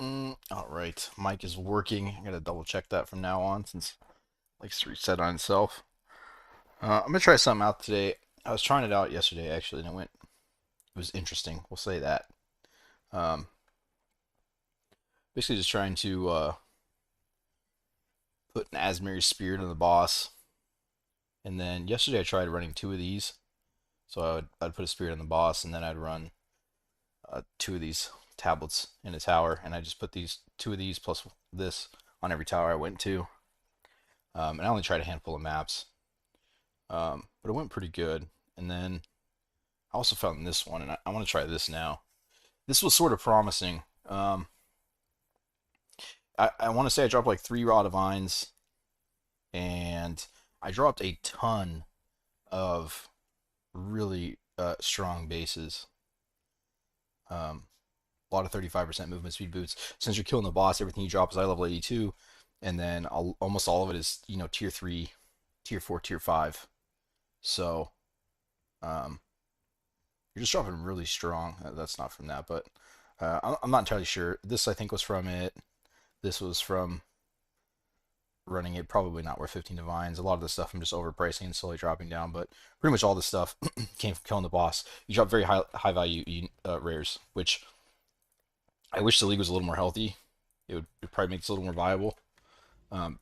Alright, mic is working. I gotta double check that from now on since it likes to reset on itself. I'm gonna try something out today. I was trying it out yesterday actually, and it was interesting. We'll say that. Um, Basically just trying to put an Asmeri Spirit on the boss, and then yesterday I tried running two of these. So I'd put a Spirit on the boss, and then I'd run two of these tablets in a tower, and I just put these two of these plus this on every tower I went to. And I only tried a handful of maps. But it went pretty good. And then I also found this one, and I want to try this now. This was sort of promising. I want to say I dropped like three raw divines, and I dropped a ton of really strong bases. A lot of 35% movement speed boots. Since you're killing the boss, everything you drop is eye level 82, and then almost all of it is tier 3, tier 4, tier 5. So um, you're just dropping really strong. That's not from that, but I'm not entirely sure. This I think was from it. This was from running it. Probably not worth 15 divines. A lot of the stuff I'm just overpricing and slowly dropping down, but pretty much all the stuff came from killing the boss. You drop very high value rares, which I wish the league was a little more healthy. It probably make it a little more viable, um,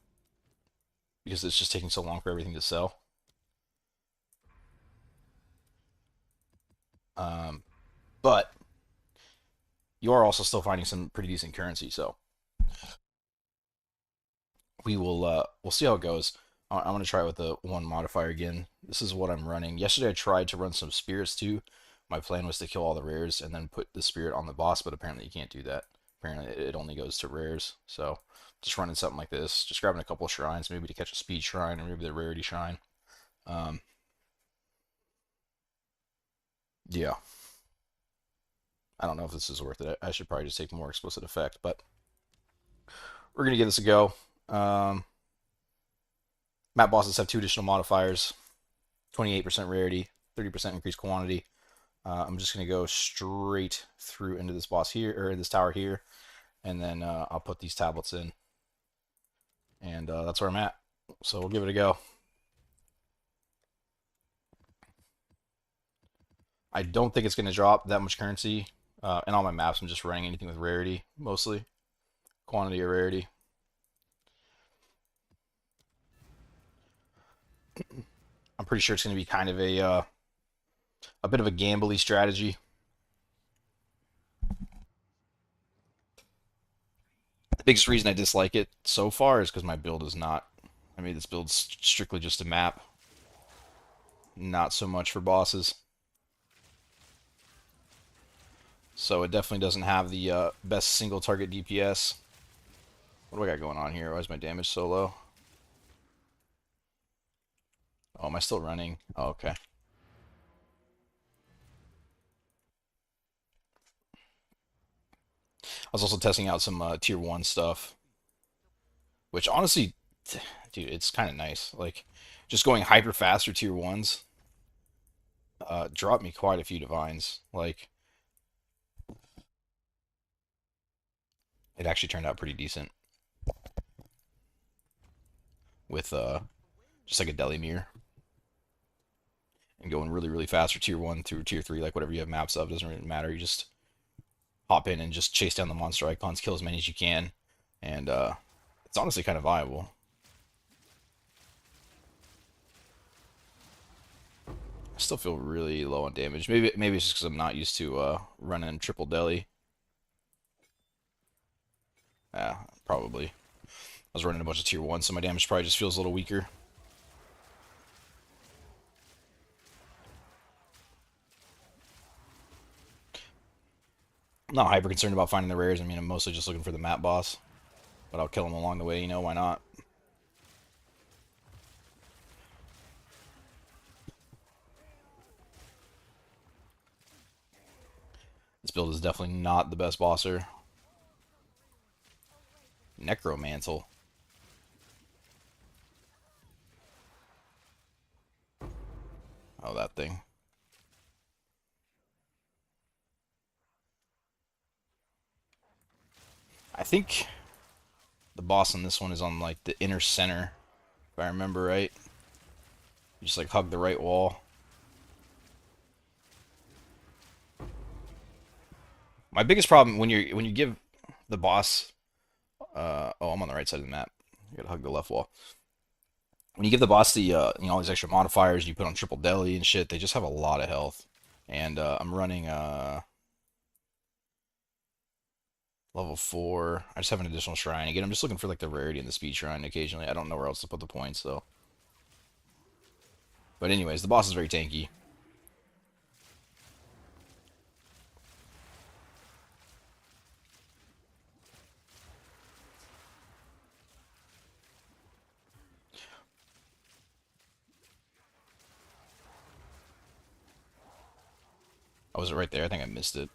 because it's just taking so long for everything to sell. Um, but you are also still finding some pretty decent currency, so we'll see how it goes. I'm gonna try it with the one modifier again. This is what I'm running. Yesterday I tried to run some spirits too. My plan was to kill all the rares and then put the spirit on the boss, but apparently you can't do that. Apparently it only goes to rares. So just running something like this, just grabbing a couple of shrines, maybe to catch a speed shrine or maybe the rarity shrine. Um, yeah, I don't know if this is worth it. I should probably just take more explicit effect, but we're gonna give this a go. Um, Map bosses have two additional modifiers: 28% rarity, 30% increased quantity. I'm just gonna go straight through into this boss here, or this tower here, and then I'll put these tablets in, and that's where I'm at. So we'll give it a go. I don't think it's gonna drop that much currency. In all my maps, I'm just running anything with rarity mostly, quantity or rarity. I'm pretty sure it's gonna be kind of a bit of a gambly strategy. The biggest reason I dislike it so far is because my build is not. I made this build strictly just a map, not so much for bosses. So it definitely doesn't have the best single target DPS. What do I got going on here? Why is my damage so low? Oh, am I still running? Oh, okay. I was also testing out some tier 1 stuff, which honestly, dude, it's kind of nice. Like, just going hyper fast for tier 1s dropped me quite a few divines. Like, it actually turned out pretty decent with just like a deli mirror and going really, really fast for tier 1 through tier 3, like whatever you have maps of, doesn't really matter. You just hop in and just chase down the monster icons, kill as many as you can, and it's honestly kind of viable. I still feel really low on damage. Maybe it's just because I'm not used to running triple deli. Yeah, probably. I was running a bunch of tier 1, so my damage probably just feels a little weaker. I'm not hyper concerned about finding the rares. I mean, I'm mostly just looking for the map boss, but I'll kill him along the way, why not? This build is definitely not the best bosser. Necromantle. Oh, that thing. I think the boss on this one is on like the inner center, if I remember right. You just like hug the right wall. My biggest problem when you give the boss oh, I'm on the right side of the map. You gotta hug the left wall. When you give the boss the all these extra modifiers, you put on triple deli and shit. They just have a lot of health, and I'm running level 4. I just have an additional shrine. Again, I'm just looking for like the rarity and the speed shrine occasionally. I don't know where else to put the points though. But anyways, the boss is very tanky. I was right there. I think I missed it.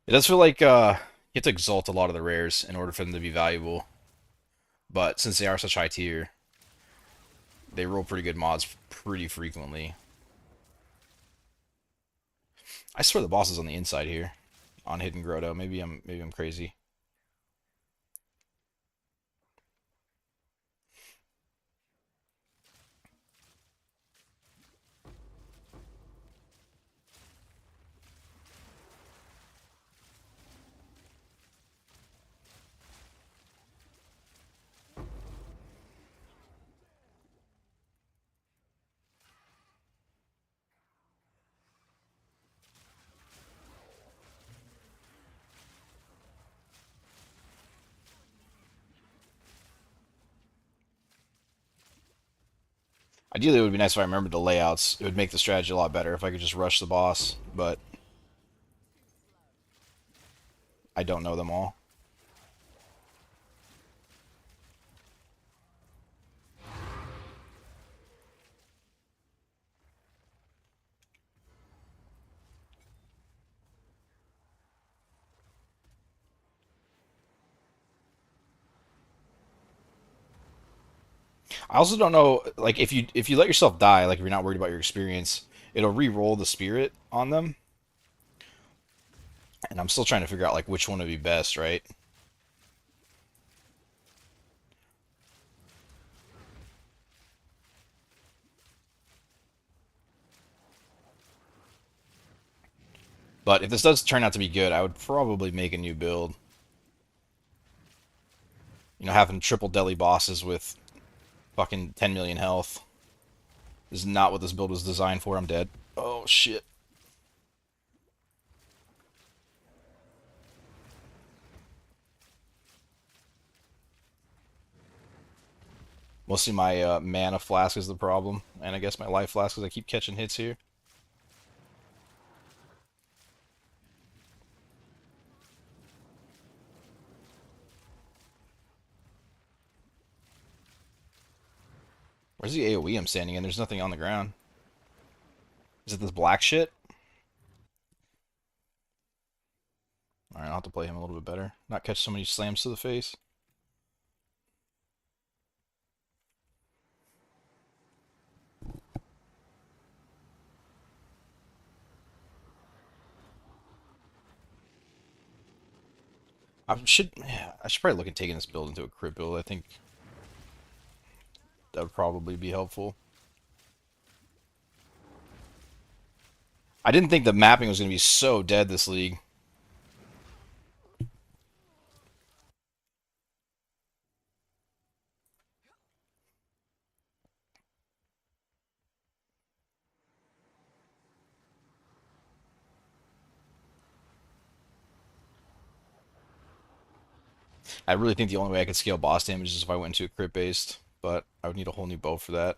It does feel like you have to exalt a lot of the rares in order for them to be valuable. But since they are such high tier, they roll pretty good mods pretty frequently. I swear the boss is on the inside here, on Hidden Grotto. Maybe I'm crazy. Ideally, it would be nice if I remembered the layouts. It would make the strategy a lot better if I could just rush the boss, but I don't know them all. I also don't know, like if you let yourself die, like if you're not worried about your experience, it'll re-roll the spirit on them, and I'm still trying to figure out like which one would be best, right? But if this does turn out to be good, I would probably make a new build. Having triple deli bosses with fucking 10 million health is not what this build was designed for. I'm dead. Oh shit. Mostly my mana flask is the problem, and I guess my life flask because I keep catching hits here. Where's the AoE I'm standing in? There's nothing on the ground. Is it this black shit? Alright, I'll have to play him a little bit better. Not catch so many slams to the face. I should probably look at taking this build into a crit build. I think that would probably be helpful. I didn't think the mapping was going to be so dead this league. I really think the only way I could scale boss damage is if I went into a crit based, but I would need a whole new bow for that.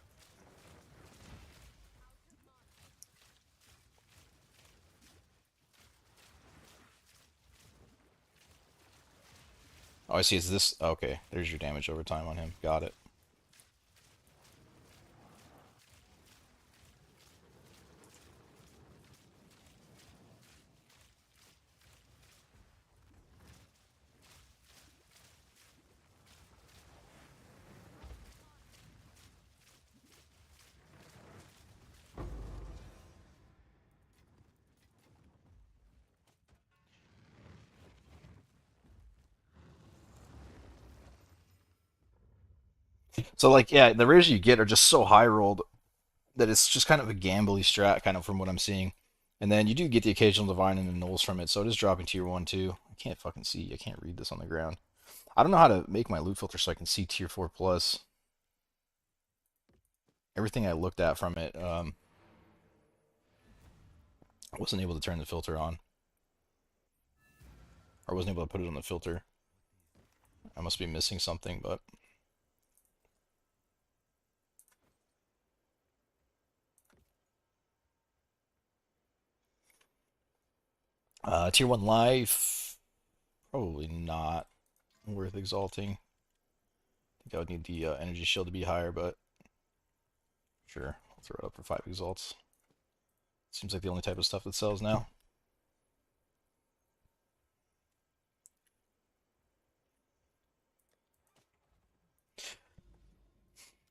Oh, I see. It's this. Okay, there's your damage over time on him. Got it. So like yeah, the rares you get are just so high rolled that it's just kind of a gambly strat, kind of from what I'm seeing. And then you do get the occasional divine and the nulls from it, so it is dropping tier one too. I can't fucking see. I can't read this on the ground. I don't know how to make my loot filter so I can see tier four plus. Everything I looked at from it, I wasn't able to turn the filter on, or wasn't able to put it on the filter. I must be missing something, but tier one life probably not worth exalting. I think I would need the energy shield to be higher, but sure, I'll throw it up for 5 exalts. Seems like the only type of stuff that sells now.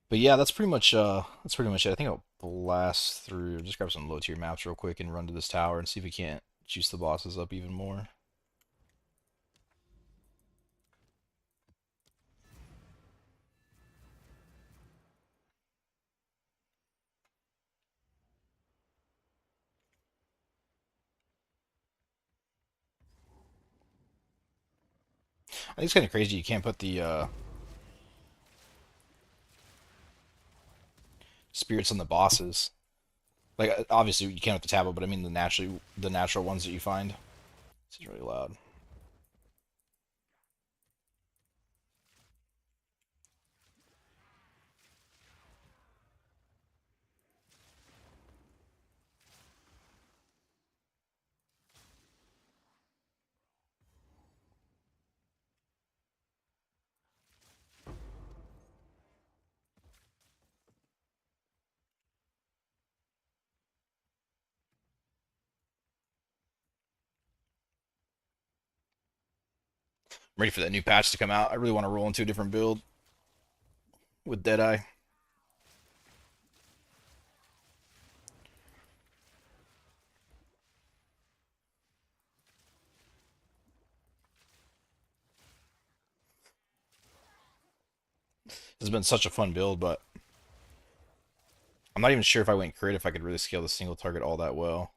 But yeah, that's pretty much it. I think I'll blast through, just grab some low tier maps real quick and run to this tower and see if we can't juice the bosses up even more. I think it's kind of crazy you can't put the spirits on the bosses. Like obviously you can't with the tablet, but I mean the natural ones that you find. This is really loud. I'm ready for that new patch to come out. I really want to roll into a different build with Deadeye. This has been such a fun build, but I'm not even sure if I went crit if I could really scale the single target all that well.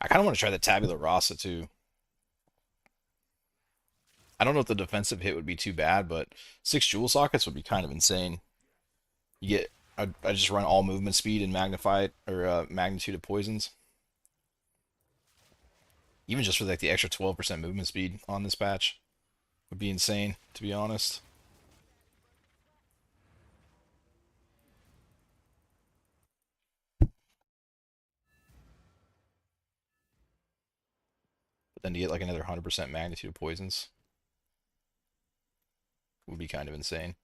I kind of want to try the Tabula Rasa too. I don't know if the defensive hit would be too bad, but 6 jewel sockets would be kind of insane. You get, I just run all movement speed and magnify it or magnitude of poisons. Even just for like the extra 12% movement speed on this patch would be insane, to be honest. But then to get like another 100% magnitude of poisons would be kind of insane.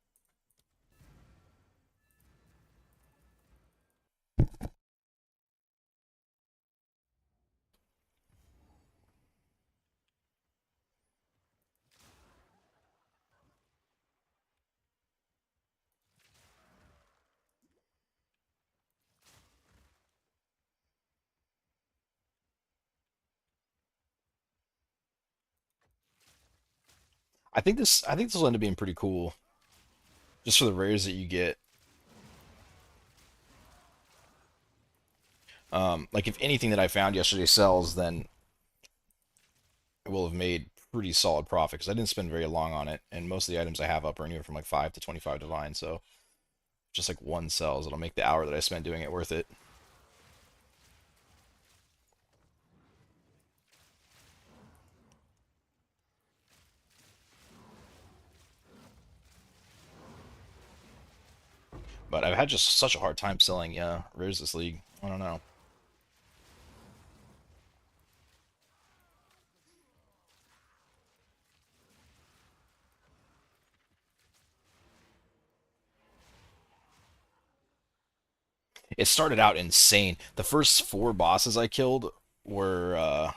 I think this will end up being pretty cool, just for the rares that you get. Like if anything that I found yesterday sells, then it will have made pretty solid profit because I didn't spend very long on it, and most of the items I have up are anywhere from like 5 to 25 divine. So just like one sells, it'll make the hour that I spent doing it worth it. But I've had just such a hard time selling rares this league. I don't know. It started out insane. The first 4 bosses I killed were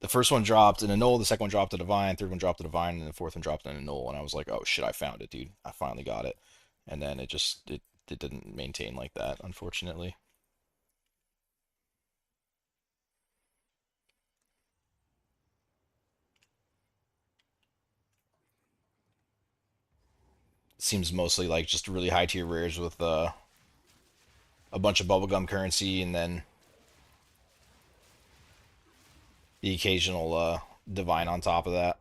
The first one dropped an Annul, the second one dropped a Divine, third one dropped a Divine, and the fourth one dropped an Annul. And I was like, oh shit, I found it, dude. I finally got it. And then it didn't maintain like that, unfortunately. It seems mostly like just really high tier rares with a bunch of bubblegum currency and then the occasional Divine on top of that.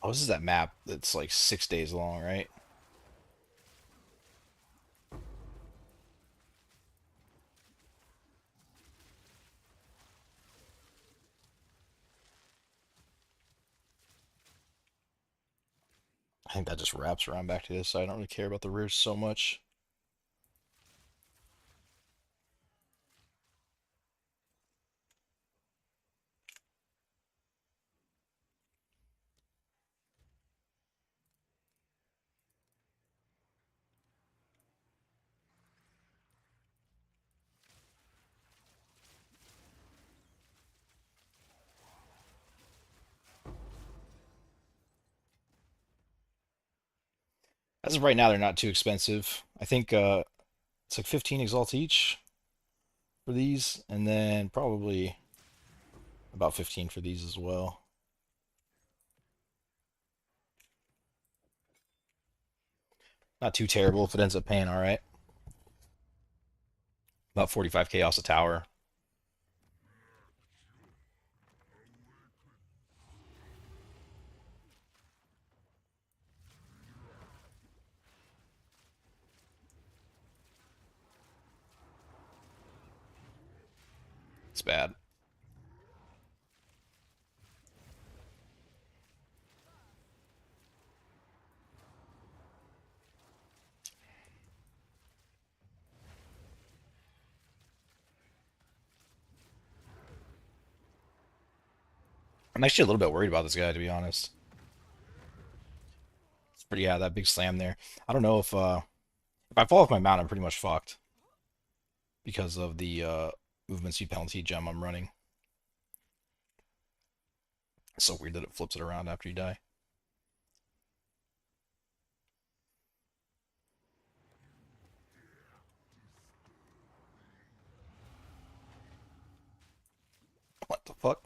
Oh, this is that map that's like 6 days long, right? I think that just wraps around back to this. So I don't really care about the rares so much. As of right now, they're not too expensive. I think it's like 15 exalts each for these, and then probably about 15 for these as well. Not too terrible if it ends up paying all right. About 45 chaos a tower. It's bad. I'm actually a little bit worried about this guy, to be honest. It's pretty, yeah, that big slam there. I don't know if I fall off my mount, I'm pretty much fucked because of the movement speed penalty gem I'm running. It's so weird that it flips it around after you die. What the fuck?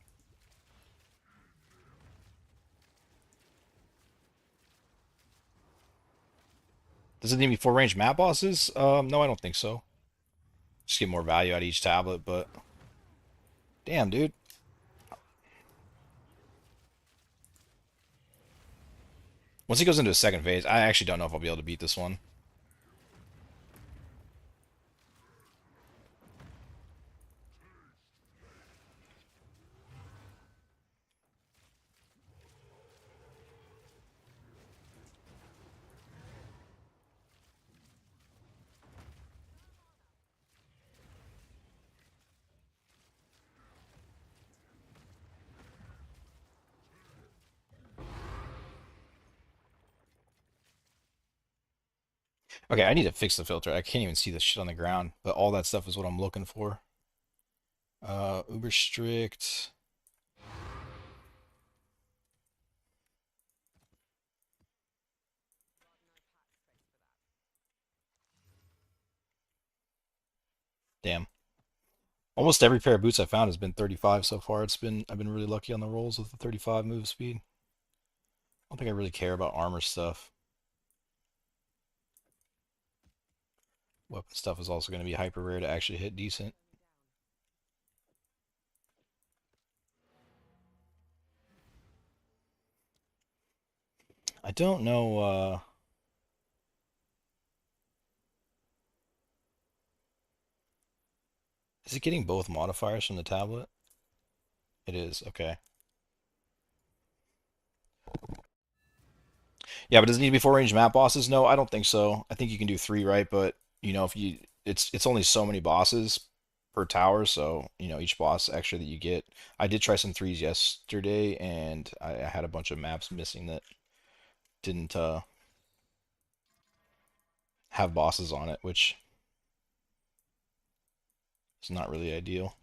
Does it need me full range map bosses? No, I don't think so. Just get more value out of each tablet, but damn, dude. Once he goes into a second phase, I actually don't know if I'll be able to beat this one. Okay, I need to fix the filter. I can't even see the shit on the ground, but all that stuff is what I'm looking for. Uber strict. Damn. Almost every pair of boots I found has been 35 so far. I've been really lucky on the rolls with the 35 move speed. I don't think I really care about armor stuff. Weapon stuff is also going to be hyper rare to actually hit decent. I don't know. Is it getting both modifiers from the tablet? It is. Okay. Yeah, but does it need to be full range map bosses? No, I don't think so. I think you can do three, right? But if you it's only so many bosses per tower, so each boss extra that you get. I did try some threes yesterday, and I had a bunch of maps missing that didn't have bosses on it, which is not really ideal.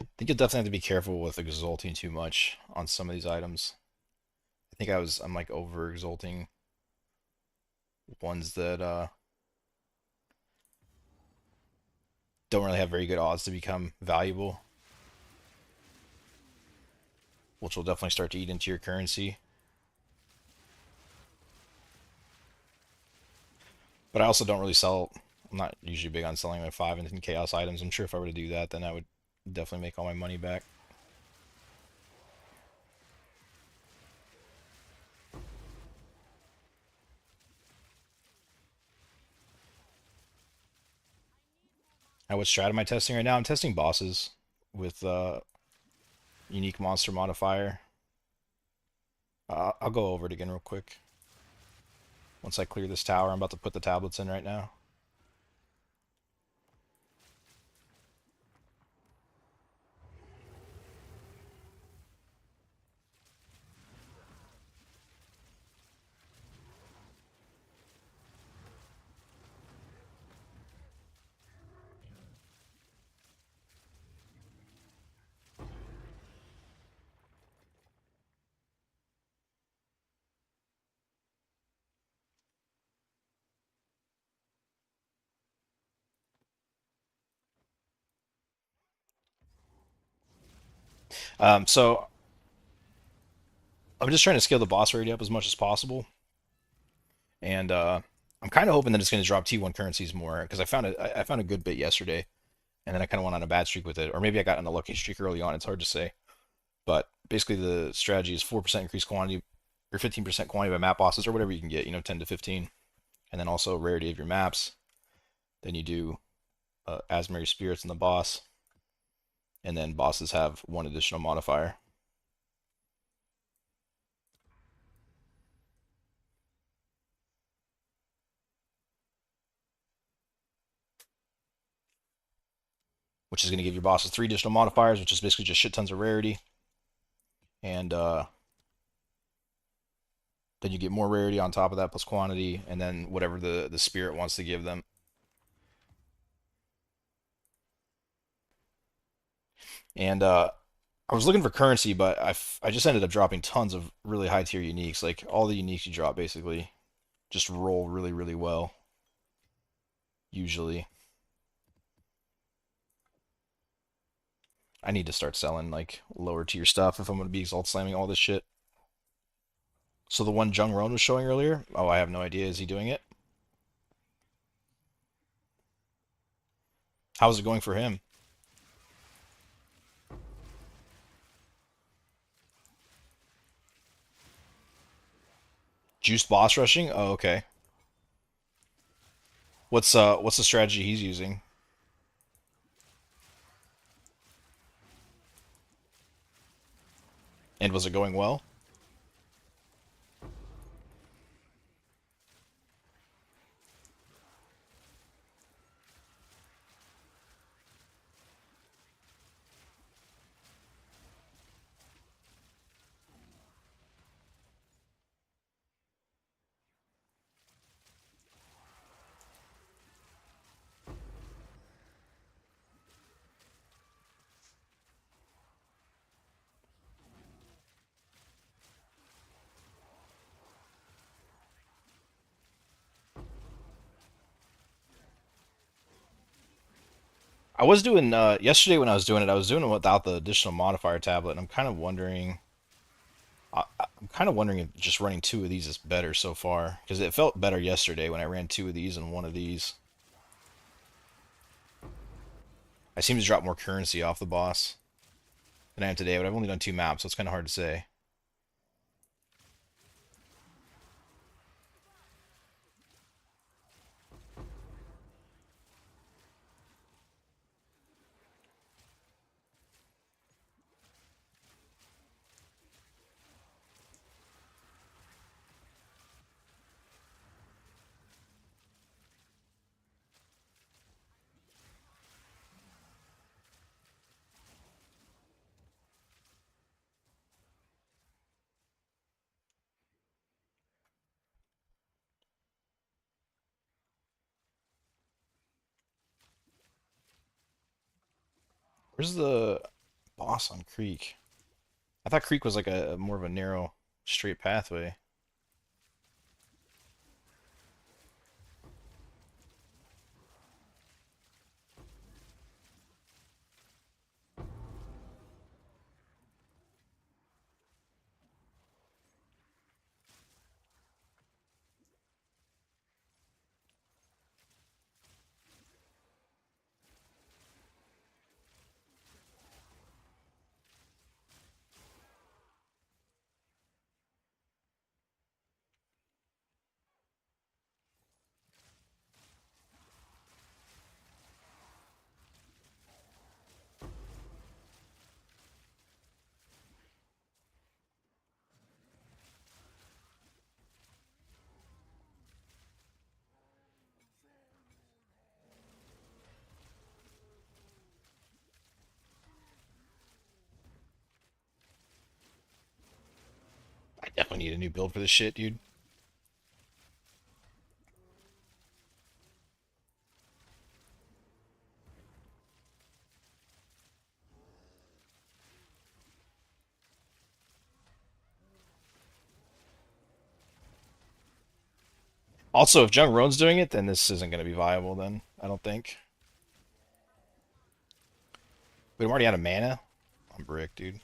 I think you'll definitely have to be careful with exalting too much on some of these items. I think I'm like over exalting ones that don't really have very good odds to become valuable, which will definitely start to eat into your currency. But I also don't really sell. I'm not usually big on selling my 5 and 10 chaos items. I'm sure if I were to do that, then I would definitely make all my money back. Now, what strat am I testing right now? I'm testing bosses with unique monster modifier. I'll go over it again real quick. Once I clear this tower, I'm about to put the tablets in right now. So I'm just trying to scale the boss rate up as much as possible, and I'm kind of hoping that it's going to drop T1 currencies more because I found a good bit yesterday, and then I kind of went on a bad streak with it, or maybe I got on a lucky streak early on. It's hard to say, but basically the strategy is 4% increased quantity or 15% quantity by map bosses or whatever you can get, 10 to 15, and then also rarity of your maps. Then you do Asmary spirits in the boss, and then bosses have one additional modifier. Which is going to give your bosses 3 additional modifiers, which is basically just shit tons of rarity. And then you get more rarity on top of that plus quantity, and then whatever the spirit wants to give them. And I was looking for currency, but I just ended up dropping tons of really high tier uniques. Like all the uniques you drop basically just roll really, really well, usually. I need to start selling like lower tier stuff if I'm going to be exalt slamming all this shit. So the one Jung Ron was showing earlier, oh, I have no idea. Is he doing it? How's it going for him? Juice boss rushing? Oh, okay. What's the strategy he's using? And was it going well? I was doing yesterday when I was doing it. I was doing it without the additional modifier tablet, and I'm kind of wondering. I'm kind of wondering if just running 2 of these is better so far because it felt better yesterday when I ran 2 of these and 1 of these. I seem to drop more currency off the boss than I am today, but I've only done 2 maps, so it's kind of hard to say. Where's the boss on Creek? I thought Creek was like a more of a narrow, straight pathway. I definitely need a new build for this shit, dude. Also, if Jung Roan's doing it, then this isn't going to be viable. Then I don't think. Wait, I'm already out of mana. I'm brick, dude.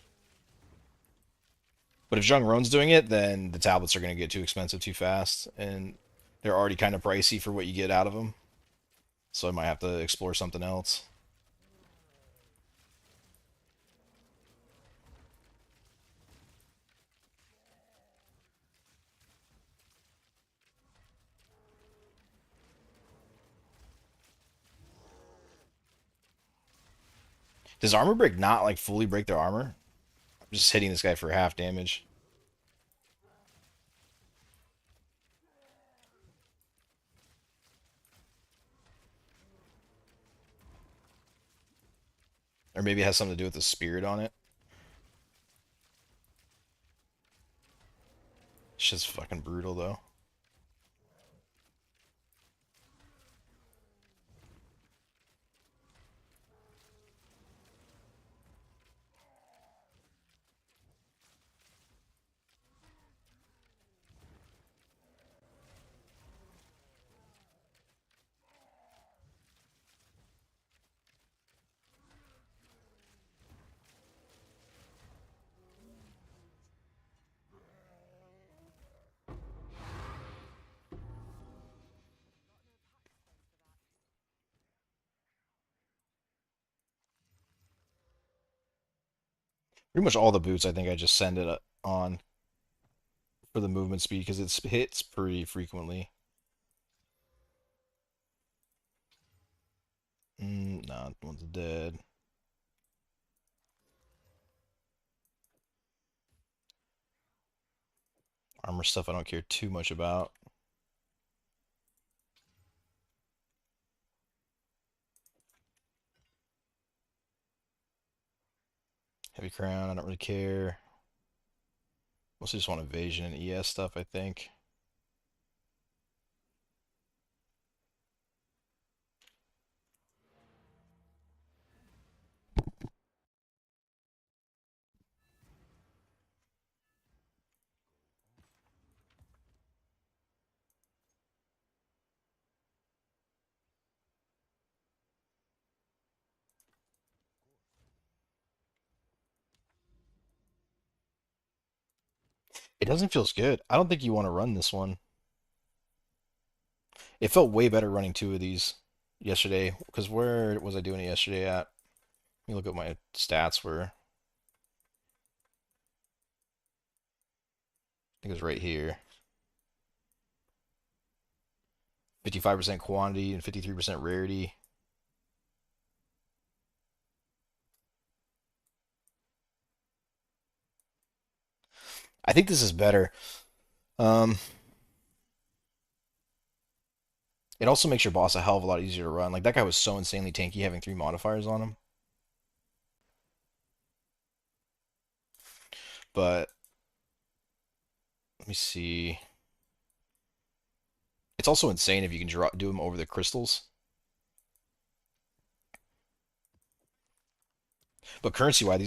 But if Jung Roan's doing it, then the tablets are going to get too expensive too fast, and they're already kind of pricey for what you get out of them. So I might have to explore something else. Does armor break not like fully break their armor? I'm just hitting this guy for half damage. Or maybe it has something to do with the spirit on it. It's just fucking brutal though. Pretty much all the boots I think I just send it on for the movement speed because it hits pretty frequently. Nah, one's dead. Armor stuff I don't care too much about. Heavy crown, I don't really care. Mostly just want evasion and ES stuff, I think. It doesn't feel as good. I don't think you want to run this one. It felt way better running 2 of these yesterday. Because where was I doing it yesterday at? Let me look at my stats where I think it was right here. 55% quantity and 53% rarity. I think this is better. Um, it also makes your boss a hell of a lot easier to run. Like that guy was so insanely tanky having three modifiers on him. But let me see. It's also insane if you can do him over the crystals. But currency wise,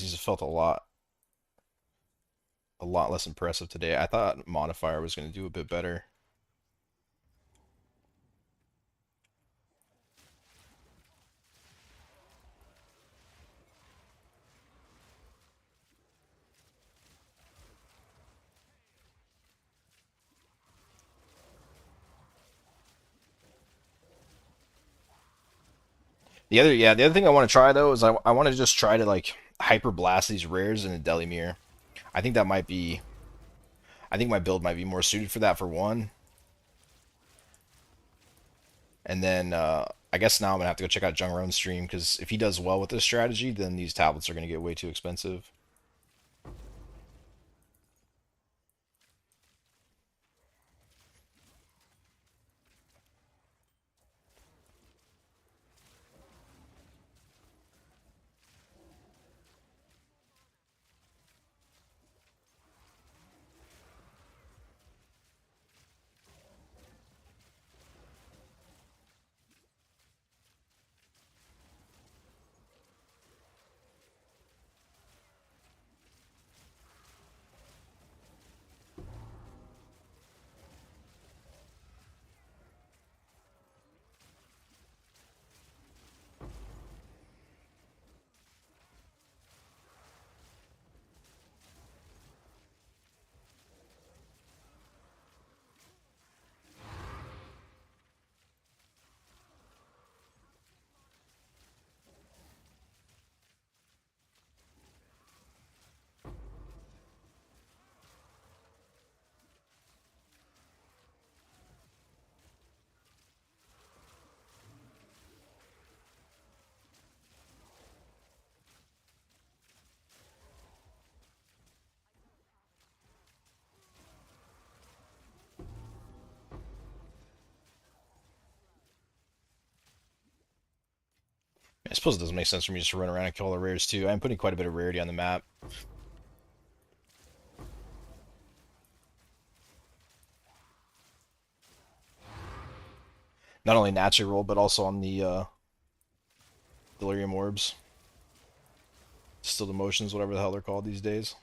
these have felt a lot less impressive today. I thought modifier was going to do a bit better. The other thing I want to try though is I want to just try to like hyper blast these rares in a deli mirror. I think that might be. I think my build might be more suited for that for one. And then I guess now I'm gonna have to go check out Jung Ron's stream because if he does well with this strategy, then these tablets are gonna get way too expensive. I suppose it doesn't make sense for me just to run around and kill all the rares too. I'm putting quite a bit of rarity on the map. Not only natural, but also on the delirium orbs, distilled emotions, whatever the hell they're called these days.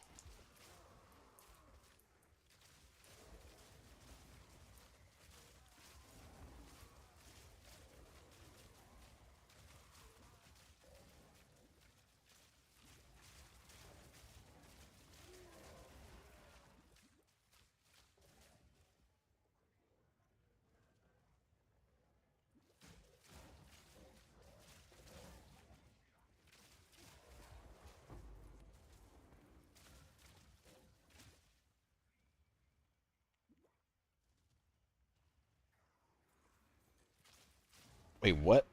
Wait, what?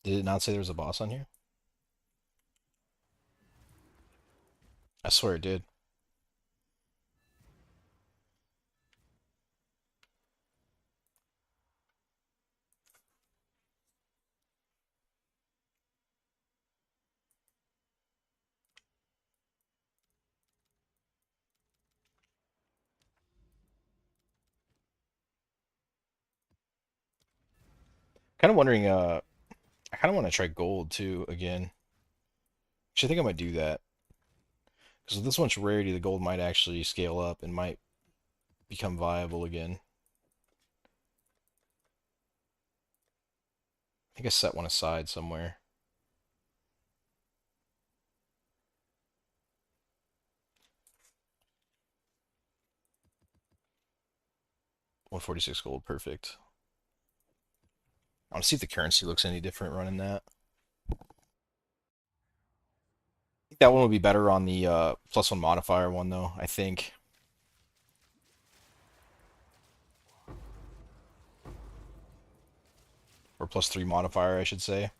Did it not say there was a boss on here? I swear it did. Kind of wondering. I kind of want to try gold too again. Actually, I think I might do that because with this much rarity, the gold might actually scale up and might become viable again. I think I set one aside somewhere. 146 gold, perfect. I want to see if the currency looks any different running that. that one would be better on the +1 modifier one though. I think, or +3 modifier, I should say.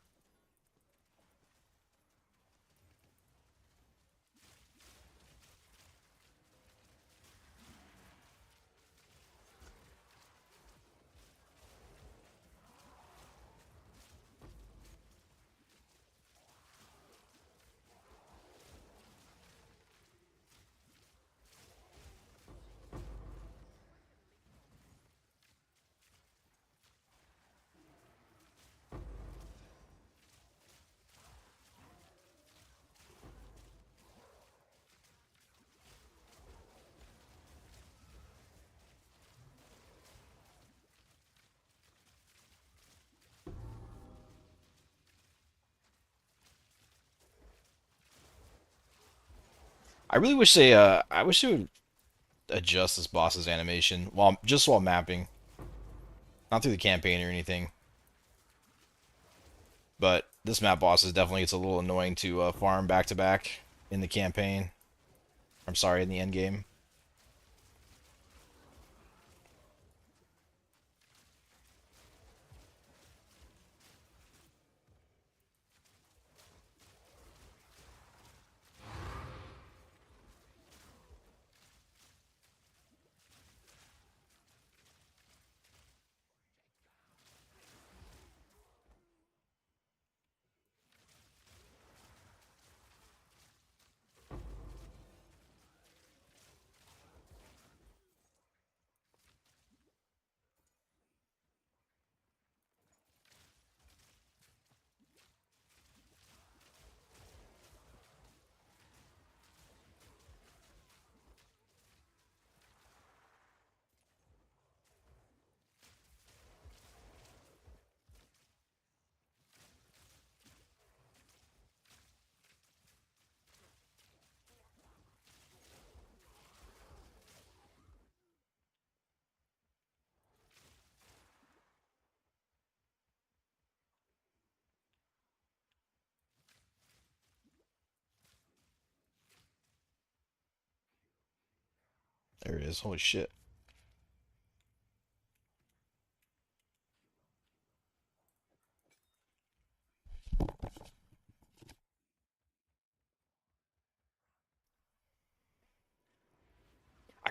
I really wish I wish they would adjust this boss's animation while mapping, not through the campaign or anything. But this map boss is definitely it's a little annoying to farm back to back in the campaign. I'm sorry, in the end game. There it is. Holy shit. I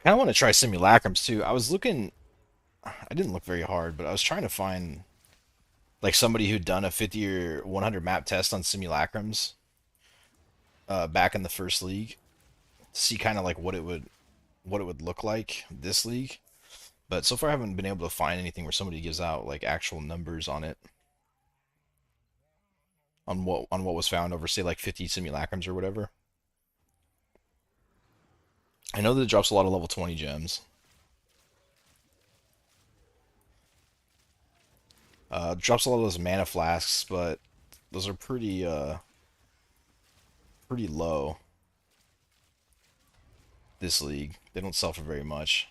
kind of want to try simulacrums too. I was looking. I didn't look very hard, but I was trying to find like somebody who'd done a 50 or 100 map test on simulacrums back in the first league to see kind of like what it would look like this league. But so far, I haven't been able to find anything where somebody gives out like actual numbers on it, on what was found over say like 50 simulacrums or whatever. I know that it drops a lot of level 20 gems. Drops a lot of those mana flasks, but those are pretty low this league. They don't sell for very much.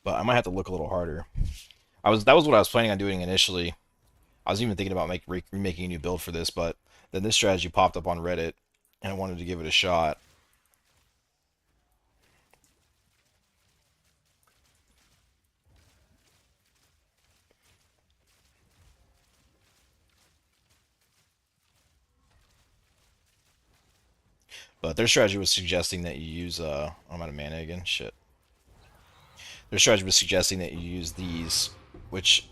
But I might have to look a little harder. I was That was what I was planning on doing initially. I was even thinking about making a new build for this, but then this strategy popped up on Reddit, and I wanted to give it a shot. But their strategy was suggesting that you use I'm out of mana again. Shit. Their strategy was suggesting that you use these, which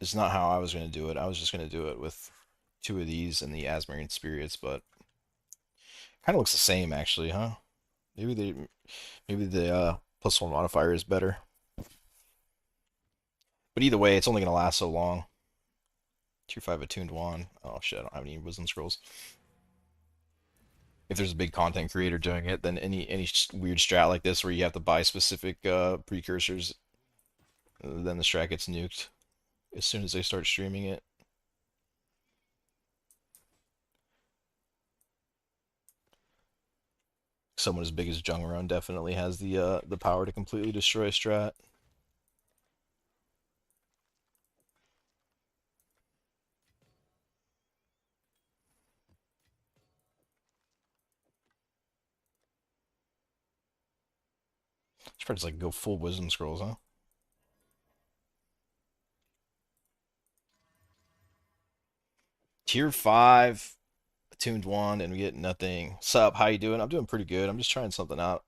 is not how I was going to do it. I was just going to do it with two of these and the Asmarian Spirits, but kind of looks the same actually, huh? Maybe they maybe the +1 modifier is better. But either way, it's only going to last so long. Tier 5 attuned wand. Oh shit, I don't have any wisdom scrolls. If there's a big content creator doing it, then any weird strat like this where you have to buy specific precursors, then the strat gets nuked as soon as they start streaming it. Someone as big as Jungron definitely has the power to completely destroy a strat. Should probably just like go full wisdom scrolls, huh? Tier 5, attuned 1, and we get nothing. Sup, how you doing? I'm doing pretty good. I'm just trying something out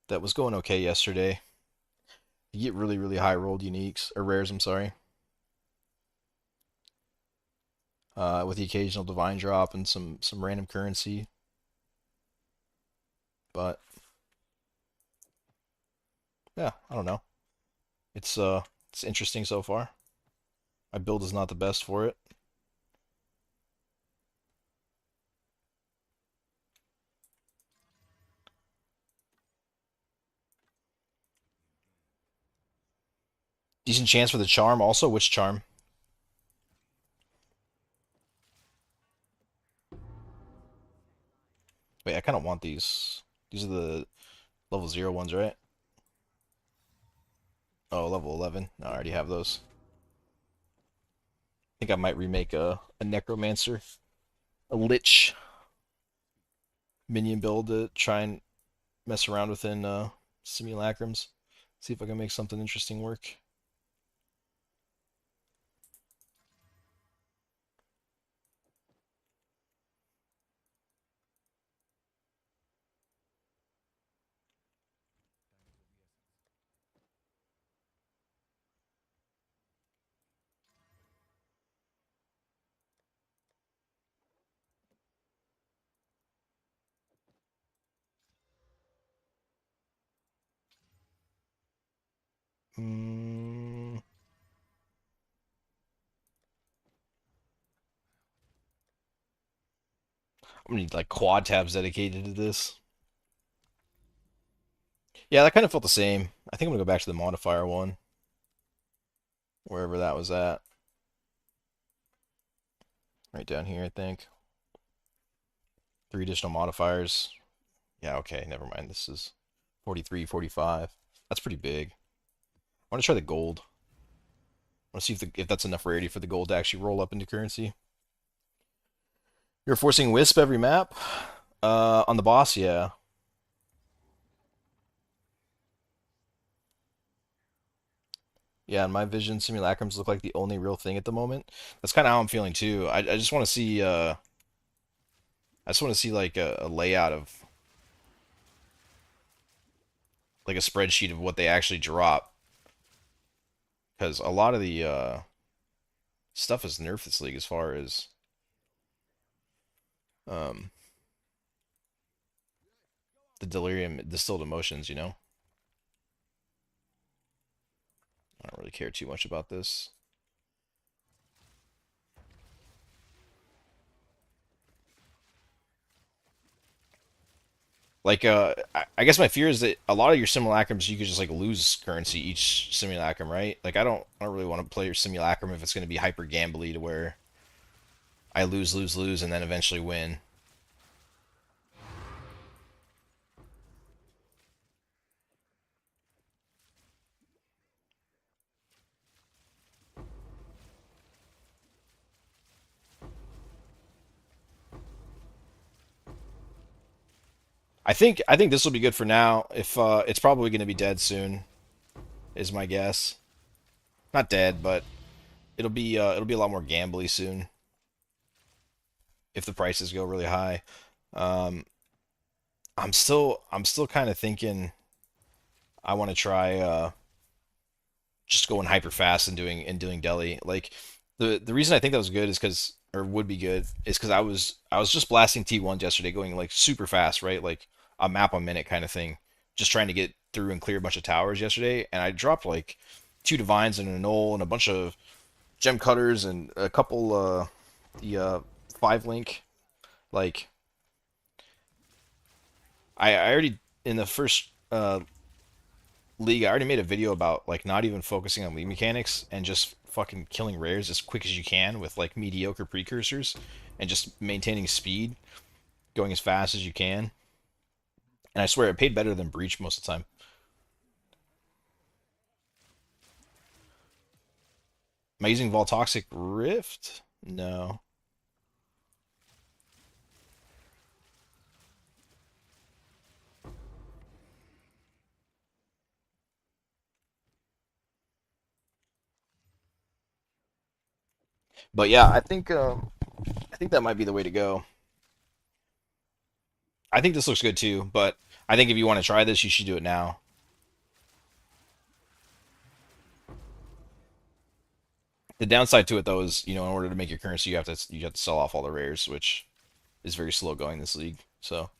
that was going okay yesterday. You get really, really high rolled uniques, or rares, I'm sorry. With the occasional divine drop and some random currency. But yeah, I don't know. It's interesting so far. My build is not the best for it. Decent chance for the charm also. Which charm? Wait, I kind of want these. These are the level 0 ones, right? Oh, level 11. No, I already have those. I think I might remake a necromancer, a lich minion build to try and mess around within simulacrums. See if I can make something interesting work. Mm, I'm gonna need like quad tabs dedicated to this. Yeah, that kind of felt the same. I think I'm gonna go back to the modifier one, wherever that was at. Right down here, I think. 3 additional modifiers. Yeah, okay, never mind. This is 43, 45. That's pretty big. I want to try the gold. I want to see if that's enough rarity for the gold to actually roll up into currency. You're forcing Wisp every map? On the boss, yeah. Yeah, in my vision, simulacrums look like the only real thing at the moment. That's kind of how I'm feeling too. I just want to see I just want to see like a layout of like a spreadsheet of what they actually drop because a lot of the stuff is nerfed this league as far as um the delirium distilled emotions, you know. I don't really care too much about this. Like I guess my fear is that a lot of your simulacrums you could just like lose currency each simulacrum, right? Like I don't really want to play your simulacrum if it's going to be hyper gambly to where I lose, lose, lose, and then eventually win. I think this will be good for now. If it's probably going to be dead soon, is my guess. Not dead, but it'll be a lot more gambly soon if the prices go really high. Um, I'm still kind of thinking I want to try just going hyper fast and doing deli. Like the reason I think that was good is because or would be good is because I was just blasting T1 yesterday, going like super fast, right? Like a map a minute kind of thing, just trying to get through and clear a bunch of towers yesterday, and I dropped like 2 divines and a knoll and a bunch of gem cutters and a couple the 5 link. Like I already in the first league, I already made a video about like not even focusing on league mechanics and just fucking killing rares as quick as you can with like mediocre precursors and just maintaining speed, going as fast as you can. And I swear it paid better than Breach most of the time. Am I using Voltoxic Rift? No. But yeah, I think that might be the way to go. I think this looks good too, but I think if you want to try this, you should do it now. The downside to it though is, in order to make your currency, you have to sell off all the rares, which is very slow going this league. So,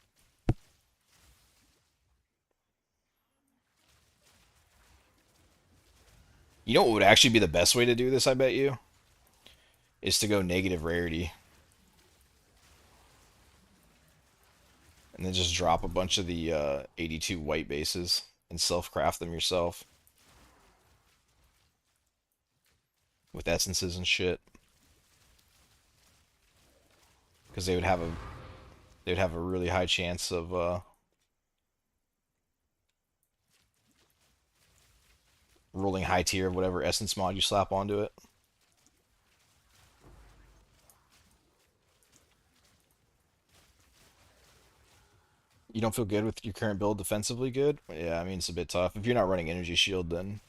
you know what would actually be the best way to do this, I bet you, is to go negative rarity and then just drop a bunch of the 82 white bases and self-craft them yourself with essences and shit because they would have a really high chance of rolling high tier of whatever essence mod you slap onto it. You don't feel good with your current build defensively good? Yeah, I mean it's a bit tough. If you're not running energy shield, then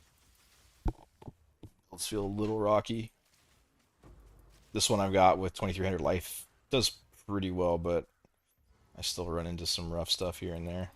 let's feel a little rocky. This one I've got with 2300 life does pretty well, but I still run into some rough stuff here and there.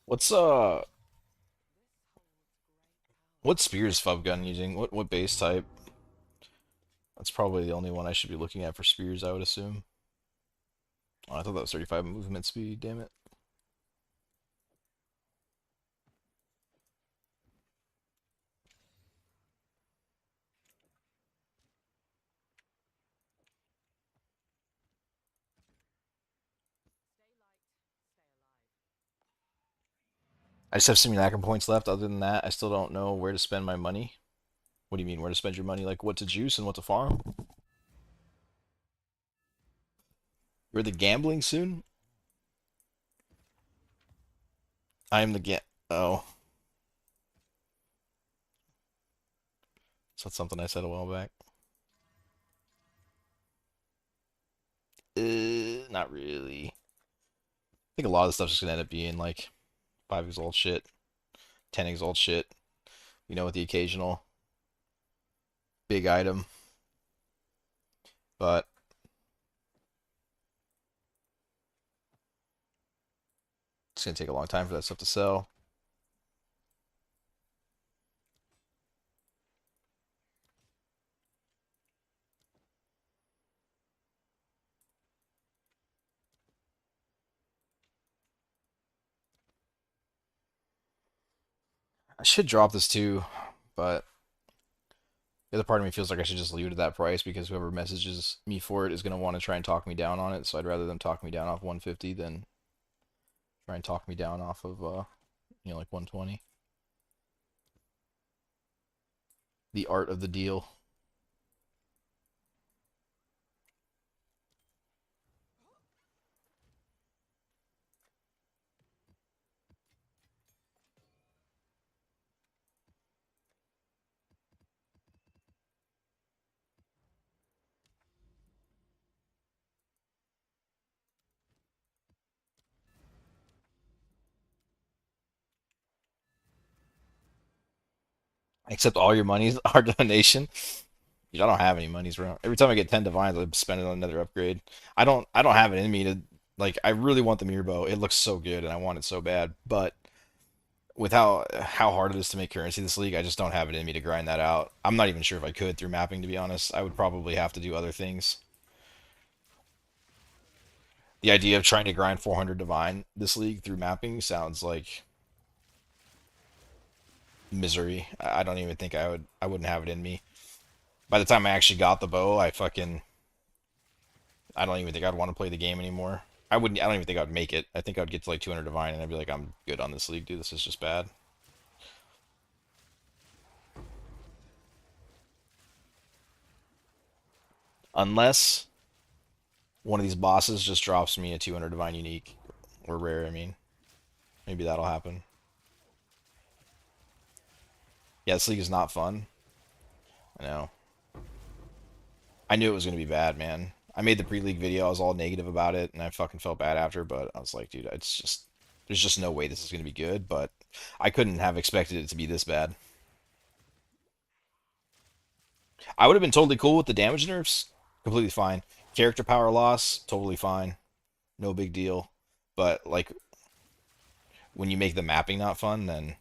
What's what spear is Fub Gun using? What base type? That's probably the only one I should be looking at for spears, I would assume. Oh, I thought that was 35 movement speed, damn it. I just have simulacrum points left. Other than that, I still don't know where to spend my money. What do you mean, where to spend your money? Like what to juice and what to farm? You're the gambling soon? I am the Oh, so that's something I said a while back. Not really. I think a lot of the stuff's just gonna end up being like 5 exalt shit, 10 exalt shit. With the occasional big item, but it's gonna take a long time for that stuff to sell. I should drop this too, but the other part of me feels like I should just leave it at that price because whoever messages me for it is going to want to try and talk me down on it. So I'd rather them talk me down off 150 than try and talk me down off of like 120. The art of the deal. Except all your money's our donation. I don't have any monies around. Every time I get 10 divines, I spend it on another upgrade. I don't have it in me to like. I really want the mirror bow. It looks so good, and I want it so bad. But with how hard it is to make currency this league, I just don't have it in me to grind that out. I'm not even sure if I could through mapping, to be honest. I would probably have to do other things. The idea of trying to grind 400 divine this league through mapping sounds like misery. I don't even think I wouldn't have it in me. By the time I actually got the bow, I don't even think I'd want to play the game anymore. I don't even think I'd make it. I think I'd get to like 200 divine and I'd be like, I'm good on this league, dude. This is just bad. Unless one of these bosses just drops me a 200 divine unique or rare. I mean, maybe that'll happen. Yeah, this league is not fun. I know. I knew it was gonna be bad, man. I made the pre-league video. I was all negative about it, and I fucking felt bad after. But I was like, dude, it's just there's just no way this is gonna be good. But I couldn't have expected it to be this bad. I would have been totally cool with the damage nerfs, completely fine. Character power loss, totally fine, no big deal. But like when you make the mapping not fun, then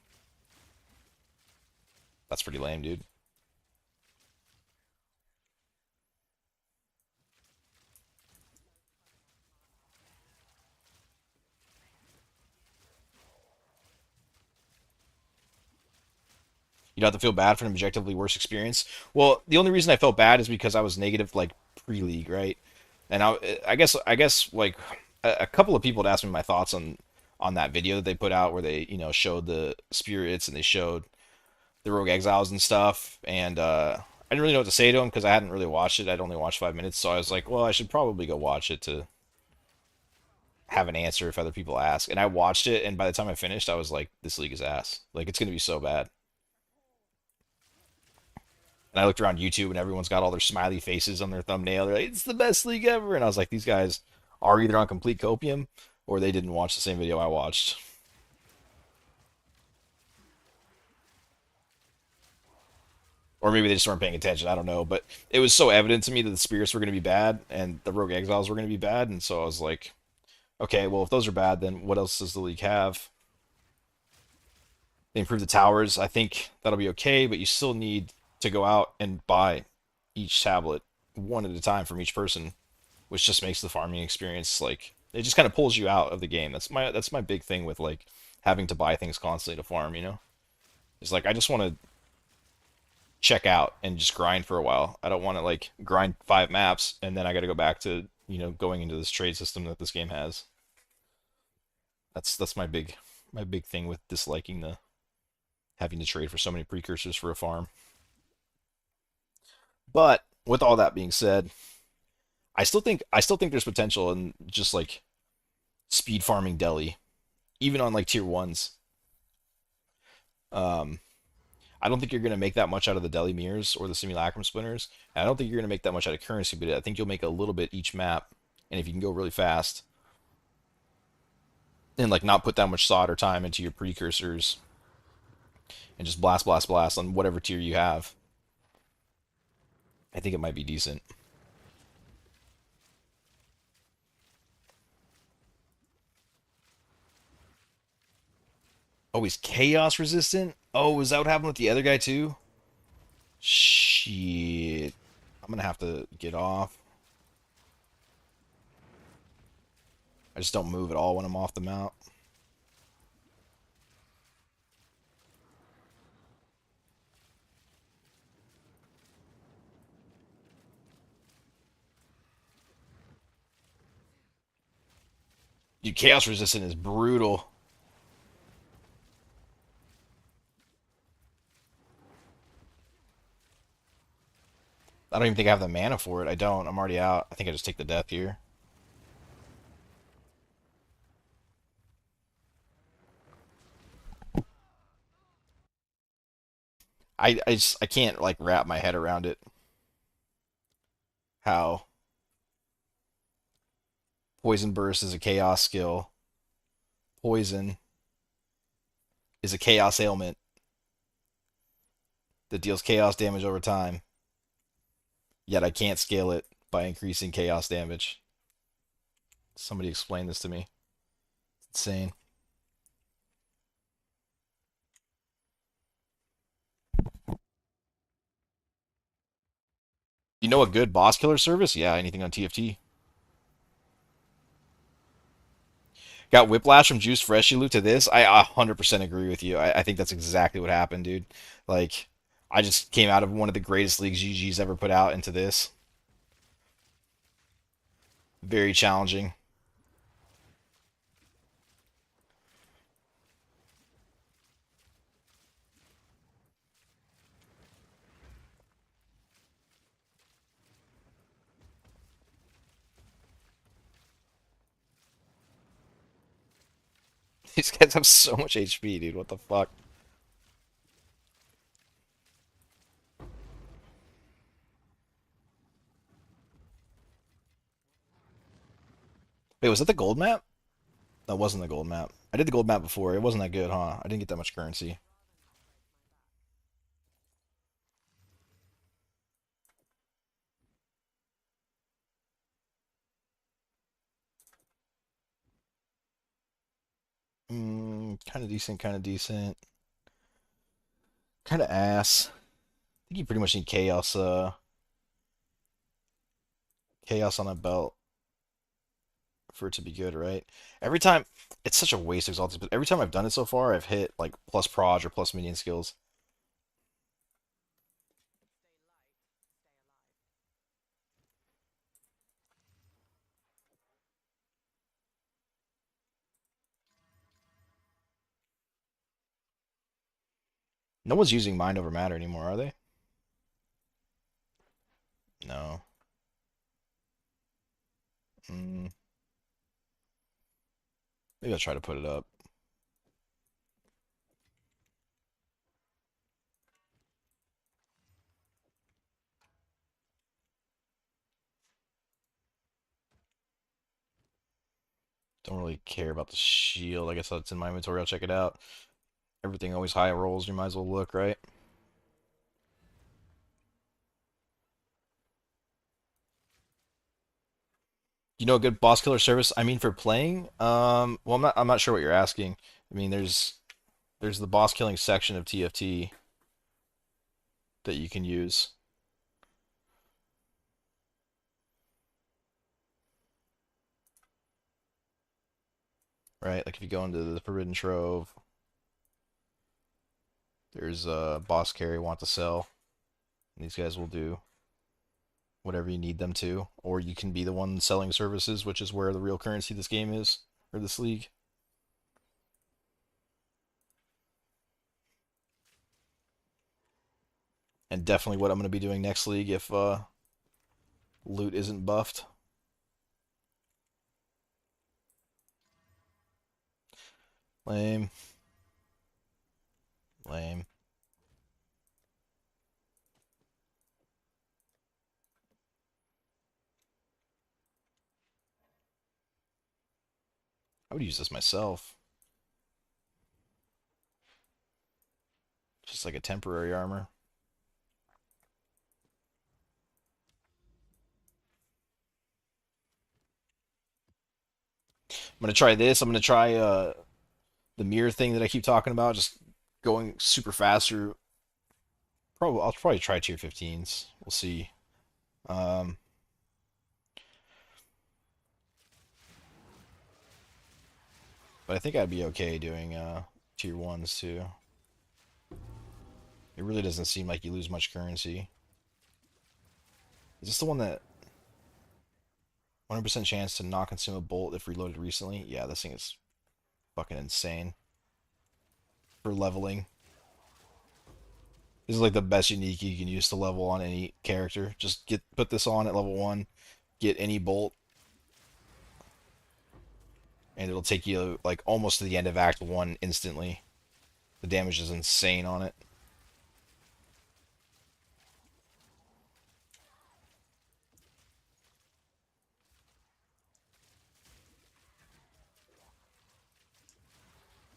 that's pretty lame, dude. You don't have to feel bad for an objectively worse experience. Well, the only reason I felt bad is because I was negative like pre-league, right? And I guess like a couple of people had asked me my thoughts on that video that they put out where they showed the spirits and they showed the rogue exiles and stuff. And I didn't really know what to say to them because I hadn't really watched it. I'd only watched 5 minutes, so I was like, well, I should probably go watch it to have an answer if other people ask. And I watched it, and by the time I finished, I was like, this league is ass. Like it's gonna be so bad. And I looked around YouTube and everyone's got all their smiley faces on their thumbnail. They're like, it's the best league ever. And I was like, these guys are either on complete copium or they didn't watch the same video I watched. Or maybe they just weren't paying attention. I don't know. But it was so evident to me that the spirits were going to be bad and the rogue exiles were going to be bad. And so I was like, okay, well, if those are bad, then what else does the league have? They improve the towers. I think that'll be okay, but you still need to go out and buy each tablet one at a time from each person, which just makes the farming experience like it just kind of pulls you out of the game. That's my big thing with like having to buy things constantly to farm. It's like I just want to check out and just grind for a while. I don't want to like grind 5 maps and then I got to go back to going into this trade system that this game has. That's my big thing with disliking the having to trade for so many precursors for a farm. But with all that being said, I still think there's potential in just like speed farming Delhi, even on like tier ones. Um, I don't think you're going to make that much out of the Delhi mirrors or the simulacrum spinners. And I don't think you're going to make that much out of currency, but I think you'll make a little bit each map. And if you can go really fast and like not put that much solder time into your precursors and just blast, blast, blast on whatever tier you have, I think it might be decent. Oh, he's chaos resistant? Oh, is that what happened with the other guy too? Shit. I'm gonna have to get off. I just don't move at all when I'm off the mount. Dude, chaos resistant is brutal. I don't even think I have the mana for it. I don't. I'm already out. I think I just take the death here. I can't like wrap my head around it. How poison burst is a chaos skill. Poison is a chaos ailment that deals chaos damage over time. Yet I can't scale it by increasing chaos damage. Somebody explain this to me. It's insane. You know a good boss killer service? Yeah, anything on TFT. Got Whiplash from Juice Freshly Loot to this. I 100% agree with you. I think that's exactly what happened, dude. Like, I just came out of one of the greatest leagues GG's ever put out into this. Very challenging. These guys have so much HP, dude. What the fuck? Wait, was that the gold map? That wasn't the gold map. I did the gold map before. It wasn't that good, huh? I didn't get that much currency. Kind of decent, kind of decent. Kind of ass. I think you pretty much need chaos, chaos on a belt for it to be good, right? Every time, it's such a waste of exalted, but every time I've done it so far, I've hit like plus proj or plus minion skills. No one's using mind over matter anymore, are they? No. Mm, maybe I'll try to put it up. Don't really care about the shield. I guess that's in my inventory. I'll check it out. Everything always high rolls. You might as well look, right? You know, a good boss killer service. I mean, for playing. Well, I'm not sure what you're asking. I mean, there's the boss killing section of TFT that you can use, right? Like if you go into the Forbidden Trove, there's a boss carry want to sell. And these guys will do whatever you need them to, or you can be the one selling services, which is where the real currency of this game is, or this league. And definitely what I'm going to be doing next league if loot isn't buffed. Lame, lame. I would use this myself, just like a temporary armor. I'm gonna try this. I'm gonna try the mirror thing that I keep talking about, just going super fast through. I'll probably try tier 15s. We'll see. Um, but I think I'd be okay doing tier ones too. It really doesn't seem like you lose much currency. Is this the one that 100% chance to not consume a bolt if reloaded recently? Yeah, this thing is fucking insane for leveling. This is like the best unique you can use to level on any character. Just put this on at level 1, get any bolt, and it'll take you like almost to the end of Act 1 instantly. The damage is insane on it.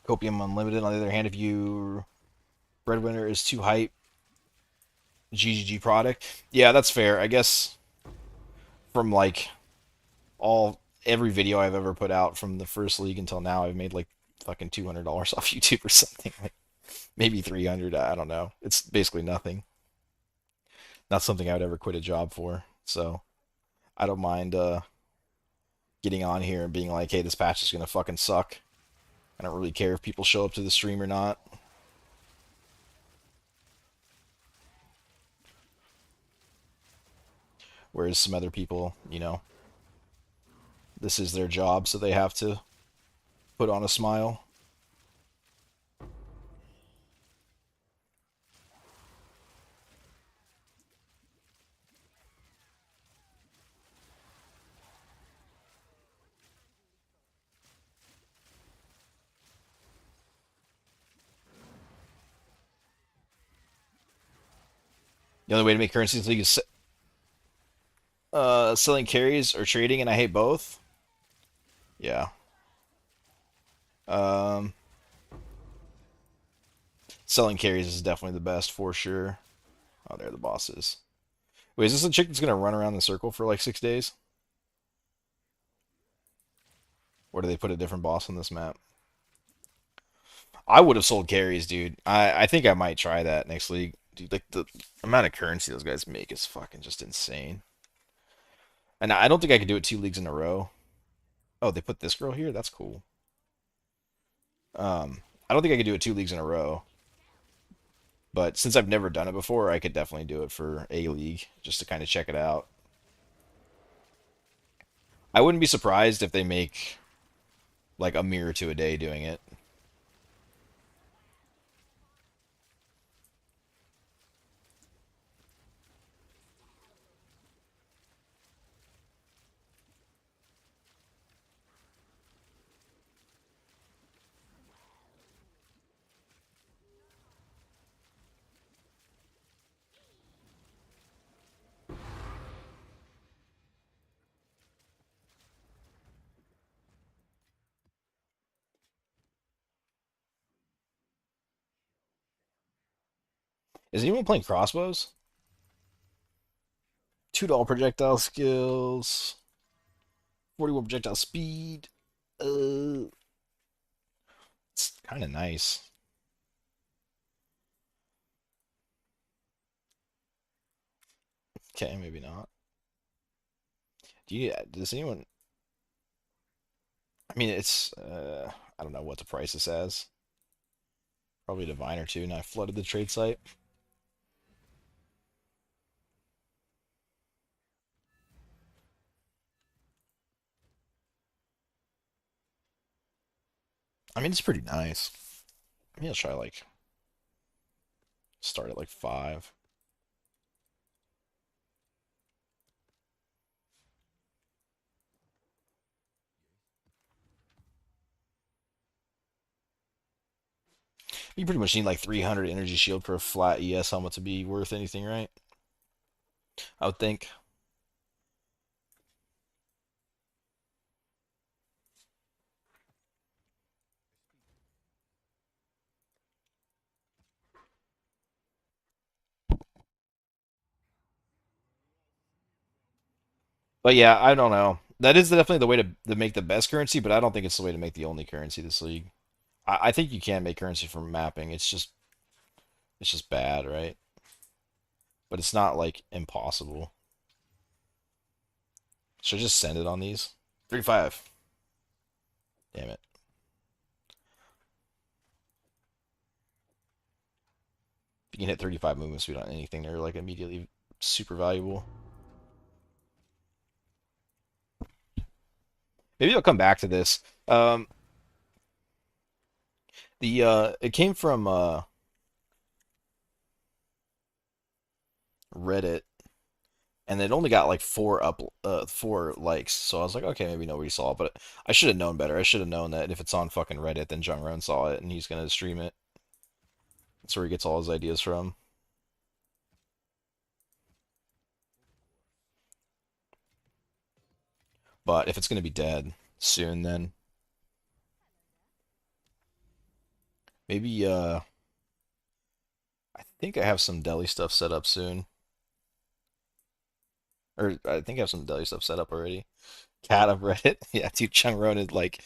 Copium Unlimited, on the other hand, if you Breadwinner is too hype, GGG product. Yeah, that's fair. I guess from like all every video I've ever put out from the first league until now, I've made like fucking $200 off YouTube or something. Like maybe 300. I don't know. It's basically nothing. Not something I would ever quit a job for. So I don't mind getting on here and being like, hey, this patch is gonna fucking suck. I don't really care if people show up to the stream or not. Whereas some other people, this is their job, so they have to put on a smile. The only way to make currency in this league is selling carries or trading, and I hate both. Yeah. Um, Selling carries is definitely the best for sure. Oh, there the bosses. Wait, is this a chick that's gonna run around the circle for like 6 days? Or do they put a different boss on this map? I would have sold carries, dude. I think I might try that next league. Dude, like the amount of currency those guys make is fucking just insane. And I don't think I could do it 2 leagues in a row. Oh, they put this girl here? That's cool. I don't think I could do it 2 leagues in a row. But since I've never done it before, I could definitely do it for a league just to kind of check it out. I wouldn't be surprised if they make like a mirror to a day doing it. Is anyone playing crossbows? $2 projectile skills, 41 projectile speed. Uh, it's kind of nice. Okay, maybe not. Does anyone? I mean, it's I don't know what to price this as. Probably a divine or two. And I flooded the trade site. I mean, it's pretty nice. Maybe I'll try like start at like 5. You pretty much need like 300 energy shield for a flat ES helmet to be worth anything, right? I would think. But yeah, I don't know. That is definitely the way to make the best currency, but I don't think it's the way to make the only currency this league. I think you can make currency from mapping. It's just bad, right? But it's not like impossible. Should I just send it on these? 35. Damn it. If you can hit 35 movement speed on anything, they're like immediately super valuable. Maybe I'll come back to this. Um, the it came from Reddit, and it only got like 4 likes. So I was like, okay, maybe nobody saw it, but I should have known better. I should have known that if it's on fucking Reddit, then Jung Ron saw it and he's gonna stream it. That's where he gets all his ideas from. But if it's gonna be dead soon, then maybe I think I have some deli stuff set up soon. Or I think I have some deli stuff set up already. Cat of Reddit. Yeah, dude, Chung Ron is like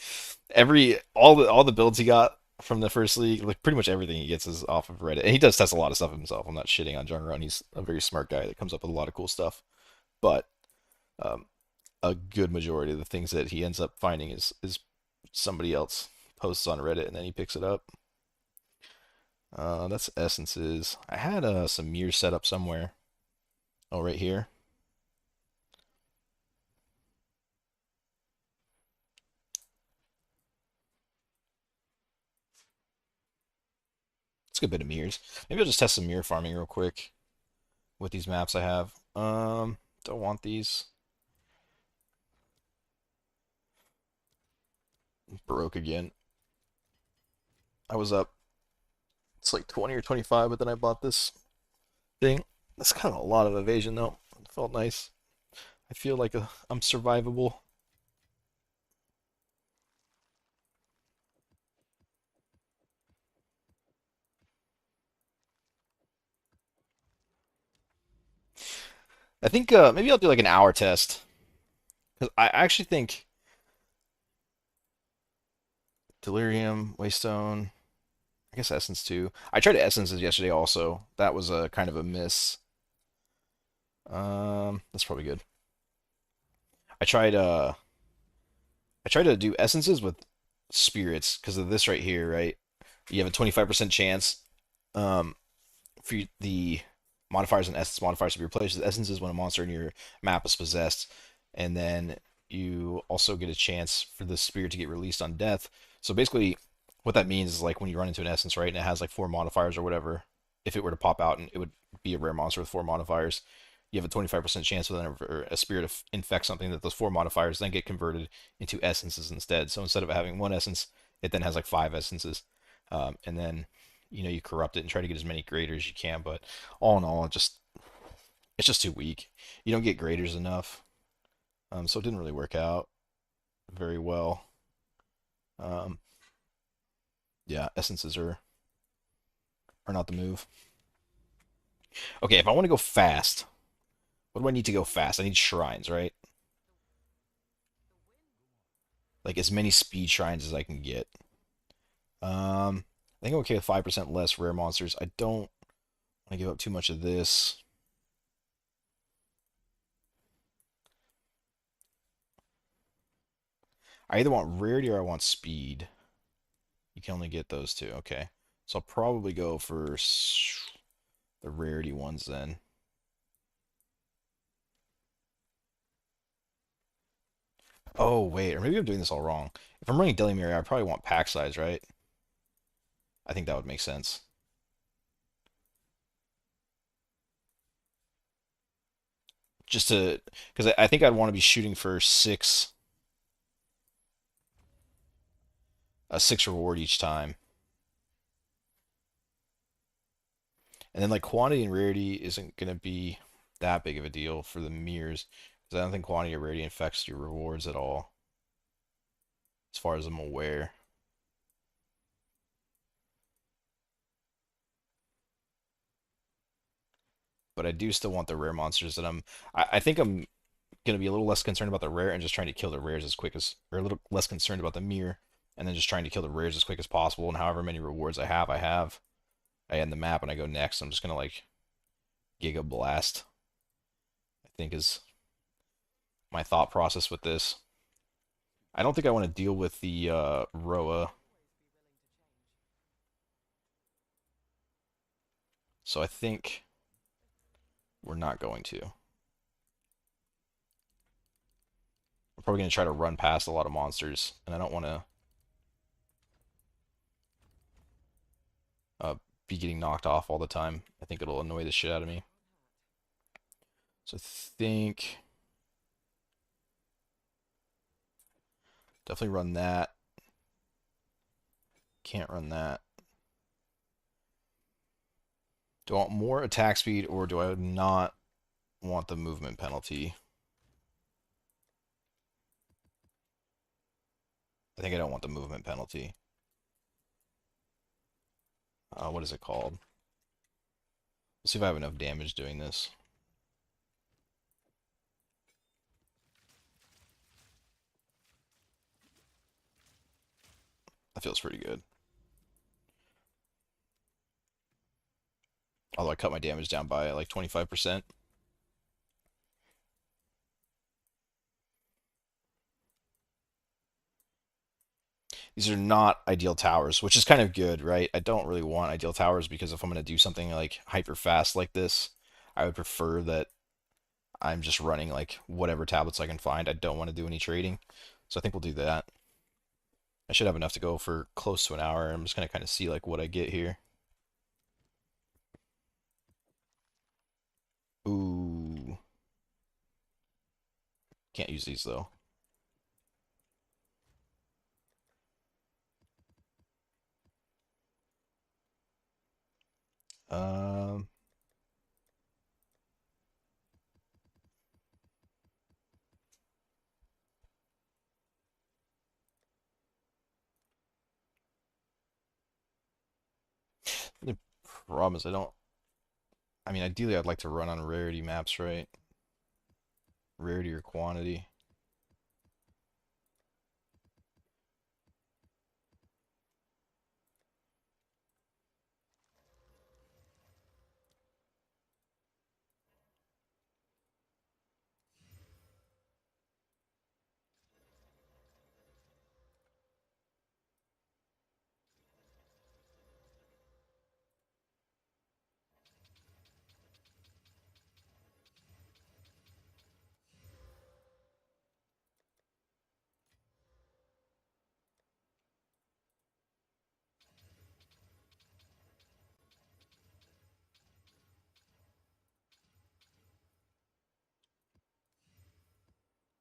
all the builds he got from the first league, like pretty much everything he gets is off of Reddit. And he does test a lot of stuff himself. I'm not shitting on Chung Ron. He's a very smart guy that comes up with a lot of cool stuff. But um, a good majority of the things that he ends up finding is somebody else posts on Reddit and then he picks it up. That's essences. I had some mirrors set up somewhere. Oh, right here. It's a good bit of mirrors. Maybe I'll just test some mirror farming real quick with these maps I have. Don't want these. Broke again. I was up. It's like 20 or 25, but then I bought this thing. That's kind of a lot of evasion though. It felt nice. I feel like I'm survivable. I think maybe I'll do like an hour test because I actually think Delirium, Waystone, I guess Essence too. I tried Essences yesterday also. That was a kind of a miss. That's probably good. I tried I tried to do Essences with spirits because of this right here, right? You have a 25% chance um for the modifiers and essence modifiers to be replaced with essences when a monster in your map is possessed, and then you also get a chance for the spirit to get released on death. So basically, what that means is like when you run into an essence, right, and it has like four modifiers or whatever, if it were to pop out and it would be a rare monster with four modifiers, you have a 25% chance whenever a spirit infects something that those four modifiers then get converted into essences instead. So instead of having one essence, it then has like five essences, and then you corrupt it and try to get as many graders as you can. But all in all, it's just too weak. You don't get graders enough, so it didn't really work out very well. Um, yeah, essences are not the move. Okay, if I want to go fast, what do I need to go fast? I need shrines, right? Like as many speed shrines as I can get. I think I'm okay with 5% less rare monsters. I don't want to give up too much of this. I either want rarity or I want speed. You can only get those two. Okay. So I'll probably go for the rarity ones then. Oh, wait. Or maybe I'm doing this all wrong. If I'm running Delimir, I probably want pack size, right? I think that would make sense. Just to, because I think I'd want to be shooting for a six reward each time. And then like quantity and rarity isn't going to be that big of a deal for the mirrors. Because I don't think quantity or rarity affects your rewards at all, as far as I'm aware. But I do still want the rare monsters that I think I'm gonna be a little less concerned about the rare and just trying to kill the rares as quick as, or a little less concerned about the mirror, and then just trying to kill the rares as quick as possible. And however many rewards I end the map and I go next. I'm just gonna like Giga Blast. I think is my thought process with this. I don't think I want to deal with the Roa, so I think we're not going to. I'm probably gonna try to run past a lot of monsters, and I don't want to uh, be getting knocked off all the time. I think it'll annoy the shit out of me. So I think definitely run that. Can't run that. Do I want more attack speed or do I not want the movement penalty? I think I don't want the movement penalty. What is it called? Let's see if I have enough damage doing this. That feels pretty good. Although I cut my damage down by like 25%. These are not ideal towers, which is kind of good, right? I don't really want ideal towers because if I'm going to do something like hyper fast like this, I would prefer that I'm just running like whatever tablets I can find. I don't want to do any trading. So I think we'll do that. I should have enough to go for close to an hour. I'm just going to kind of see like what I get here. Ooh. Can't use these though. Um, Problem is, I don't. I mean, ideally, I'd like to run on rarity maps, right? Rarity or quantity.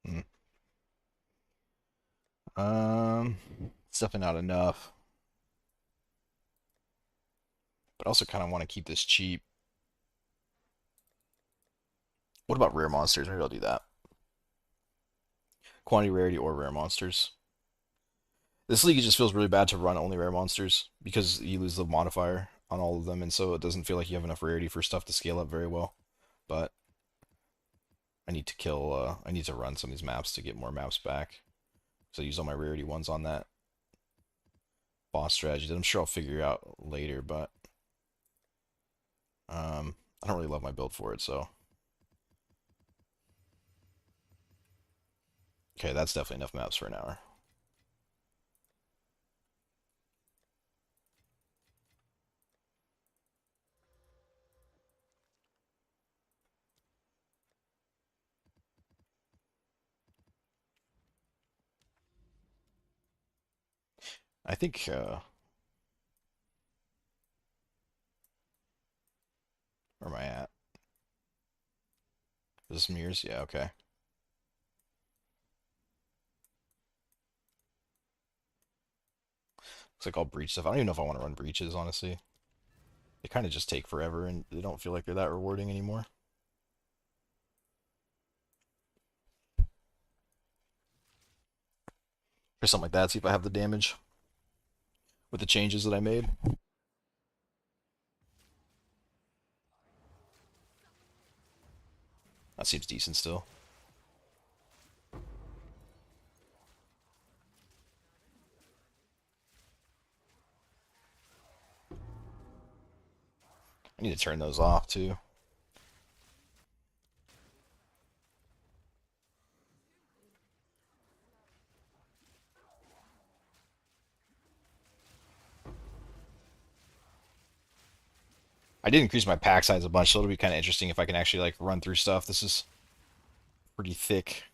Hmm. Um, it's definitely not enough. But I also kind of want to keep this cheap. What about rare monsters? Maybe I'll do that. Quantity, rarity, or rare monsters. This league just feels really bad to run only rare monsters because you lose the modifier on all of them, and so it doesn't feel like you have enough rarity for stuff to scale up very well. But I need to kill. I need to run some of these maps to get more maps back. So I use all my rarity ones on that boss strategy that I'm sure I'll figure out later. But I don't really love my build for it. So okay, that's definitely enough maps for an hour. I think. Where am I at? Is this mirrors? Yeah. Okay. Looks like I'll breach stuff. I don't even know if I want to run breaches, honestly. They kind of just take forever and they don't feel like they're that rewarding anymore. Or something like that, see if I have the damage with the changes that I made. That seems decent still. I need to turn those off too. I did increase my pack size a bunch, so it'll be kind of interesting if I can actually like run through stuff. This is pretty thick.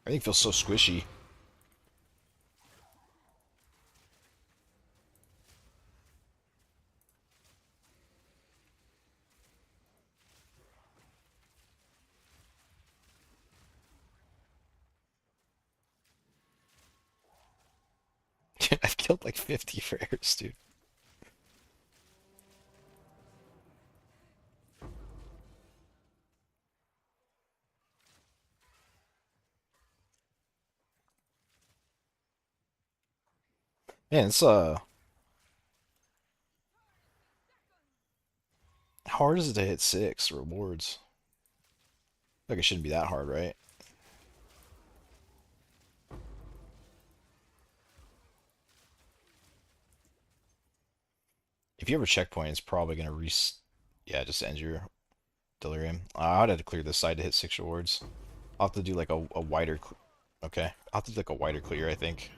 I think it feels so squishy. I've killed like 50 frares, dude. Man, it's how hard is it to hit 6 rewards? Like it shouldn't be that hard, right? If you have a checkpoint, it's probably gonna yeah, just end your delirium. I'd have to clear this side to hit 6 rewards. I'll have to do like a wider. Okay, I'll have to do like a wider clear, I think.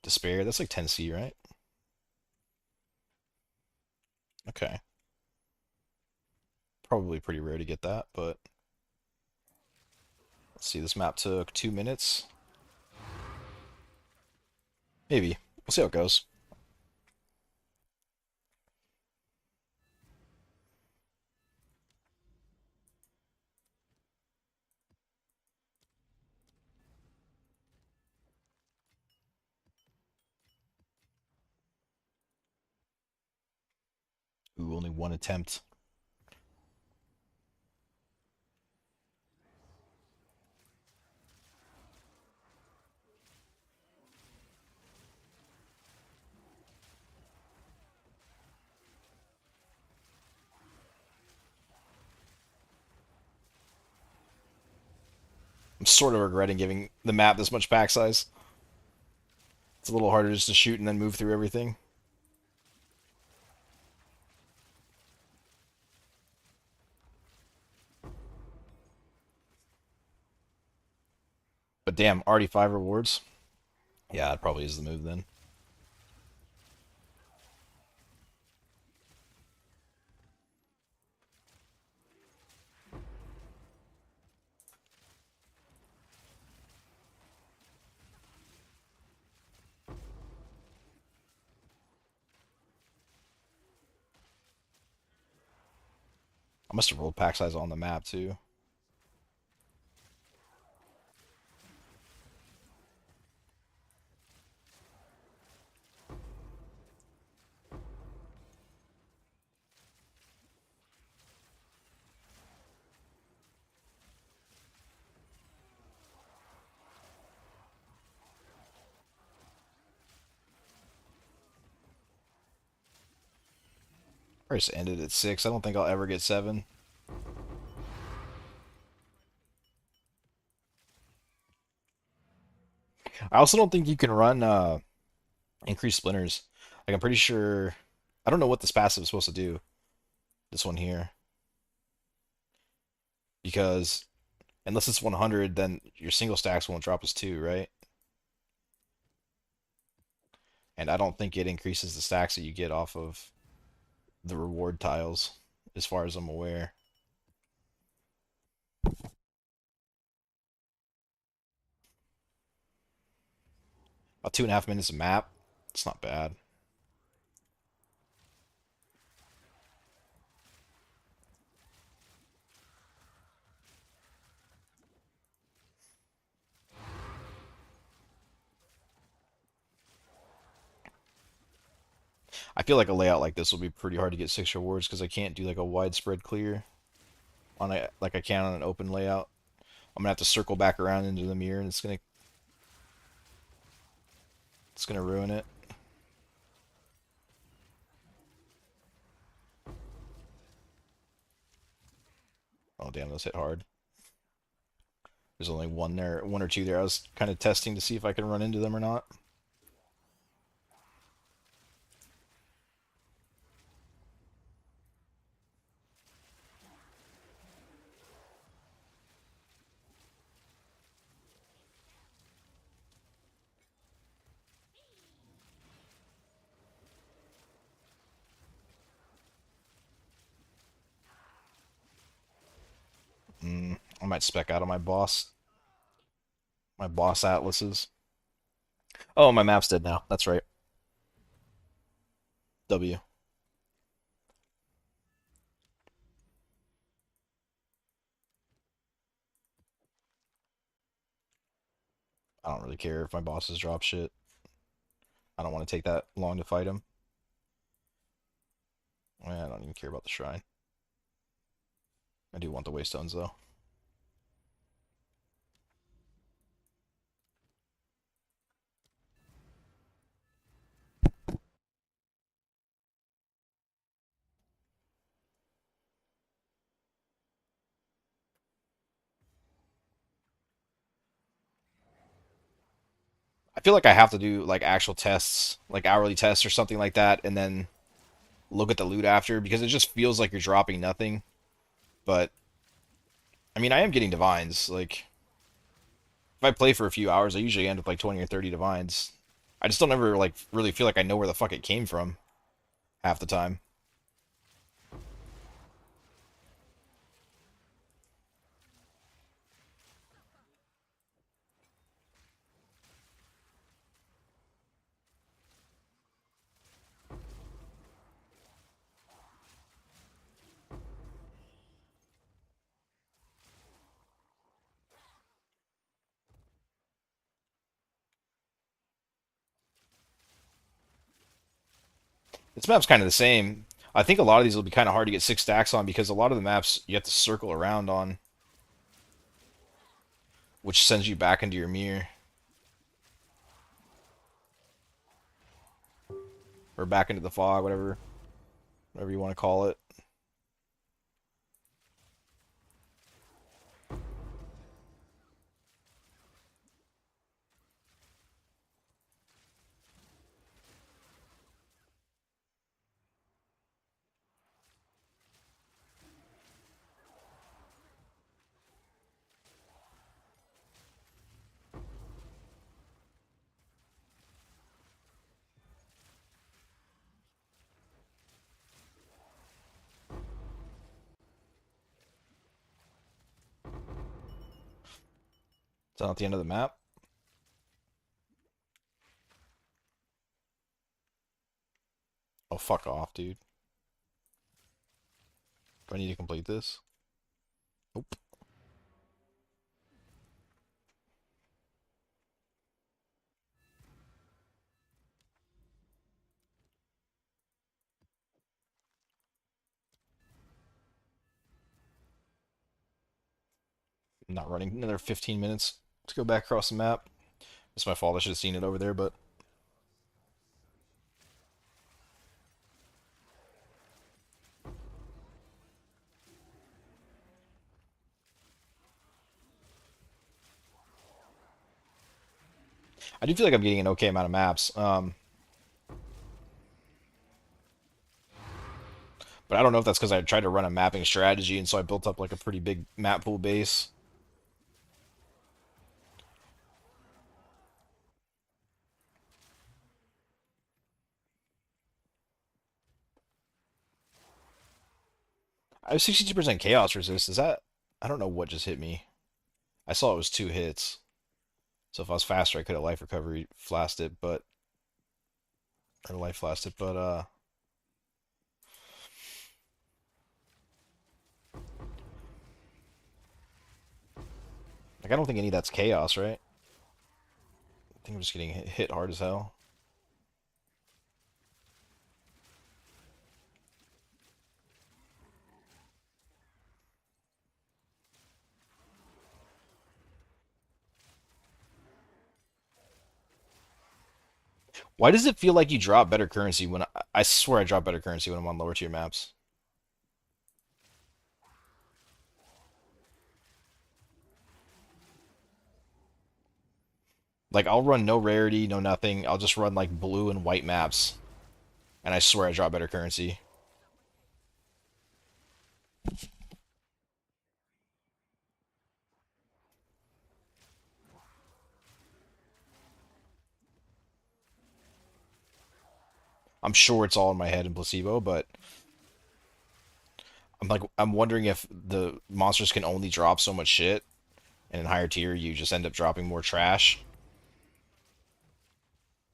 Despair, that's like 10C, right? Okay. Probably pretty rare to get that, but let's see. This map took 2 minutes. Maybe. We'll see how it goes. only one attempt. I'm sort of regretting giving the map this much pack size. It's a little harder just to shoot and then move through everything. But damn, already 5 rewards. Yeah, it probably is the move then. I must have rolled pack size on the map too. I just ended at 6. I don't think I'll ever get 7. I also don't think you can run increased splinters. Like I'm pretty sure. I don't know what this passive is supposed to do. This one here, because unless it's 100, then your single stacks won't drop as 2, right? And I don't think it increases the stacks that you get off of the reward tiles, as far as I'm aware. About 2.5 minutes a map. It's not bad. I feel like a layout like this will be pretty hard to get 6 rewards because I can't do like a widespread clear on a like I can on an open layout. I'm gonna have to circle back around into the mirror, and it's gonna ruin it. Oh damn, those hit hard. There's only one there, one or two there. I was kind of testing to see if I can run into them or not. I might spec out on my boss atlases. Oh, my map's dead now. That's right. W. I don't really care if my bosses drop shit. I don't want to take that long to fight him. I don't even care about the shrine. I do want the waystones though. I feel like I have to do like actual tests, like hourly tests or something like that, and then look at the loot after because it just feels like you're dropping nothing. But I mean, I am getting divines. Like if I play for a few hours, I usually end with like 20 or 30 divines. I just don't ever like really feel like I know where the fuck it came from half the time. This map's kind of the same. I think a lot of these will be kind of hard to get 6 stacks on because a lot of the maps you have to circle around on, which sends you back into your mirror or back into the fog, whatever you want to call it. Is that not the end of the map? Oh, fuck off, dude. Do I need to complete this? Nope. I'm not running another 15 minutes to go back across the map. It's my fault. I should have seen it over there, but I do feel like I'm getting an okay amount of maps. But I don't know if that's because I tried to run a mapping strategy, and so I built up like a pretty big map pool base. I have 62% chaos resist. Is that? I don't know what just hit me. I saw it was 2 hits. So if I was faster, I could have life recovery flashed it, but or life flashed it. But like I don't think any of that's chaos, right? I think I'm just getting hit hard as hell. Why does it feel like you drop better currency when I swear I drop better currency when I'm on lower tier maps? Like I'll run no rarity, no nothing. I'll just run like blue and white maps, and I swear I drop better currency. I'm sure it's all in my head and placebo, but I'm wondering if the monsters can only drop so much shit, and in higher tier you just end up dropping more trash.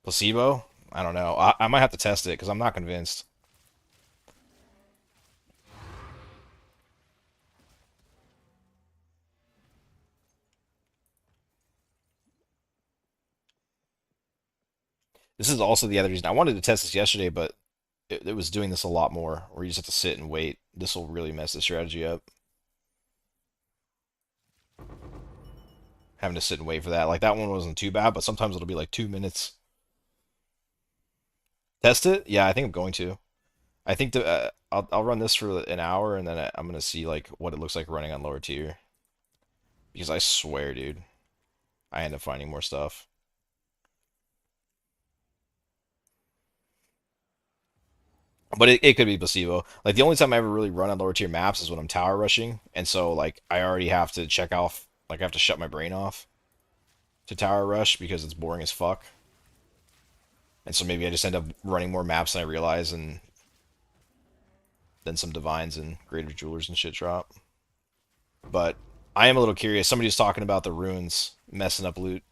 Placebo? I don't know. I might have to test it because I'm not convinced. This is also the other reason I wanted to test this yesterday, but it was doing this a lot more, where you just have to sit and wait. This will really mess the strategy up. Having to sit and wait for that. Like that one wasn't too bad, but sometimes it'll be like 2 minutes. Test it? Yeah, I think I'm going to. I think I'll run this for an hour and then I'm gonna see like what it looks like running on lower tier. Because I swear, dude, I end up finding more stuff. But it could be placebo. Like the only time I ever really run on lower tier maps is when I'm tower rushing, and so like I already have to check off. Like I have to shut my brain off to tower rush because it's boring as fuck. And so maybe I just end up running more maps than I realize, and then some divines and greater jewelers and shit drop. But I am a little curious. Somebody was talking about the runes messing up loot,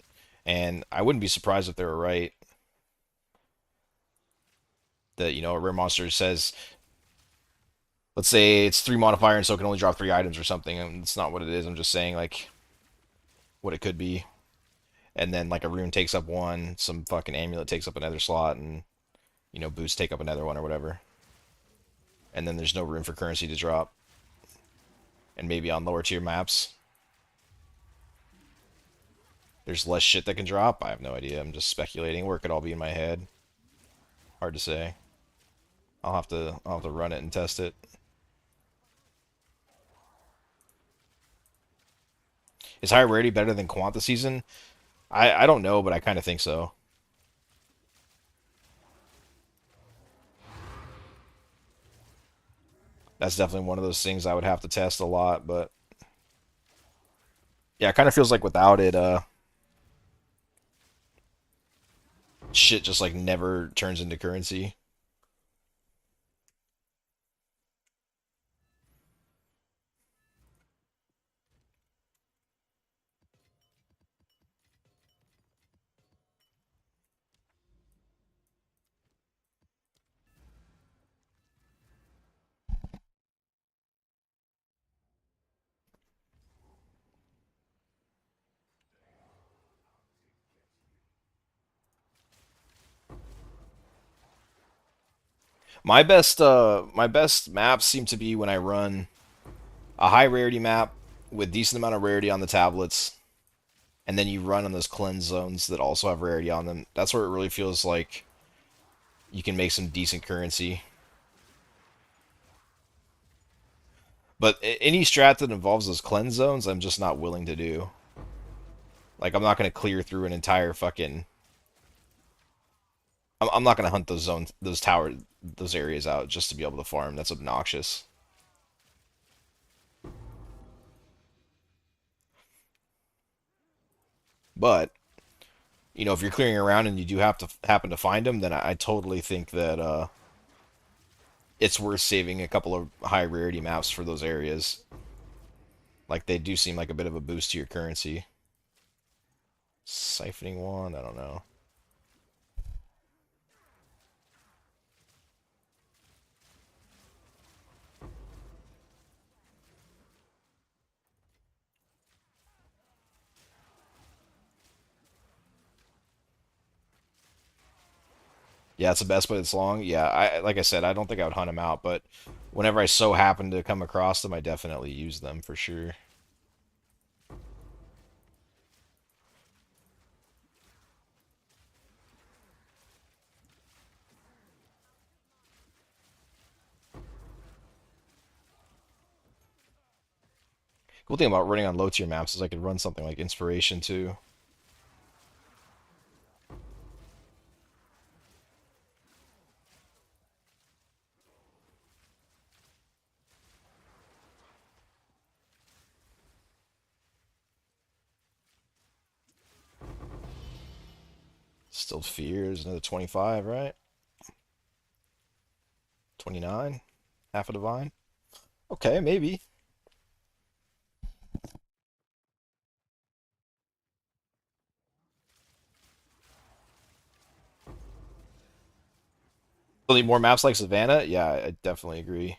and I wouldn't be surprised if they were right. That a rare monster says, let's say it's 3 modifier, and so it can only drop 3 items or something. And it's not what it is. I'm just saying like what it could be. And then like a rune takes up one, some fucking amulet takes up another slot, and boots take up another one or whatever. and then there's no room for currency to drop. And maybe on lower tier maps, there's less shit that can drop. I have no idea. I'm just speculating. Where it could all be in my head. Hard to say. I'll have to run it and test it. Is high rarity better than quant this season? I don't know, but I kind of think so. That's definitely one of those things I would have to test a lot, but yeah, it kind of feels like without it, shit just like never turns into currency. My best maps seem to be when I run a high rarity map with decent amount of rarity on the tablets, and then you run on those cleanse zones that also have rarity on them. That's where it really feels like you can make some decent currency. But any strat that involves those cleanse zones, I'm just not willing to do. Like, I'm not going to clear through an entire fucking. I'm not going to hunt those zones, those areas out just to be able to farm. That's obnoxious. But if you're clearing around and you do have to happen to find them, then I totally think that it's worth saving a couple of high rarity maps for those areas. Like they do seem like a bit of a boost to your currency. Siphoning wand, I don't know. Yeah, it's the best, but it's long. Yeah, I like I said, I don't think I would hunt them out, but whenever I so happen to come across them, I definitely use them for sure. Cool thing about running on low tier maps is I could run something like Inspiration too. Still Fears, another 25, right? 29? Half a Divine? Okay, maybe. Still need more maps like Savannah? Yeah, I definitely agree.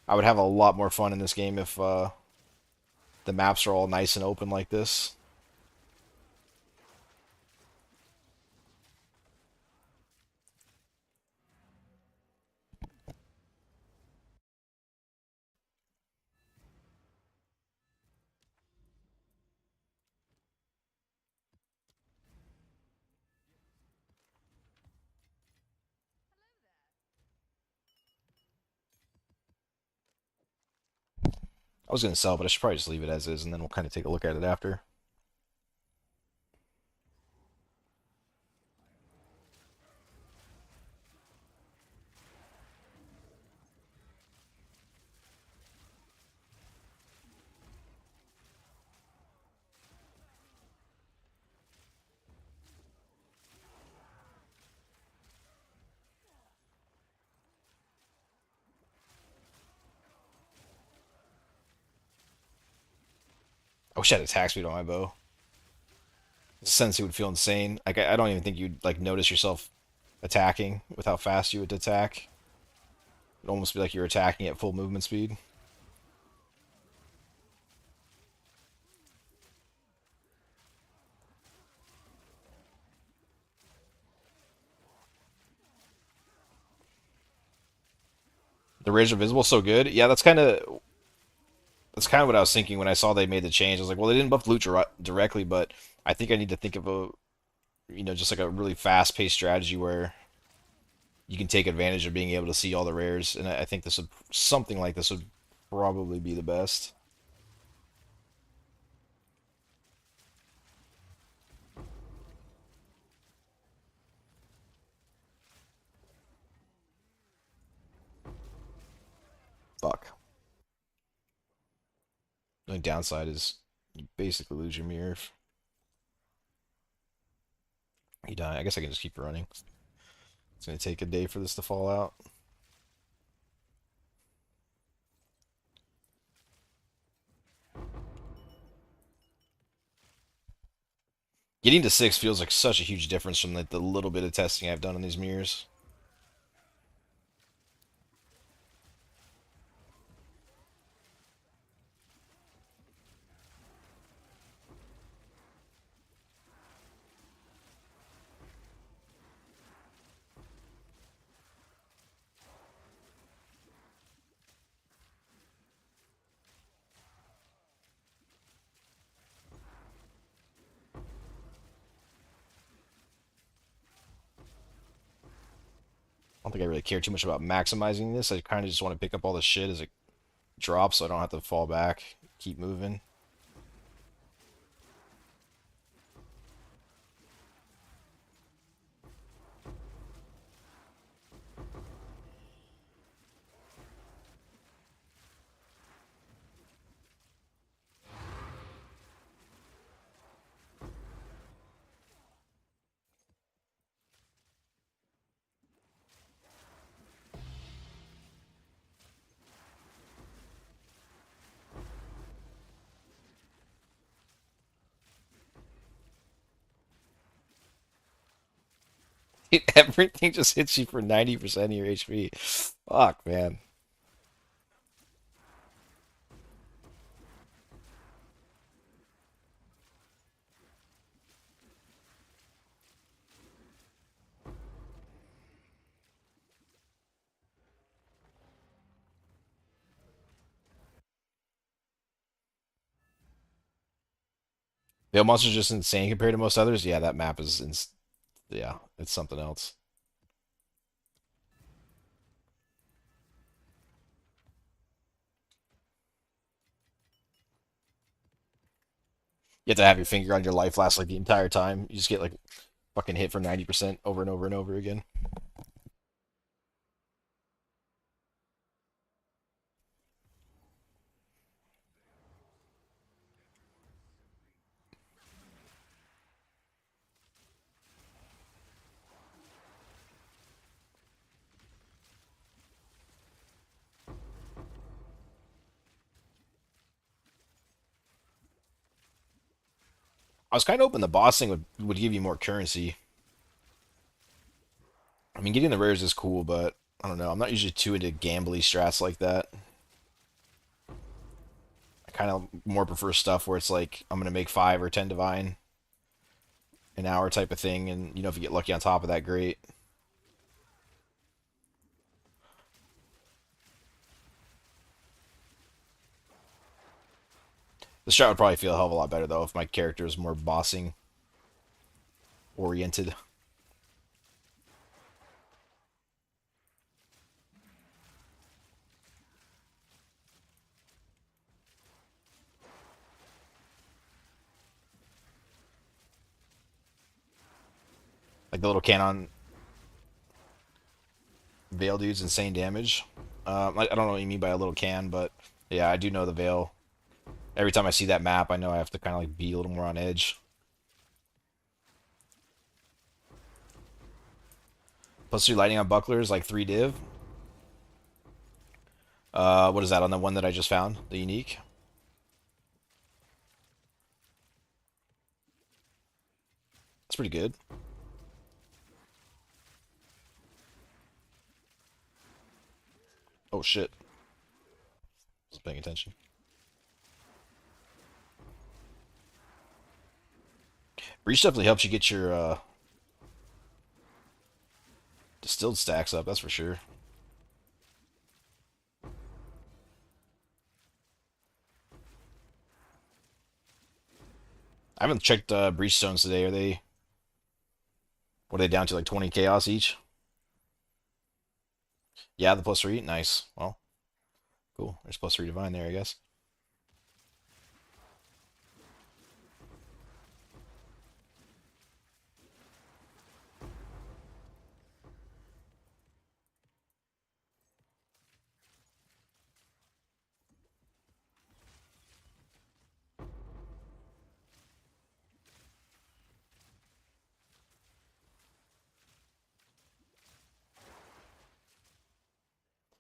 I would have a lot more fun in this game if the maps are all nice and open like this. I was going to sell, but I should probably just leave it as is, and then we'll kind of take a look at it after. I wish I had attack speed on my bow. Sense it would feel insane. Like I don't even think you'd like notice yourself attacking with how fast you would attack. It'd almost be like you're attacking at full movement speed. The rares are visible so good. Yeah, that's kind of what I was thinking when I saw they made the change. I was like, well, they didn't buff loot directly, but I think I need to think of a just like a really fast-paced strategy where you can take advantage of being able to see all the rares, and I think this would something like this would probably be the best. Fuck. The only downside is you basically lose your mirror if you die. I guess I can just keep running. It's gonna take a day for this to fall out. Getting to 6 feels like such a huge difference from like the little bit of testing I've done on these mirrors. I don't think I really care too much about maximizing this. I kind of just want to pick up all the shit as it drops so I don't have to fall back, keep moving. Everything just hits you for 90% of your HP. Fuck, man. The monster's just insane compared to most others. Yeah, that map is yeah, it's something else. You have to have your finger on your life last like the entire time. You just get like fucking hit for 90% over and over and over again. I was kind of hoping the boss thing would give you more currency. I mean, getting the rares is cool, but I don't know. I'm not usually too into gambly strats like that. I kind of more prefer stuff where it's like I'm gonna make 5 or 10 divine an hour type of thing, and if you get lucky on top of that, great. The strat would probably feel a hell of a lot better though if my character is more bossing oriented. Like the little cannon Veil dude's insane damage. I don't know what you mean by a little can, but yeah, I do know the Veil. Every time I see that map, I know I have to kind of like be a little more on edge. Plus 3 lightning on bucklers, like 3 div. What is that on the one that I just found? The unique? That's pretty good. Oh shit. Just paying attention. Breach definitely helps you get your distilled stacks up, that's for sure. I haven't checked breach stones today. Are they what are they down to like 20 chaos each? Yeah, the +3. Nice. Well, cool. There's +3 divine there, I guess.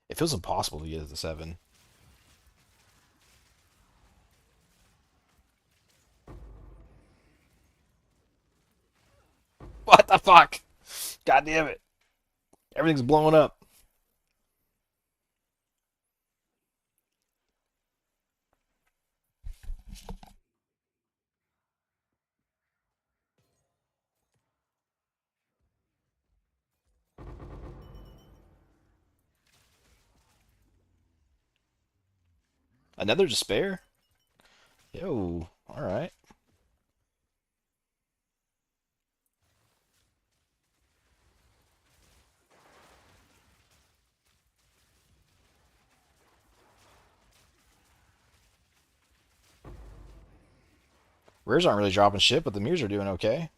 It feels impossible to get to the 7. What the fuck? God damn it. Everything's blowing up. Another despair? Yo, alright. Rares aren't really dropping shit, but the mirrors are doing okay.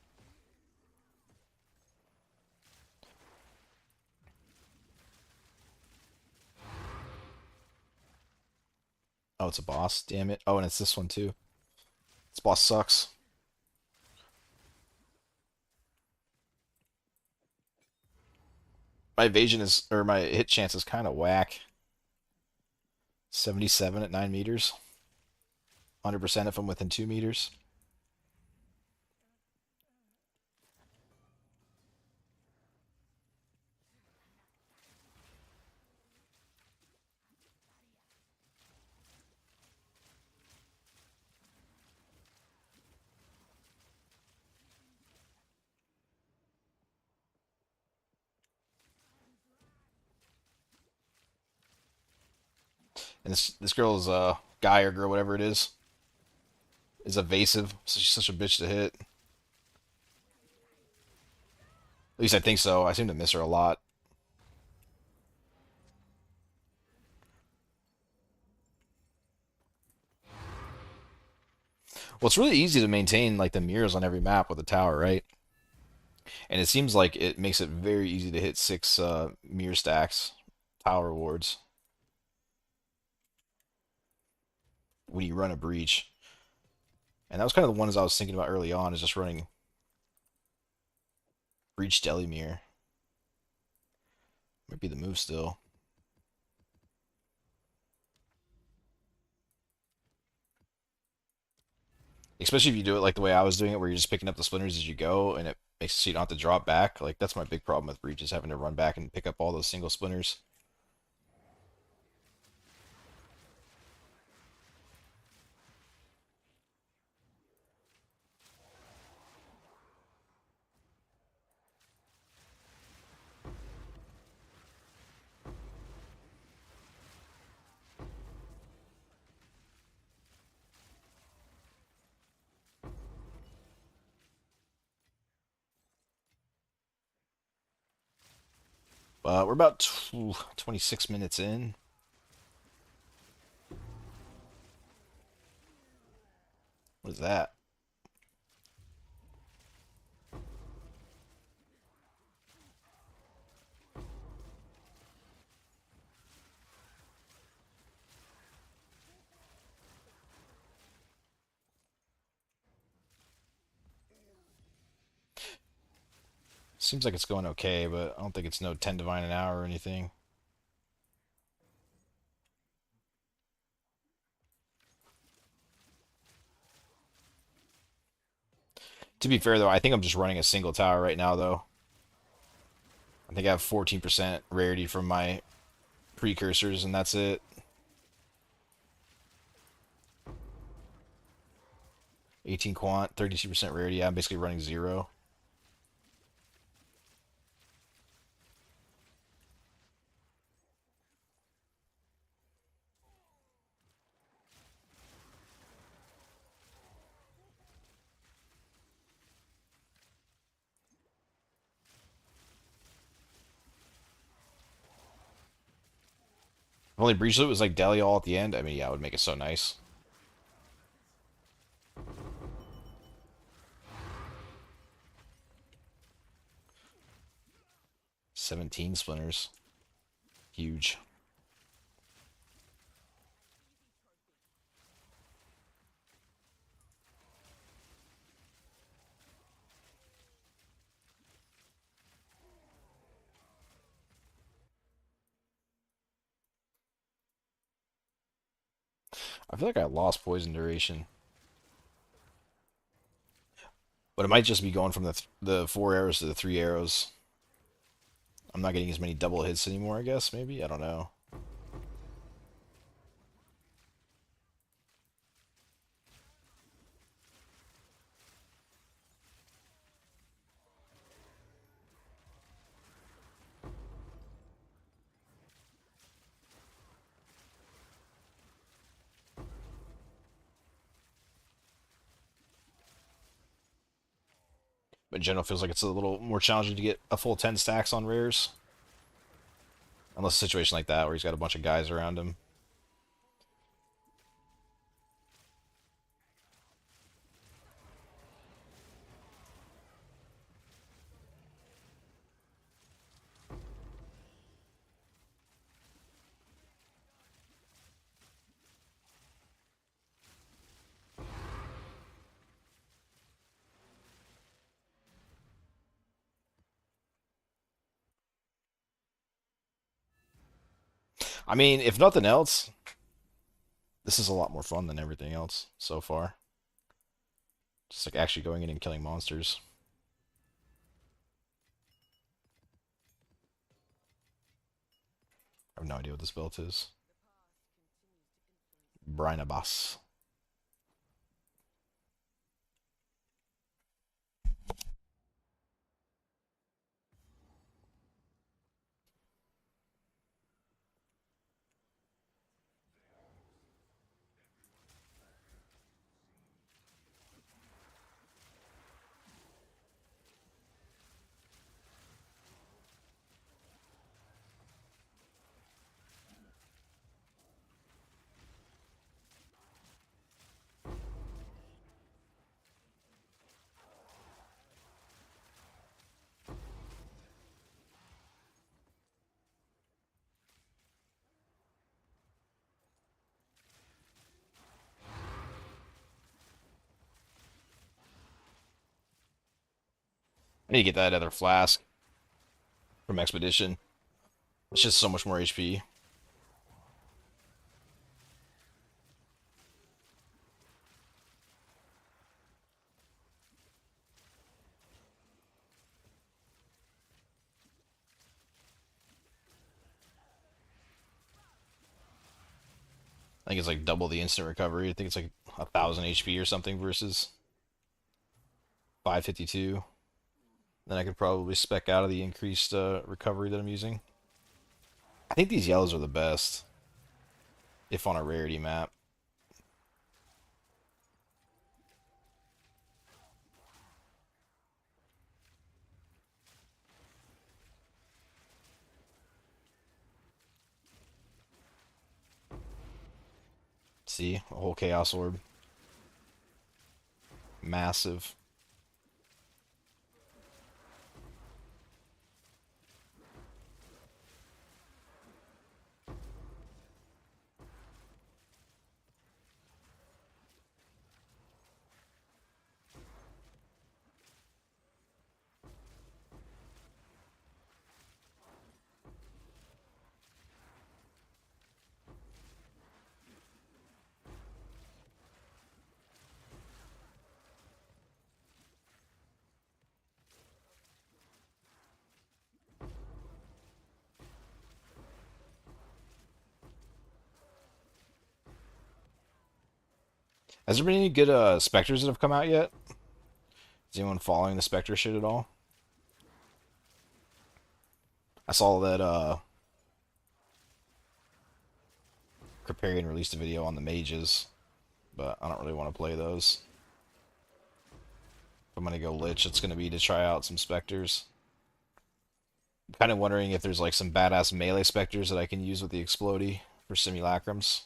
Oh, it's a boss. Damn it. Oh, and it's this one too. This boss sucks. My evasion is, or my hit chance is kind of whack. 77 at 9 meters. 100% if I'm within 2 meters. And this girl is guy or girl, whatever it is evasive. So she's such a bitch to hit. At least I think so. I seem to miss her a lot. Well, it's really easy to maintain like the mirrors on every map with a tower, right? And it seems like it makes it very easy to hit 6 mirror stacks, tower rewards when you run a breach. And that was kind of the ones I was thinking about early on, is just running breach deli mirror. Might be the move still. Especially if you do it like the way I was doing it, where you're just picking up the splinters as you go, and it makes it so you don't have to drop back. Like that's my big problem with breach, is having to run back and pick up all those single splinters. We're about 26 minutes in. What is that? Seems like it's going okay, but I don't think it's no 10 divine an hour or anything. To be fair though, I think I'm just running a single tower right now though. I think I have 14% rarity from my precursors, and that's it. 18 quant, 32% rarity. Yeah, I'm basically running zero. only breach loot was like Deli all at the end, I mean, yeah, it would make it so nice. 17 splinters. Huge. I feel like I lost poison duration. But it might just be going from the 4 arrows to the 3 arrows. I'm not getting as many double hits anymore, I guess, maybe? I don't know. But in general, feels like it's a little more challenging to get a full 10 stacks on rares. Unless a situation like that where he's got a bunch of guys around him. I mean, if nothing else, this is a lot more fun than everything else so far. Just like actually going in and killing monsters. I have no idea what this belt is. Brinabas. I need to get that other flask from Expedition. It's just so much more HP. I think it's like double the instant recovery. I think it's like 1,000 HP or something versus 552. Then I could probably spec out of the increased recovery that I'm using. I think these yellows are the best, if on a rarity map. See, a whole Chaos Orb. Massive. Has there been any good Spectres that have come out yet? Is anyone following the Spectre shit at all? I saw that Kripparrian released a video on the mages, but I don't really want to play those. If I'm gonna go Lich, it's gonna be to try out some Spectres. I'm kind of wondering if there's like some badass melee Spectres that I can use with the Explodey for simulacrums.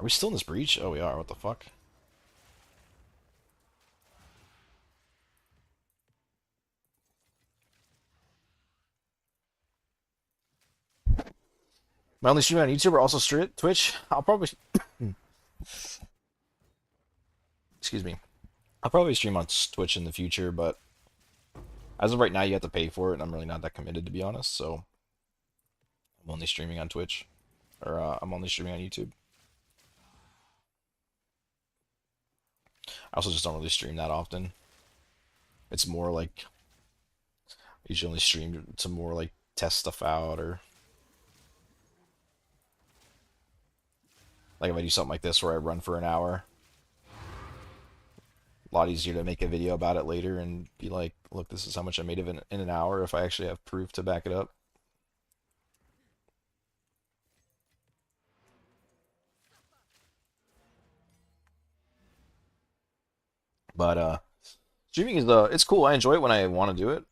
Are we still in this breach? Oh, we are. What the fuck? My only stream on YouTube or also Twitch. I'll probably, excuse me. I'll probably stream on Twitch in the future, but as of right now, you have to pay for it, and I'm really not that committed to be honest. So I'm only streaming on Twitch, or I'm only streaming on YouTube. I also just don't really stream that often. It's more like I usually only stream to more like test stuff out, or like if I do something like this where I run for an hour. A lot easier to make a video about it later and be like, look, this is how much I made of it in an hour if I actually have proof to back it up. But streaming is it's cool. I enjoy it when I want to do it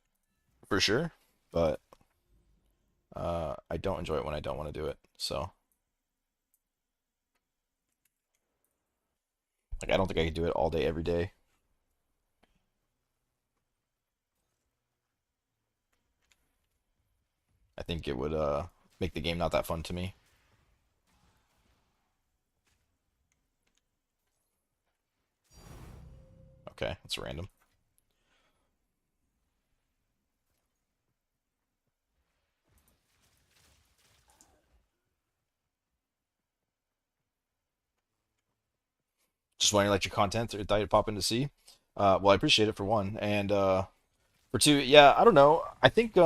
for sure, but I don't enjoy it when I don't want to do it. So like I don't think I could do it all day every day. I think it would make the game not that fun to me. Okay, that's random. Just wanting to let your content or diet pop in to see. Well, I appreciate it for one, and for two, yeah, I don't know. I think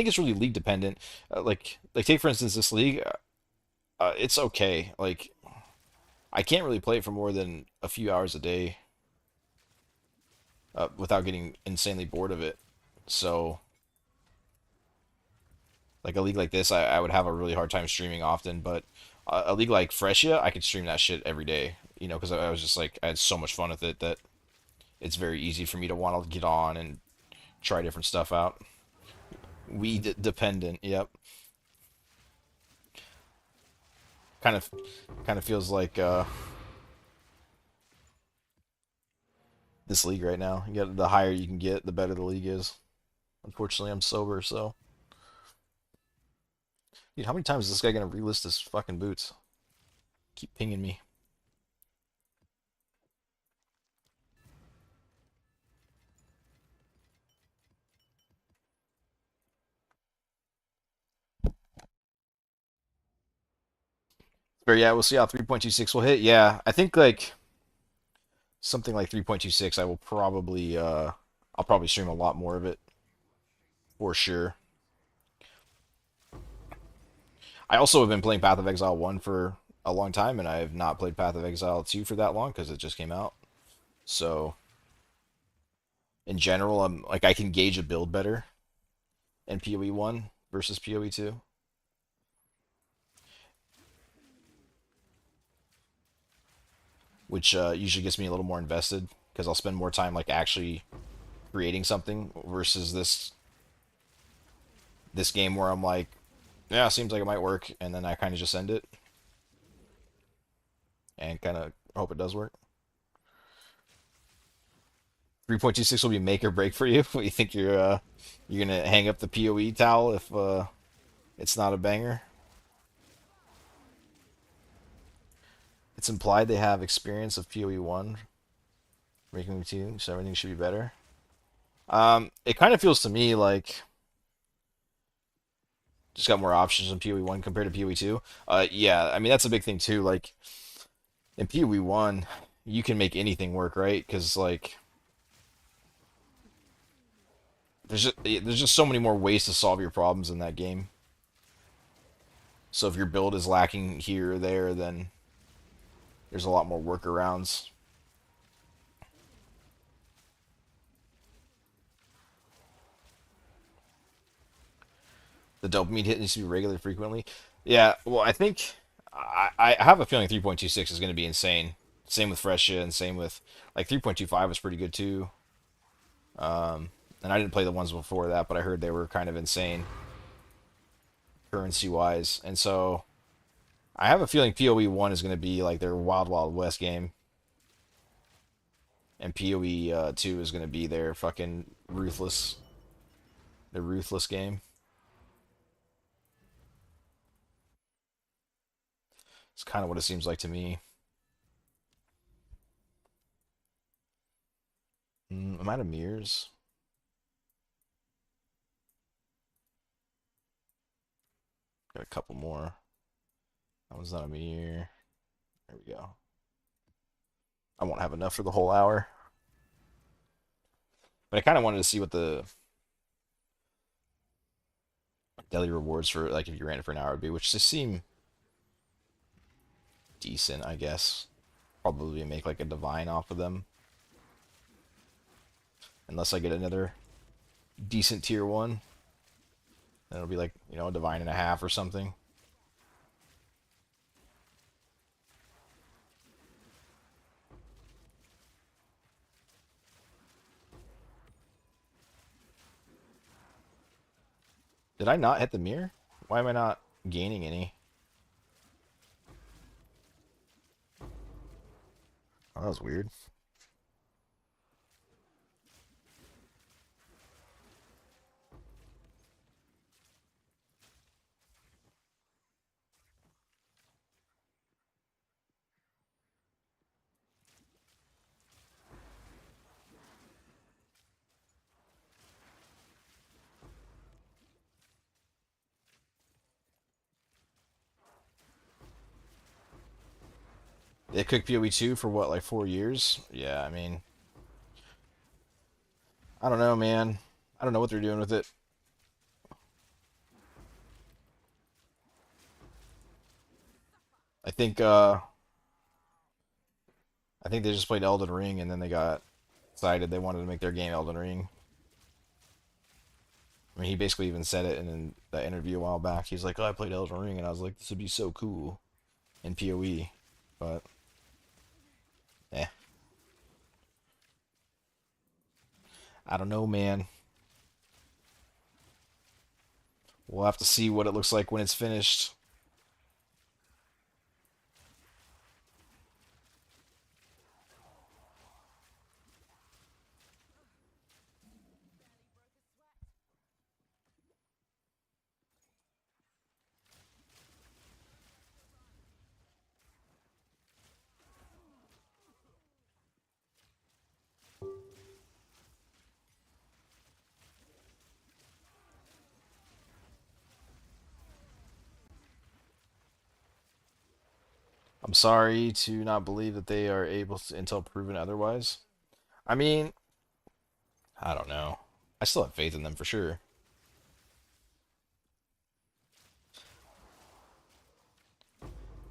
it's really league dependent. Like take for instance this league, it's okay. Like I can't really play it for more than a few hours a day without getting insanely bored of it. So like a league like this, I would have a really hard time streaming often, but a league like Freshia, I could stream that shit every day. You know, because I was just like I had so much fun with it that it's very easy for me to want to get on and try different stuff out. Weed dependent, yep. Kind of, kind of feels like this league right now. You get the higher you can get, the better the league is. Unfortunately, I'm sober, so dude, how many times is this guy gonna relist his fucking boots? Keep pinging me. But yeah, we'll see how 3.26 will hit. Yeah, I think like something like 3.26, I will probably I'll probably stream a lot more of it for sure. I also have been playing Path of Exile 1 for a long time, and I have not played Path of Exile 2 for that long because it just came out. So in general, I'm like I can gauge a build better in PoE 1 versus PoE 2. Which usually gets me a little more invested because I'll spend more time like actually creating something versus this game where I'm like, yeah, seems like it might work, and then I kind of just end it and kind of hope it does work. 3.26 will be make or break for you. You think you're gonna hang up the PoE towel if it's not a banger? It's implied they have experience of PoE 1, making the team, so everything should be better. It kind of feels to me like just got more options in PoE 1 compared to PoE 2. Yeah, I mean that's a big thing too. Like in PoE 1, you can make anything work, right? Because like there's just so many more ways to solve your problems in that game. So if your build is lacking here or there, then there's a lot more workarounds. The dopamine hit needs to be regular frequently. Yeah, well, I think I have a feeling 3.26 is going to be insane. Same with Fresha and same with like 3.25 was pretty good too. And I didn't play the ones before that, but I heard they were kind of insane currency wise. And so I have a feeling PoE 1 is going to be like their Wild Wild West game, and PoE 2 is going to be their ruthless game. It's kind of what it seems like to me. Am I out of mirrors? Got a couple more. That one's not a mirror. There we go. I won't have enough for the whole hour. But I kind of wanted to see what the daily rewards for, like, if you ran it for an hour would be, which just seem decent, I guess. Probably make like a divine off of them. Unless I get another decent tier one. Then it'll be like, a divine and a half or something. Did I not hit the mirror? Why am I not gaining any? Oh, that was weird. They cooked PoE 2 for what, like 4 years? Yeah, I mean, I don't know, man. I don't know what they're doing with it. I think uh I think they just played Elden Ring and then they got decided they wanted to make their game Elden Ring. I mean, he basically even said it in that interview a while back. He's like, "Oh, I played Elden Ring," and I was like, "This would be so cool in PoE." But eh, I don't know, man. We'll have to see what it looks like when it's finished. I'm sorry to not believe that they are able to until proven otherwise. I mean, I don't know. I still have faith in them for sure.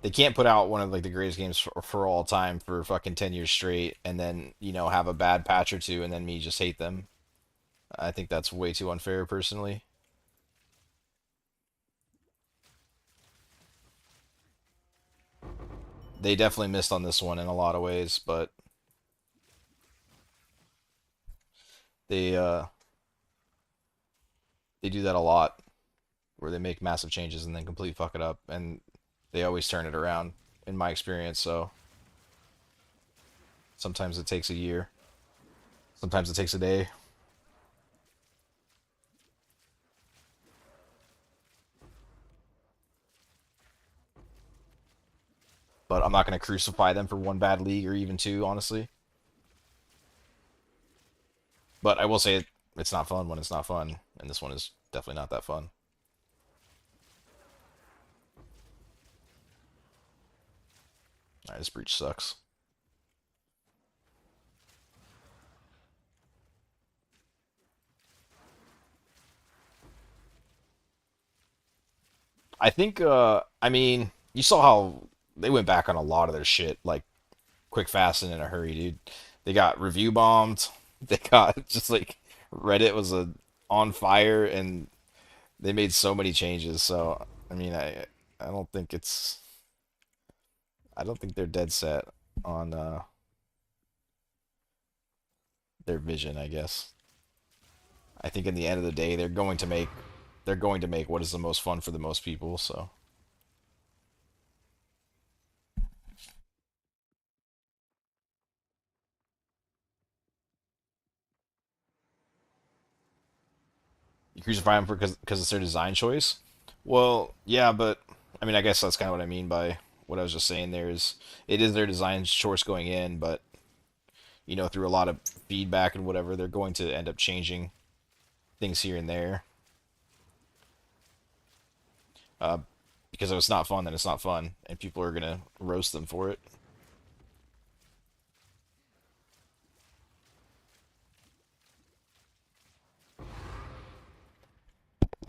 They can't put out one of like the greatest games for all time for fucking 10 years straight and then, have a bad patch or two and then me just hate them. I think that's way too unfair personally. They definitely missed on this one in a lot of ways, but they they do that a lot where they make massive changes and then complete fuck it up and they always turn it around in my experience, so sometimes it takes a year. Sometimes it takes a day. But I'm not going to crucify them for one bad league or even two, honestly. But I will say it's not fun when it's not fun, and this one is definitely not that fun. Alright, this breach sucks. I think, I mean, you saw how they went back on a lot of their shit, like quick, fast, and in a hurry, dude. They got review bombed. They got just like Reddit was on fire, and they made so many changes. So, I mean, I don't think I don't think they're dead set on their vision, I guess. I think in the end of the day, they're going to make what is the most fun for the most people. So you crucify them because it's their design choice. Well, yeah, but I mean, I guess that's kind of what I mean by what I was just saying. There is it is their design choice going in, but through a lot of feedback and whatever, they're going to end up changing things here and there. Uh, because if it's not fun, then it's not fun, and people are gonna roast them for it.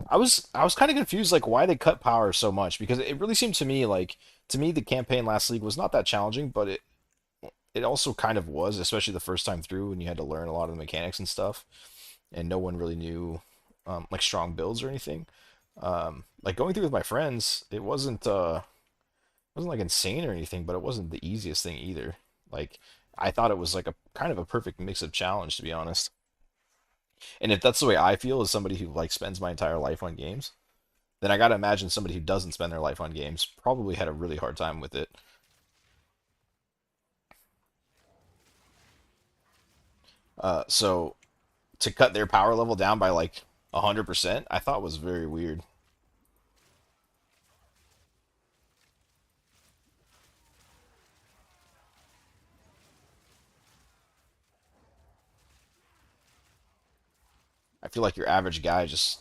I was kind of confused like why they cut power so much because it really seemed to me the campaign last league was not that challenging, but it also kind of was, especially the first time through when you had to learn a lot of the mechanics and stuff, and no one really knew like strong builds or anything. Like going through with my friends, it wasn't like insane or anything, but it wasn't the easiest thing either. Like I thought it was like a kind of a perfect mix of challenge to be honest. And if that's the way I feel as somebody who like spends my entire life on games, then I gotta imagine somebody who doesn't spend their life on games probably had a really hard time with it. So to cut their power level down by like 100%, I thought was very weird. I feel like your average guy just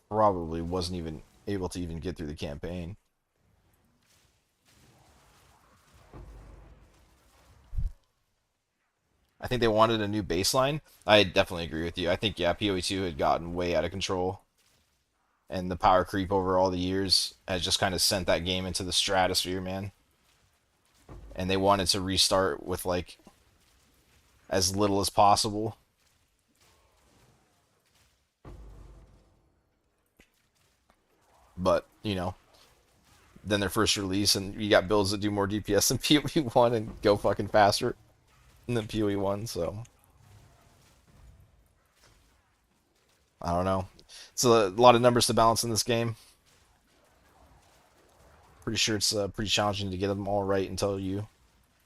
probably wasn't even able to even get through the campaign. I think they wanted a new baseline. I definitely agree with you. I think yeah, PoE2 had gotten way out of control, and the power creep over all the years has just kind of sent that game into the stratosphere, man. And they wanted to restart with like as little as possible. But then their first release, and you got builds that do more DPS than PoE1 and go fucking faster than PoE1. So I don't know. It's a lot of numbers to balance in this game. Pretty sure it's pretty challenging to get them all right until you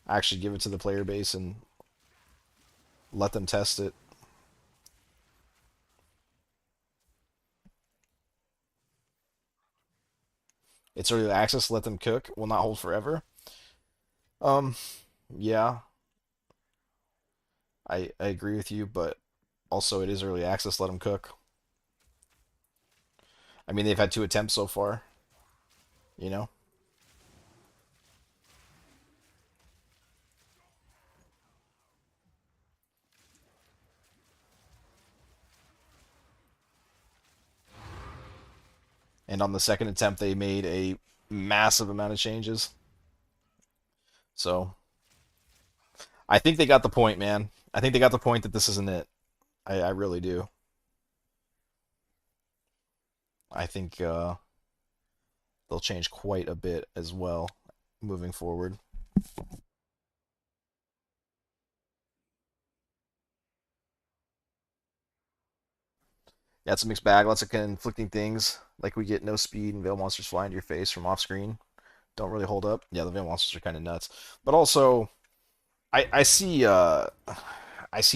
actually give it to the player base and let them test it. It's early access. Let them cook. Will not hold forever. Um, yeah, I agree with you, but also it is early access. Let them cook. I mean, they've had two attempts so far. You know, and on the second attempt, they made a massive amount of changes. So I think they got the point, man. I think they got the point that this isn't it. I really do. I think they'll change quite a bit as well moving forward. Yeah, it's a mixed bag. Lots of conflicting things. Like we get no speed and veil monsters fly into your face from off screen. Don't really hold up. Yeah, the veil monsters are kind of nuts. But also, I see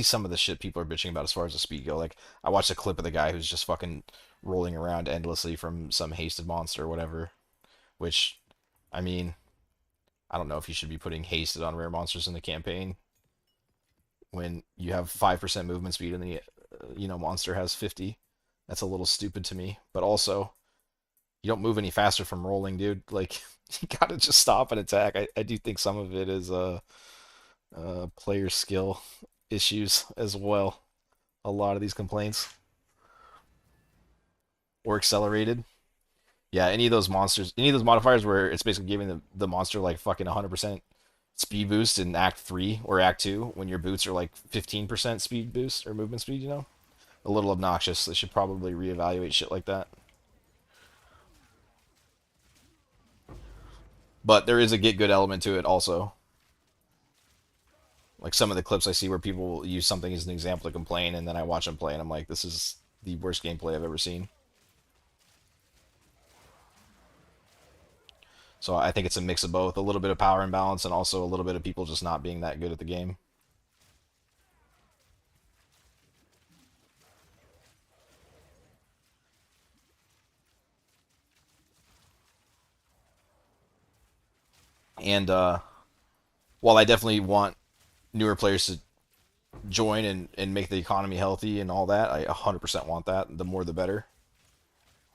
some of the shit people are bitching about as far as the speed go. Like I watched a clip of the guy who's just fucking rolling around endlessly from some hasted monster or whatever. Which, I mean, I don't know if you should be putting hasted on rare monsters in the campaign when you have 5% movement speed and the monster has 50. That's a little stupid to me. But also, you don't move any faster from rolling, dude. Like you gotta just stop and attack. I do think some of it is player skill issues as well. A lot of these complaints or accelerated. Yeah, any of those monsters, any of those modifiers where it's basically giving the monster like fucking 100% speed boost in Act 3 or Act 2 when your boots are like 15% speed boost or movement speed, A little obnoxious. They should probably reevaluate shit like that. But there is a get good element to it also. Like some of the clips I see where people use something as an example to complain, and then I watch them play, and I'm like, this is the worst gameplay I've ever seen. So I think it's a mix of both, a little bit of power imbalance, and also a little bit of people just not being that good at the game. And while I definitely want newer players to join and make the economy healthy and all that, I 100% want that. The more the better.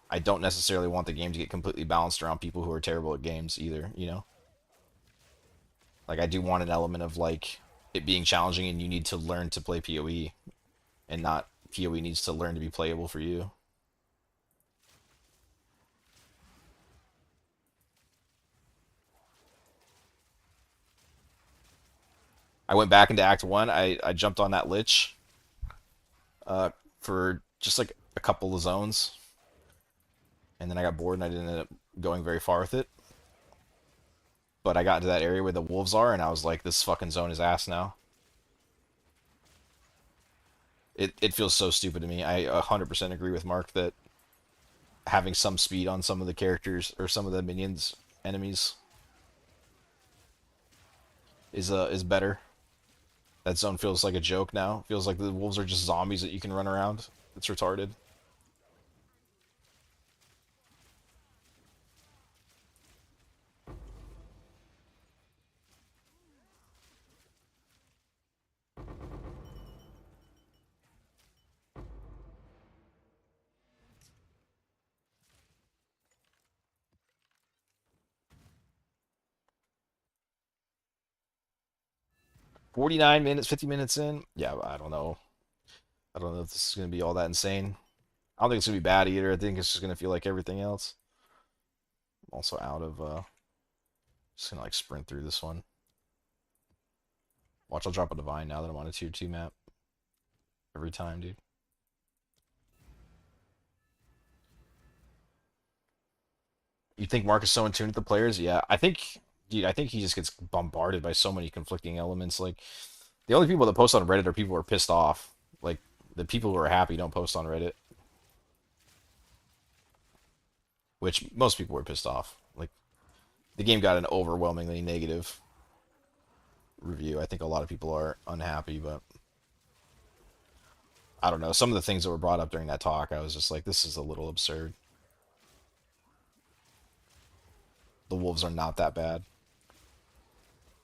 I don't necessarily want the game to get completely balanced around people who are terrible at games either, you know? Like I do want an element of like it being challenging and you need to learn to play PoE and not PoE needs to learn to be playable for you. I went back into Act 1. I jumped on that Lich uh, for just like a couple of zones and then I got bored and I didn't end up going very far with it. But I got into that area where the wolves are and I was like, this fucking zone is ass now. It feels so stupid to me. I 100% agree with Mark that having some speed on some of the characters or some of the minions enemies is better. That zone feels like a joke now. Feels like the wolves are just zombies that you can run around. It's retarded. 49 minutes, 50 minutes in. Yeah, I don't know. I don't know if this is going to be all that insane. I don't think it's going to be bad either. I think it's just going to feel like everything else. I'm also out of just going to like sprint through this one. Watch, I'll drop a divine now that I'm on a tier 2 map every time, dude. You think Mark is so in tune with the players? Yeah, I think, dude, I think he just gets bombarded by so many conflicting elements. Like, the only people that post on Reddit are people who are pissed off. Like, the people who are happy don't post on Reddit, which most people were pissed off. Like, the game got an overwhelmingly negative review. I think a lot of people are unhappy, but I don't know. Some of the things that were brought up during that talk, I was just like, this is a little absurd. The wolves are not that bad.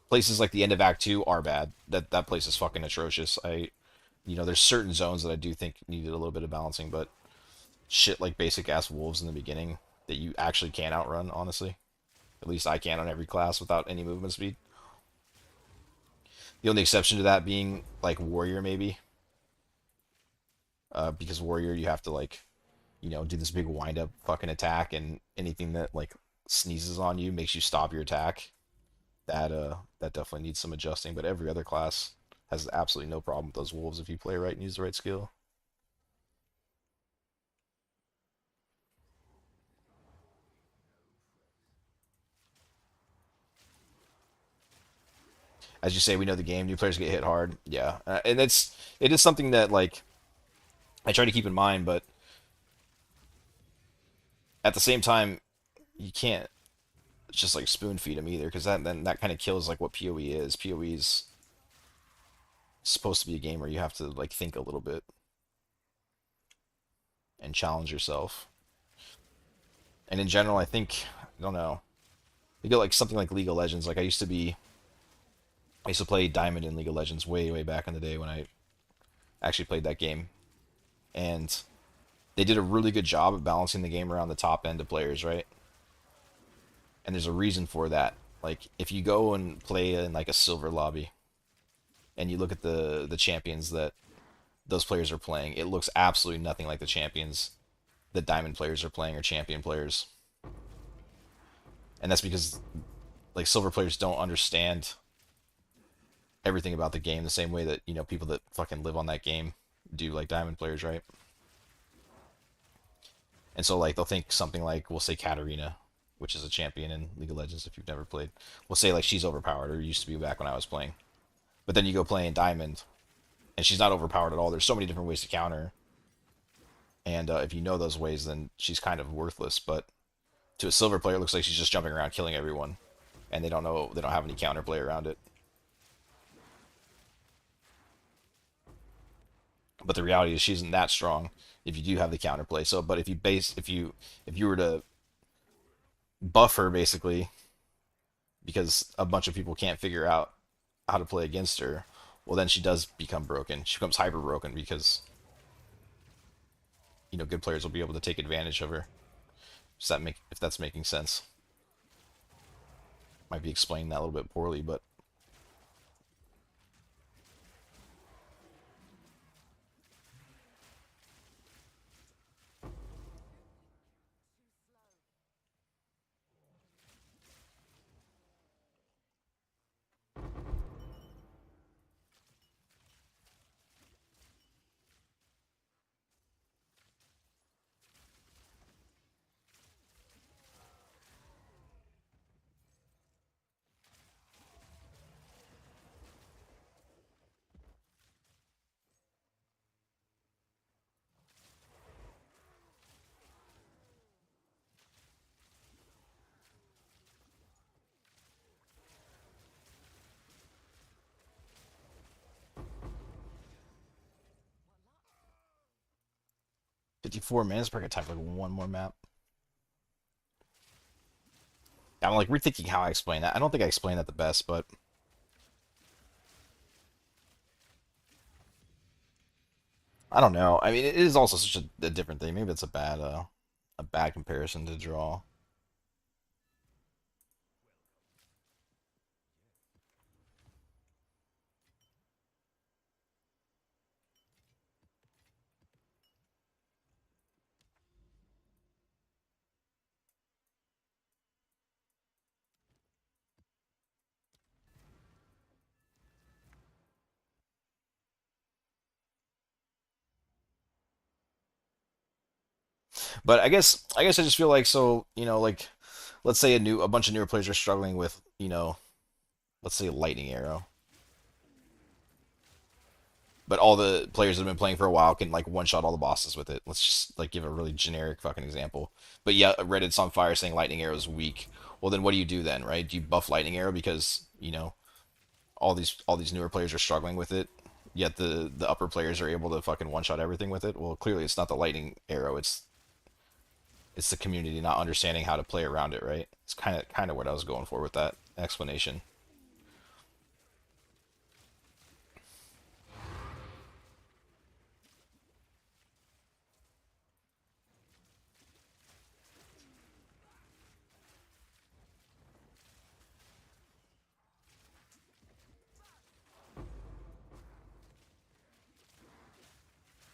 Places like the end of Act 2 are bad. That place is fucking atrocious. There's certain zones that I do think needed a little bit of balancing, but shit like basic ass wolves in the beginning that you actually can outrun, honestly. At least I can on every class without any movement speed. The only exception to that being like warrior maybe, because warrior you have to like do this big wind up fucking attack, and anything that like sneezes on you makes you stop your attack. That definitely needs some adjusting, but every other class has absolutely no problem with those wolves if you play right and use the right skill. As you say, we know the game. New players get hit hard. Yeah, and it is something that like I try to keep in mind, but at the same time, you can't just like spoon feed them either, because that kind of kills like what PoE is. PoE is supposed to be a game where you have to like think a little bit and challenge yourself. And in general, I think I don't know. You get like something like League of Legends. Like I used to play Diamond in League of Legends way back in the day when I actually played that game, and they did a really good job of balancing the game around the top end of players, right? And there's a reason for that. Like if you go and play in like a silver lobby and you look at the champions that those players are playing, it looks absolutely nothing like the champions that diamond players are playing or champion players. And that's because like silver players don't understand everything about the game the same way that, people that fucking live on that game do, like diamond players, right? And so like they'll think something like, we'll say Katarina, which is a champion in League of Legends if you've never played. We'll say like she's overpowered, or used to be back when I was playing. But then you go play in diamond, and she's not overpowered at all. There's so many different ways to counter, and if you know those ways, then she's kind of worthless. But to a silver player, it looks like she's just jumping around killing everyone, and they don't have any counterplay around it. But the reality is she isn't that strong if you do have the counterplay. So, but if you were to buff her basically because a bunch of people can't figure out how to play against her, well then she does become broken. She becomes hyper broken because good players will be able to take advantage of her. Does that make if that's making sense? Might be explaining that a little bit poorly, but 54 minutes. Break a time for like one more map. I'm like rethinking how I explain that. I don't think I explained that the best, but I don't know. I mean, it is also such a different thing. Maybe it's a bad comparison to draw. But I guess I just feel like so like let's say a bunch of newer players are struggling with let's say a lightning arrow, but all the players that have been playing for a while can like one shot all the bosses with it. Let's just like give a really generic fucking example. But yeah, Reddit's on fire saying lightning arrow is weak. Well, then what do you do then, right? Do you buff lightning arrow because all these newer players are struggling with it, yet the upper players are able to fucking one shot everything with it? Well, clearly it's not the lightning arrow. It's the community not understanding how to play around it, right? It's kind of what I was going for with that explanation.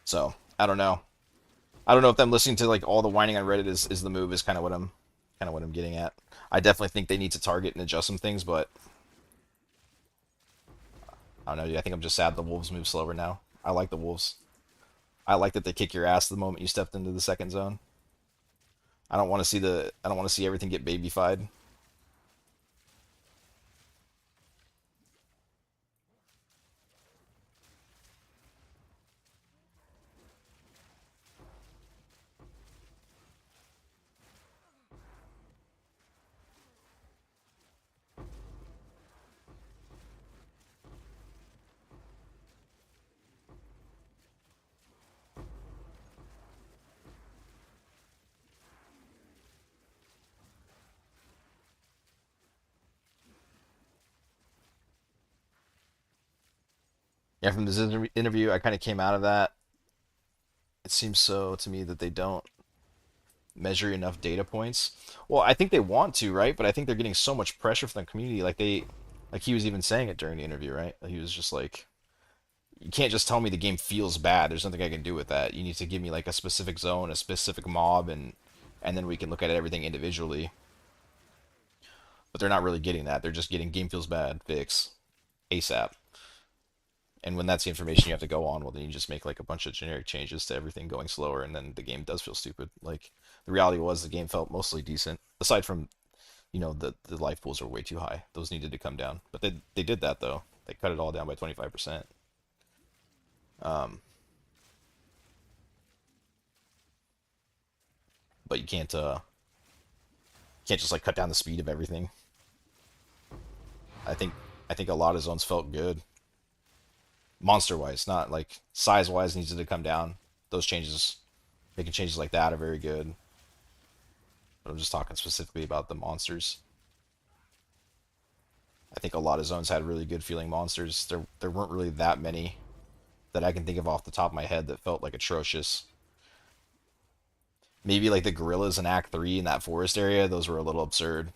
So I don't know. I don't know if them listening to like all the whining on Reddit is the move is kind of what I'm getting at. I definitely think they need to target and adjust some things, but I don't know. I think I'm just sad the Wolves move slower now. I like the Wolves. I like that they kick your ass the moment you stepped into the second zone. I don't want to see everything get babyfied. Yeah, from this interview, I kind of came out of that. It seems so to me that they don't measure enough data points. Well, I think they want to, right? But I think they're getting so much pressure from the community. Like he was even saying it during the interview, right? He was just like, you can't just tell me the game feels bad. There's nothing I can do with that. You need to give me like a specific zone, a specific mob, and then we can look at everything individually. But they're not really getting that. They're just getting game feels bad, fix, ASAP. And when that's the information you have to go on, well, then you just make like a bunch of generic changes to everything going slower, and then the game does feel stupid. Like the reality was, the game felt mostly decent, aside from the life pools are way too high. Those needed to come down, but they did that though. They cut it all down by 25%. Um, but you can't just like cut down the speed of everything. I think I think a lot of zones felt good, monster wise, not like size wise needs to come down. Those changes, making changes like that are very good. But I'm just talking specifically about the monsters. I think a lot of zones had really good feeling monsters. There weren't really that many that I can think of off the top of my head that felt like atrocious. Maybe like the gorillas in Act 3 in that forest area, those were a little absurd.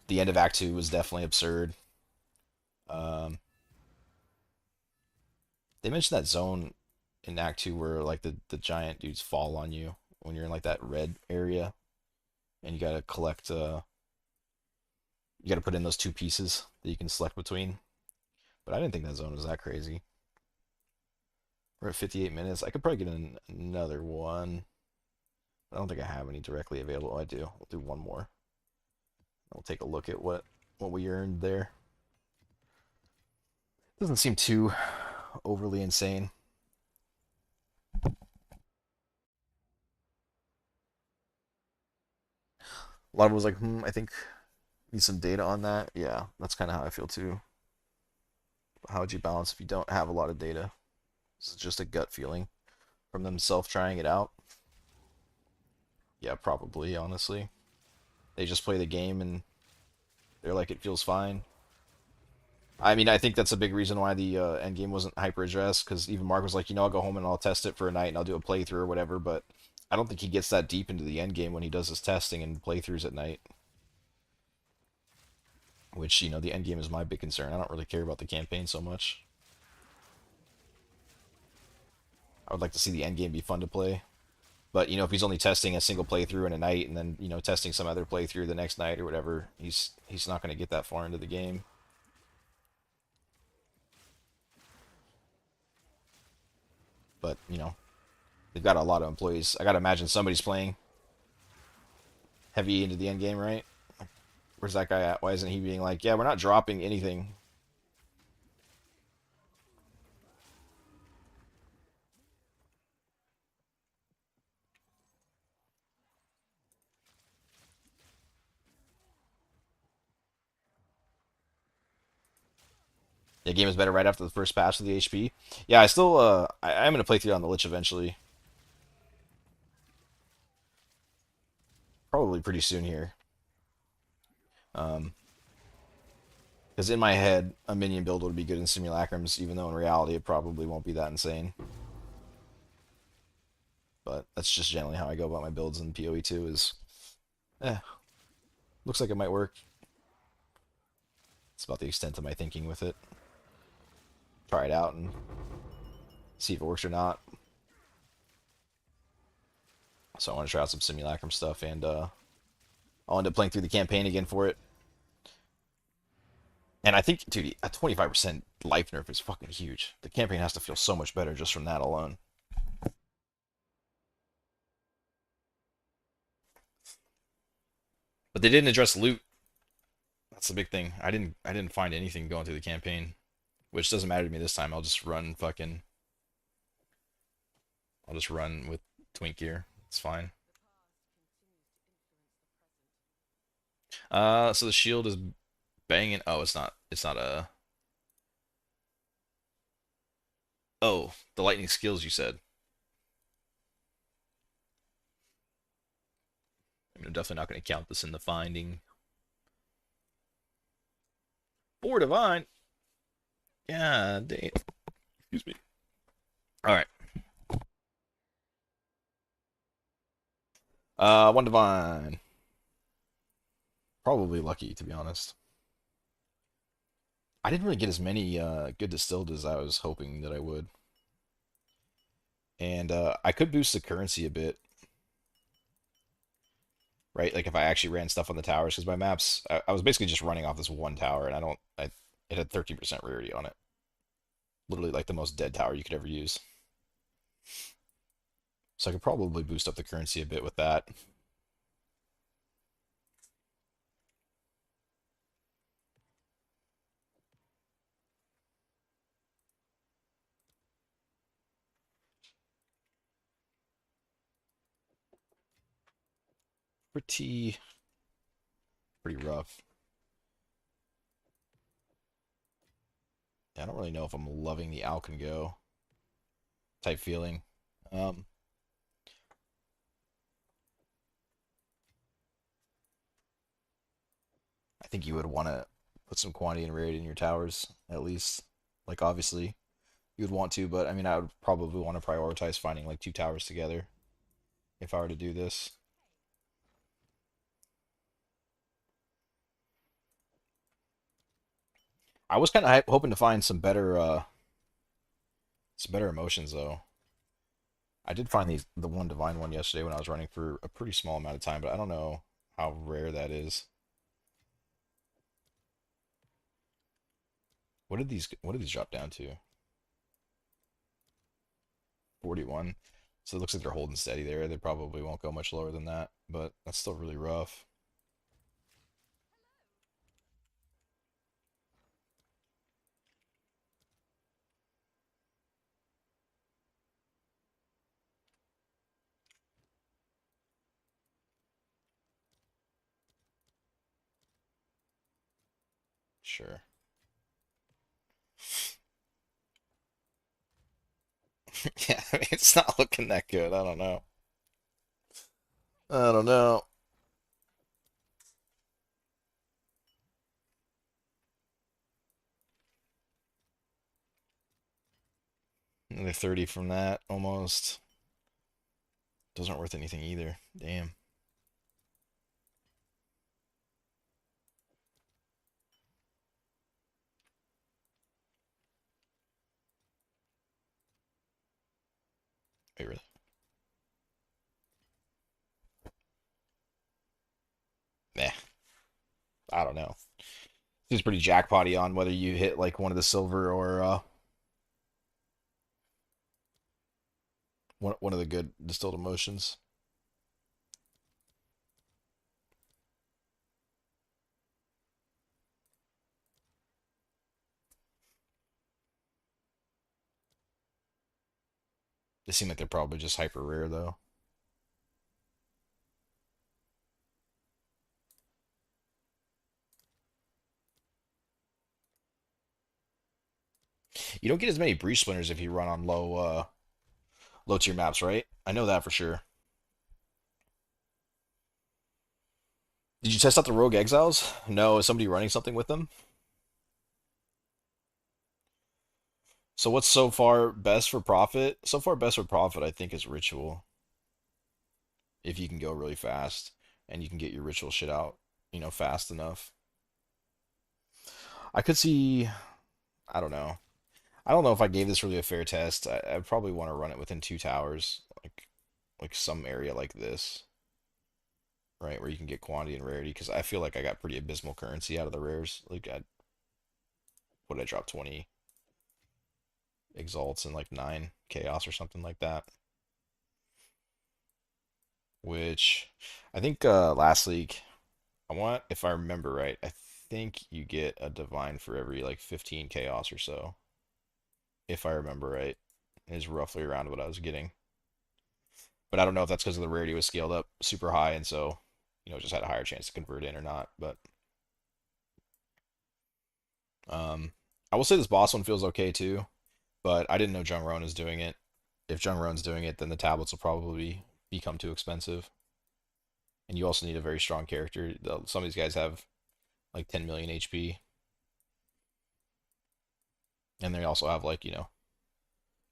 The end of Act 2 was definitely absurd. Um, they mentioned that zone in Act 2 where like the giant dudes fall on you when you're in like that red area and you gotta collect you gotta put in those two pieces that you can select between. But I didn't think that zone was that crazy. We're at 58 minutes. I could probably get in another one. I don't think I have any directly available. I do. We'll do one more. I'll take a look at what we earned there. Doesn't seem too overly insane. A lot of it was like, I think need some data on that. Yeah, that's kind of how I feel too. How would you balance if you don't have a lot of data? This is just a gut feeling from themselves trying it out. Yeah, probably, honestly. They just play the game and they're like, it feels fine. I mean, I think that's a big reason why the end game wasn't hyper addressed, because even Mark was like, I'll go home and I'll test it for a night and I'll do a playthrough or whatever, but I don't think he gets that deep into the end game when he does his testing and playthroughs at night. Which, the end game is my big concern. I don't really care about the campaign so much. I would like to see the end game be fun to play. But, if he's only testing a single playthrough in a night and then, testing some other playthrough the next night or whatever, he's not going to get that far into the game. But, they've got a lot of employees. I got to imagine somebody's playing heavy into the end game, right? Where's that guy at? Why isn't he being like, yeah, we're not dropping anything? The game is better right after the first patch of the HP. Yeah, I'm gonna play through on the Lich eventually. Probably pretty soon here. Um, because in my head, a minion build would be good in simulacrums, even though in reality it probably won't be that insane. But that's just generally how I go about my builds in PoE 2 is, eh, looks like it might work. It's about the extent of my thinking with it. Try it out and see if it works or not. So I want to try out some simulacrum stuff, and I'll end up playing through the campaign again for it. And I think, dude, a 25% life nerf is fucking huge. The campaign has to feel so much better just from that alone. But they didn't address loot. That's the big thing. I didn't find anything going through the campaign, which doesn't matter to me this time. I'll just run with Twink gear. It's fine. So the shield is banging. Oh, it's not. It's not a. Oh, the lightning skills you said. I'm definitely not going to count this in the finding. Four divine. Yeah, damn. Excuse me. All right. One divine. Probably lucky, to be honest. I didn't really get as many good distilled as I was hoping that I would. And I could boost the currency a bit, right? Like if I actually ran stuff on the towers, because my maps, I was basically just running off this one tower, and it had 13% rarity on it. Literally like the most dead tower you could ever use. So I could probably boost up the currency a bit with that. pretty rough. I don't really know if I'm loving the Alcan Go type feeling. Um, I think you would want to put some quantity and rarity in your towers, at least. Like, obviously, you would want to, but I mean, I would probably want to prioritize finding like two towers together if I were to do this. I was kind of hoping to find some better emotions though. I did find the one divine one yesterday when I was running for a pretty small amount of time, but I don't know how rare that is. What did these drop down to? 41. So it looks like they're holding steady there. They probably won't go much lower than that, but that's still really rough. Sure. Yeah, I mean, it's not looking that good. I don't know. I don't know. Another 30 from that almost. Those aren't worth anything either. Damn. Wait, really? Nah, I don't know. Seems pretty jackpotty on whether you hit like one of the silver or one of the good distilled emotions. They seem like they're probably just hyper rare though. You don't get as many breach splinters if you run on low tier maps, right? I know that for sure. Did you test out the Rogue Exiles? No, is somebody running something with them? So what's so far best for profit? So far best for profit, I think, is Ritual. If you can go really fast and you can get your Ritual shit out, fast enough. I could see. I don't know. I don't know if I gave this really a fair test. I'd probably want to run it within two towers, like some area like this, right, where you can get quantity and rarity. Because I feel like I got pretty abysmal currency out of the rares. Like what did I drop 20 exalts and like 9 chaos or something like that. Which I think last league, if I remember right, I think you get a divine for every like 15 chaos or so. If I remember right, is roughly around what I was getting. But I don't know if that's because of the rarity was scaled up super high and so, just had a higher chance to convert in or not. But um, I will say this boss one feels okay too. But I didn't know Jung Roan is doing it. If Jung Roan's doing it, then the tablets will probably become too expensive. And you also need a very strong character. Some of these guys have like 10 million HP, and they also have like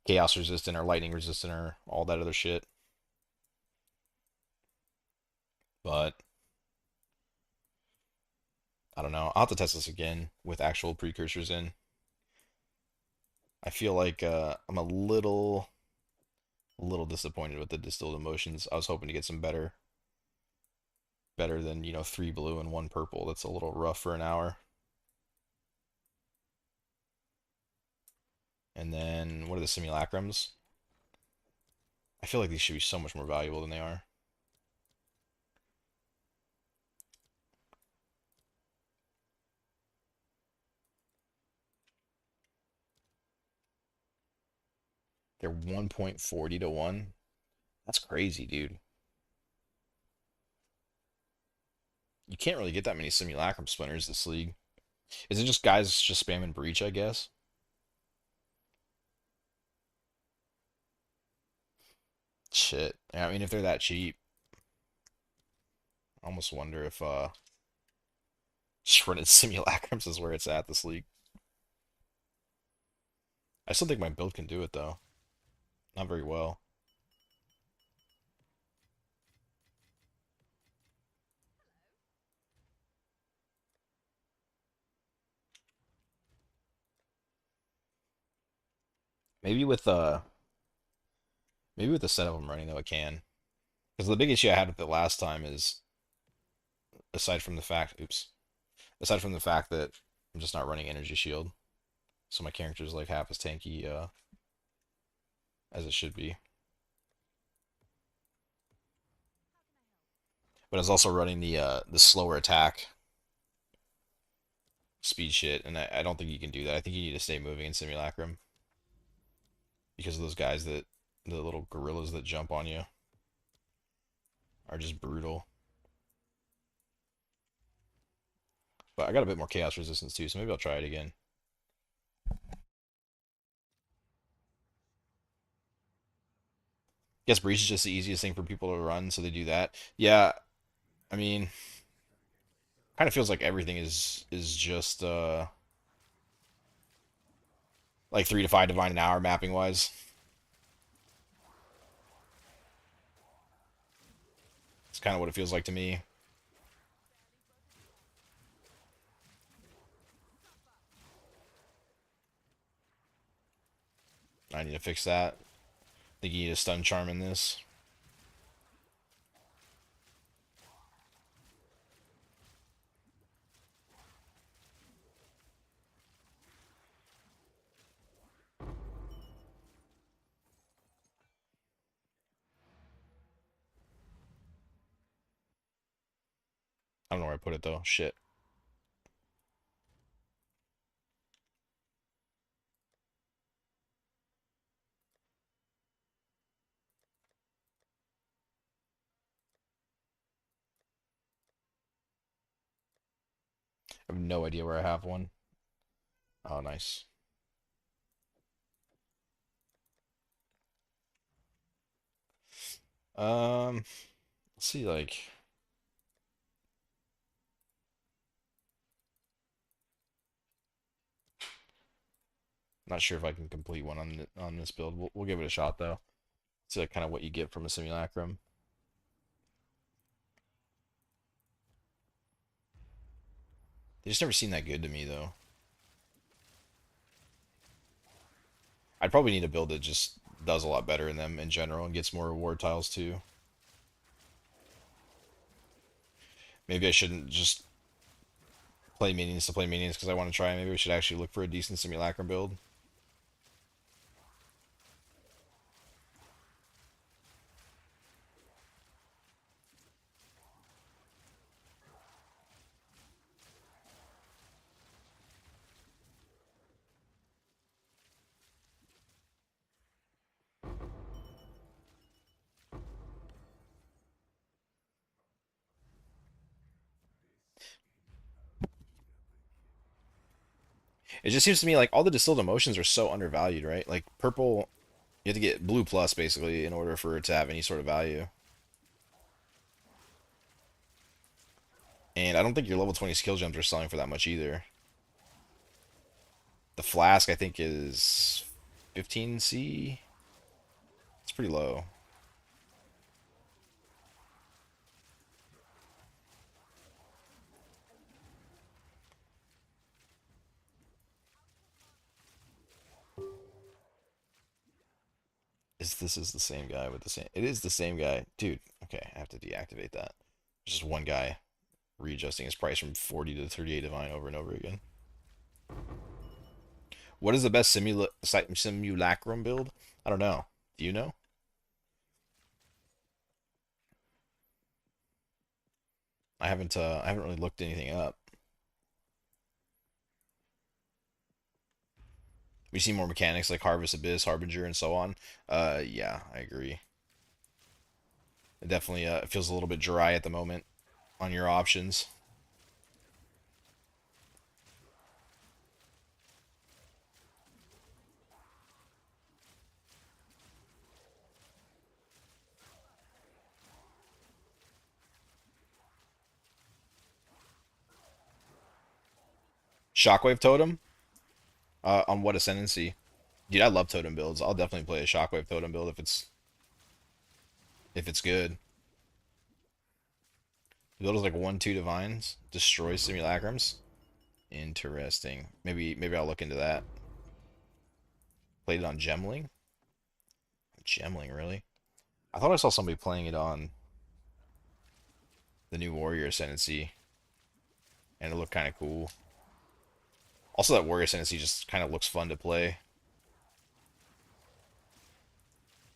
chaos resistant or lightning resistant or all that other shit. But I don't know. I'll have to test this again with actual precursors in. I feel like I'm a little disappointed with the distilled emotions. I was hoping to get some better than 3 blue and 1 purple. That's a little rough for an hour. And then what are the simulacrums? I feel like these should be so much more valuable than they are. They're 1.40 to 1. That's crazy, dude. You can't really get that many simulacrum spinners this league. Is it just guys just spamming breach, I guess? Shit. Yeah, I mean, if they're that cheap, I almost wonder if shredded simulacrums is where it's at this league. I still think my build can do it though. Not very well. Maybe with maybe with the setup I'm running though it can. Because the big issue I had with it last time is aside from the fact, oops, aside from the fact that I'm just not running energy shield, so my character's like half as tanky as it should be. But I was also running the slower attack speed shit, and I don't think you can do that. I think you need to stay moving in Simulacrum because of those guys that the little gorillas that jump on you are just brutal. But I got a bit more chaos resistance too, so maybe I'll try it again. Guess breach is just the easiest thing for people to run, so they do that. Yeah, I mean, kind of feels like everything is just like 3 to 5 divine an hour mapping wise. It's kind of what it feels like to me. I need to fix that. I think you need a stun charm in this. I don't know where I put it though. Shit. I have no idea where I have one. Oh, nice. Let's see, like, not sure if I can complete one on this build. We'll give it a shot though. See, like, kind of what you get from a simulacrum. They just never seem that good to me though. I'd probably need a build that just does a lot better in them in general and gets more reward tiles too. Maybe I shouldn't just play minions to play minions because I want to try. Maybe we should actually look for a decent simulacrum build. It just seems to me like all the distilled emotions are so undervalued, right? Like purple, you have to get blue plus basically in order for it to have any sort of value. And I don't think your level 20 skill gems are selling for that much either. The flask I think is 15C. It's pretty low. This is the same guy with the same? It is the same guy, dude. Okay, I have to deactivate that. Just one guy readjusting his price from 40 to 38 divine over and over again. What is the best simulacrum build? I don't know. Do you know? I haven't really looked anything up. We see more mechanics like Harvest Abyss, Harbinger, and so on. Yeah, I agree. It definitely feels a little bit dry at the moment on your options. Shockwave Totem. On what ascendancy? Dude, I love totem builds. I'll definitely play a Shockwave Totem build if it's good. The build is like 1/2 divines, destroys simulacrums. Interesting. Maybe I'll look into that. Played it on Gemling. Gemling, really? I thought I saw somebody playing it on the new Warrior Ascendancy, and it looked kind of cool. Also, that Warrior Ascendancy just kind of looks fun to play.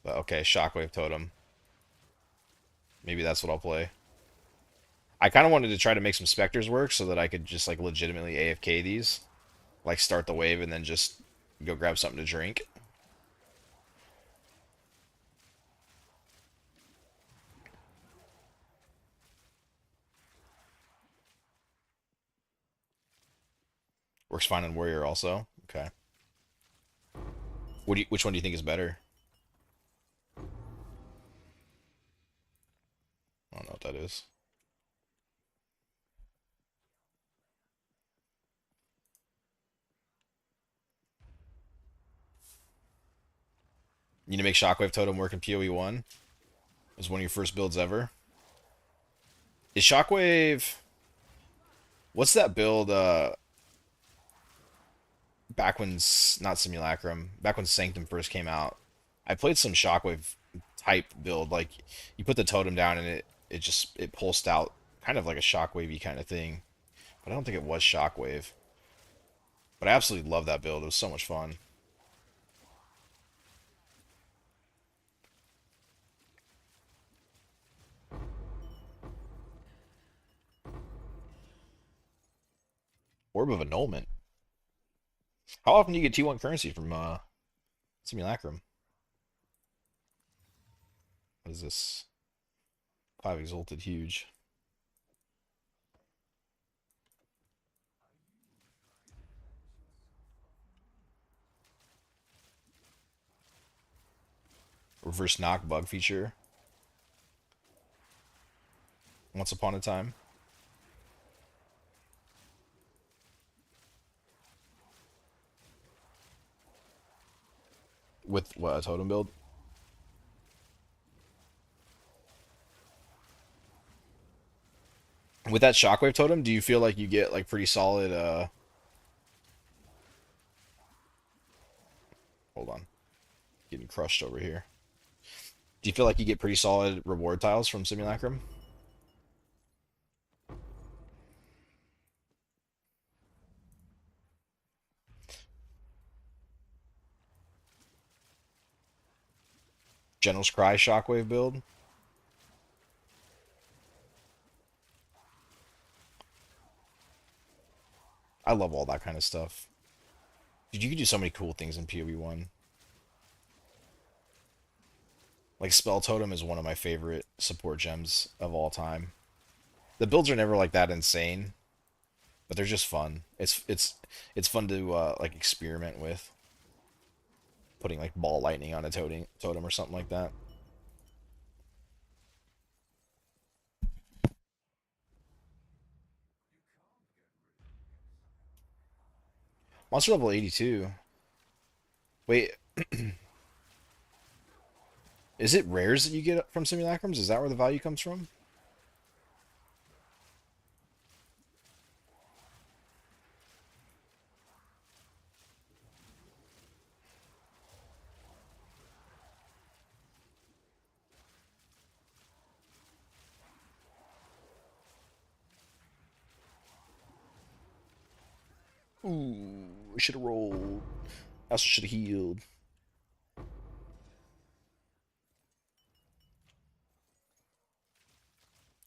But okay, Shockwave Totem. Maybe that's what I'll play. I kind of wanted to try to make some Spectres work so that I could just like legitimately AFK these. Like start the wave and then just go grab something to drink. Works fine on Warrior also. Okay. Which one do you think is better? I don't know what that is. You need to make Shockwave Totem work in PoE 1? It was one of your first builds ever. Is Shockwave... What's that build, back when... Not Simulacrum. Back when Sanctum first came out. I played some Shockwave type build. Like, you put the totem down and it pulsed out kind of like a Shockwavey kind of thing. But I don't think it was Shockwave. But I absolutely love that build. It was so much fun. Orb of Annulment. How often do you get T1 currency from Simulacrum? What is this? 5 Exalted Huge. Reverse knock bug feature. Once upon a time. With what, a totem build? With that Shockwave totem, do you feel like you get like pretty solid hold on. Getting crushed over here. Do you feel like you get pretty solid reward tiles from Simulacrum? General's Cry Shockwave build? I love all that kind of stuff. Dude, you can do so many cool things in PoE 1. Like Spell Totem is one of my favorite support gems of all time. The builds are never like that insane, but they're just fun. It's fun to like experiment with putting like ball lightning on a totem or something like that. Monster level 82. Wait, is it rares that you get from simulacrums? Is that where the value comes from? Ooh, we should have rolled. I also should have healed.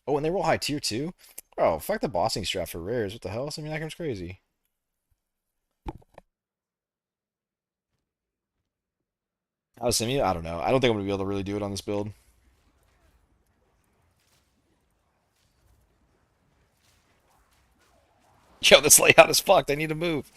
Oh, and they roll high tier too? Oh, fuck the bossing strat for rares. What the hell? Simulacrum's crazy. How does Simu? I don't know. I don't think I'm gonna be able to really do it on this build. Yo, this layout is fucked. I need to move.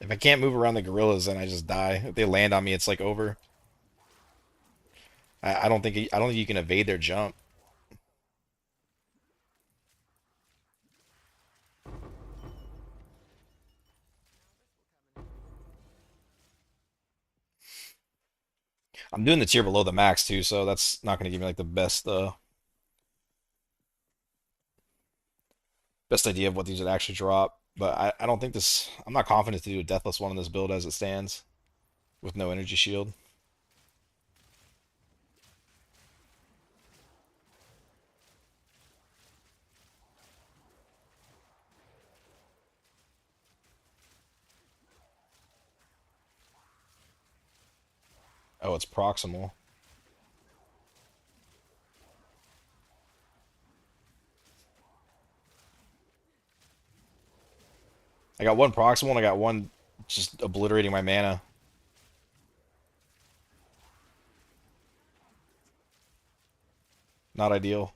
If I can't move around the gorillas, then I just die. If they land on me, it's like over. I don't think you can evade their jump. I'm doing the tier below the max too, so that's not going to give me like the best idea of what these would actually drop. But I don't think this. I'm not confident to do a deathless one in this build as it stands with no energy shield. Oh, it's proximal. I got one proximal and I got one just obliterating my mana. Not ideal.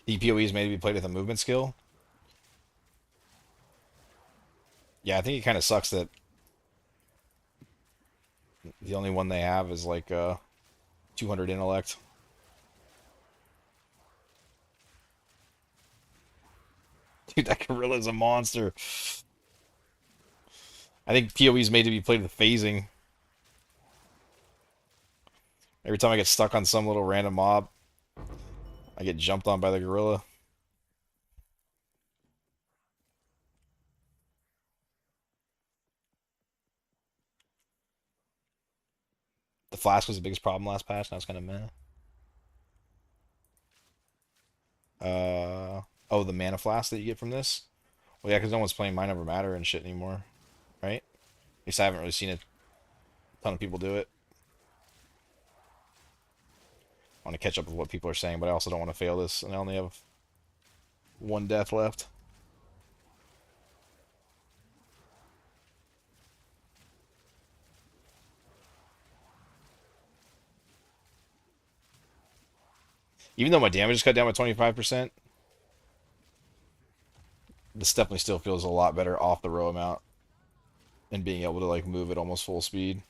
DPOE is made to be played with a movement skill. Yeah, I think it kind of sucks that the only one they have is like 200 intellect. Dude, that gorilla is a monster. I think PoE is made to be played with phasing. Every time I get stuck on some little random mob, I get jumped on by the gorilla. The flask was the biggest problem last patch. Now it's kind of meh. Oh, the mana flask that you get from this? Well, yeah, because no one's playing Mind Over Matter and shit anymore, right? At least I haven't really seen a ton of people do it. I want to catch up with what people are saying, but I also don't want to fail this, and I only have one death left. Even though my damage is cut down by 25%, this definitely still feels a lot better off the row amount and being able to like move at almost full speed.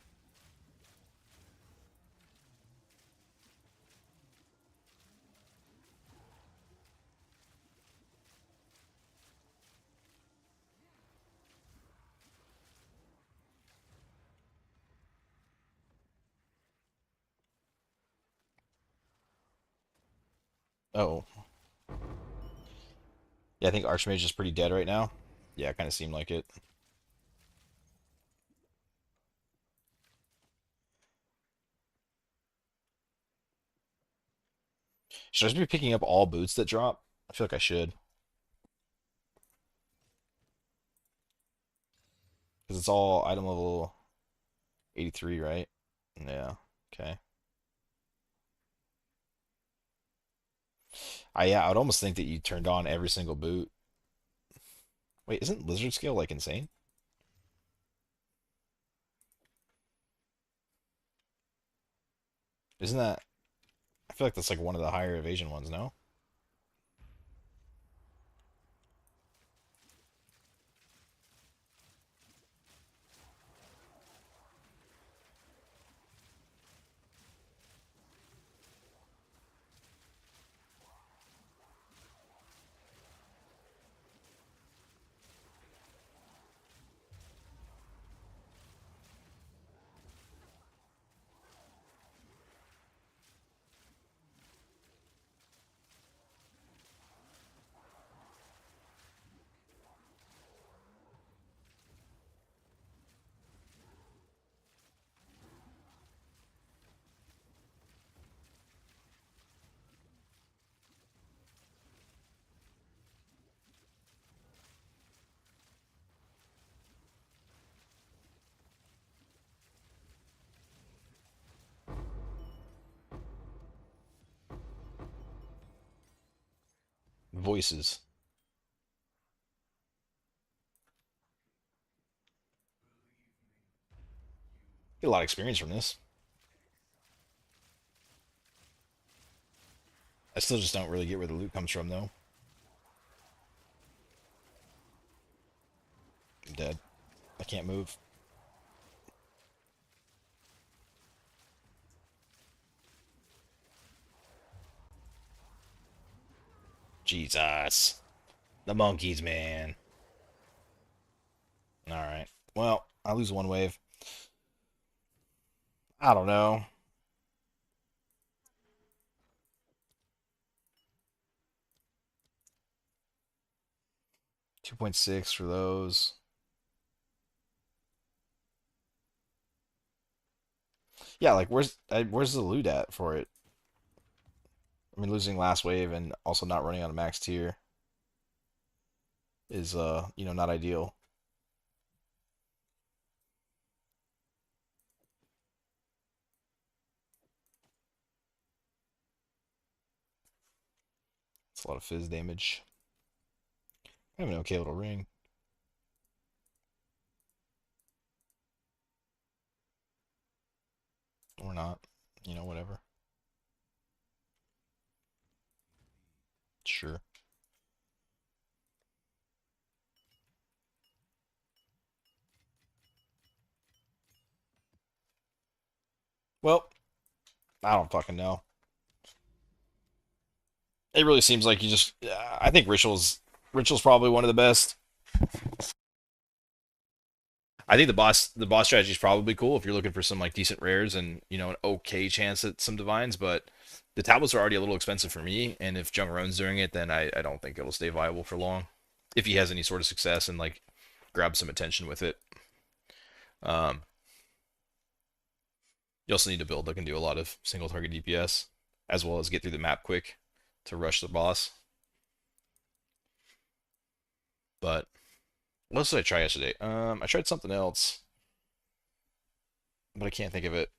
Oh, yeah, I think Archmage is pretty dead right now. Yeah, it kind of seemed like it. Should I just be picking up all boots that drop? I feel like I should. Because it's all item level 83, right? Yeah. Okay. Yeah, I would almost think that you turned on every single boot. Wait, isn't Lizard Scale like insane? Isn't that? I feel like that's like one of the higher evasion ones, no? Voices. Get a lot of experience from this. I still just don't really get where the loot comes from, though. I'm dead. I can't move. Jesus. The monkeys, man. Alright. Well, I lose one wave. I don't know. 2.6 for those. Yeah, like where's the loot at for it? I mean, losing last wave and also not running on a max tier is not ideal. It's a lot of fizz damage. I have an okay little ring. Or not. Whatever. Sure. Well, I don't fucking know. It really seems like you just. I think Ritual's probably one of the best. I think the boss strategy is probably cool if you're looking for some like decent rares and an okay chance at some divines, but the tablets are already a little expensive for me, and if Jungarone's doing it, then I don't think it'll stay viable for long. If he has any sort of success and like grab some attention with it. Um, you also need a build that can do a lot of single target DPS, as well as get through the map quick to rush the boss. But what else did I try yesterday? I tried something else, but I can't think of it.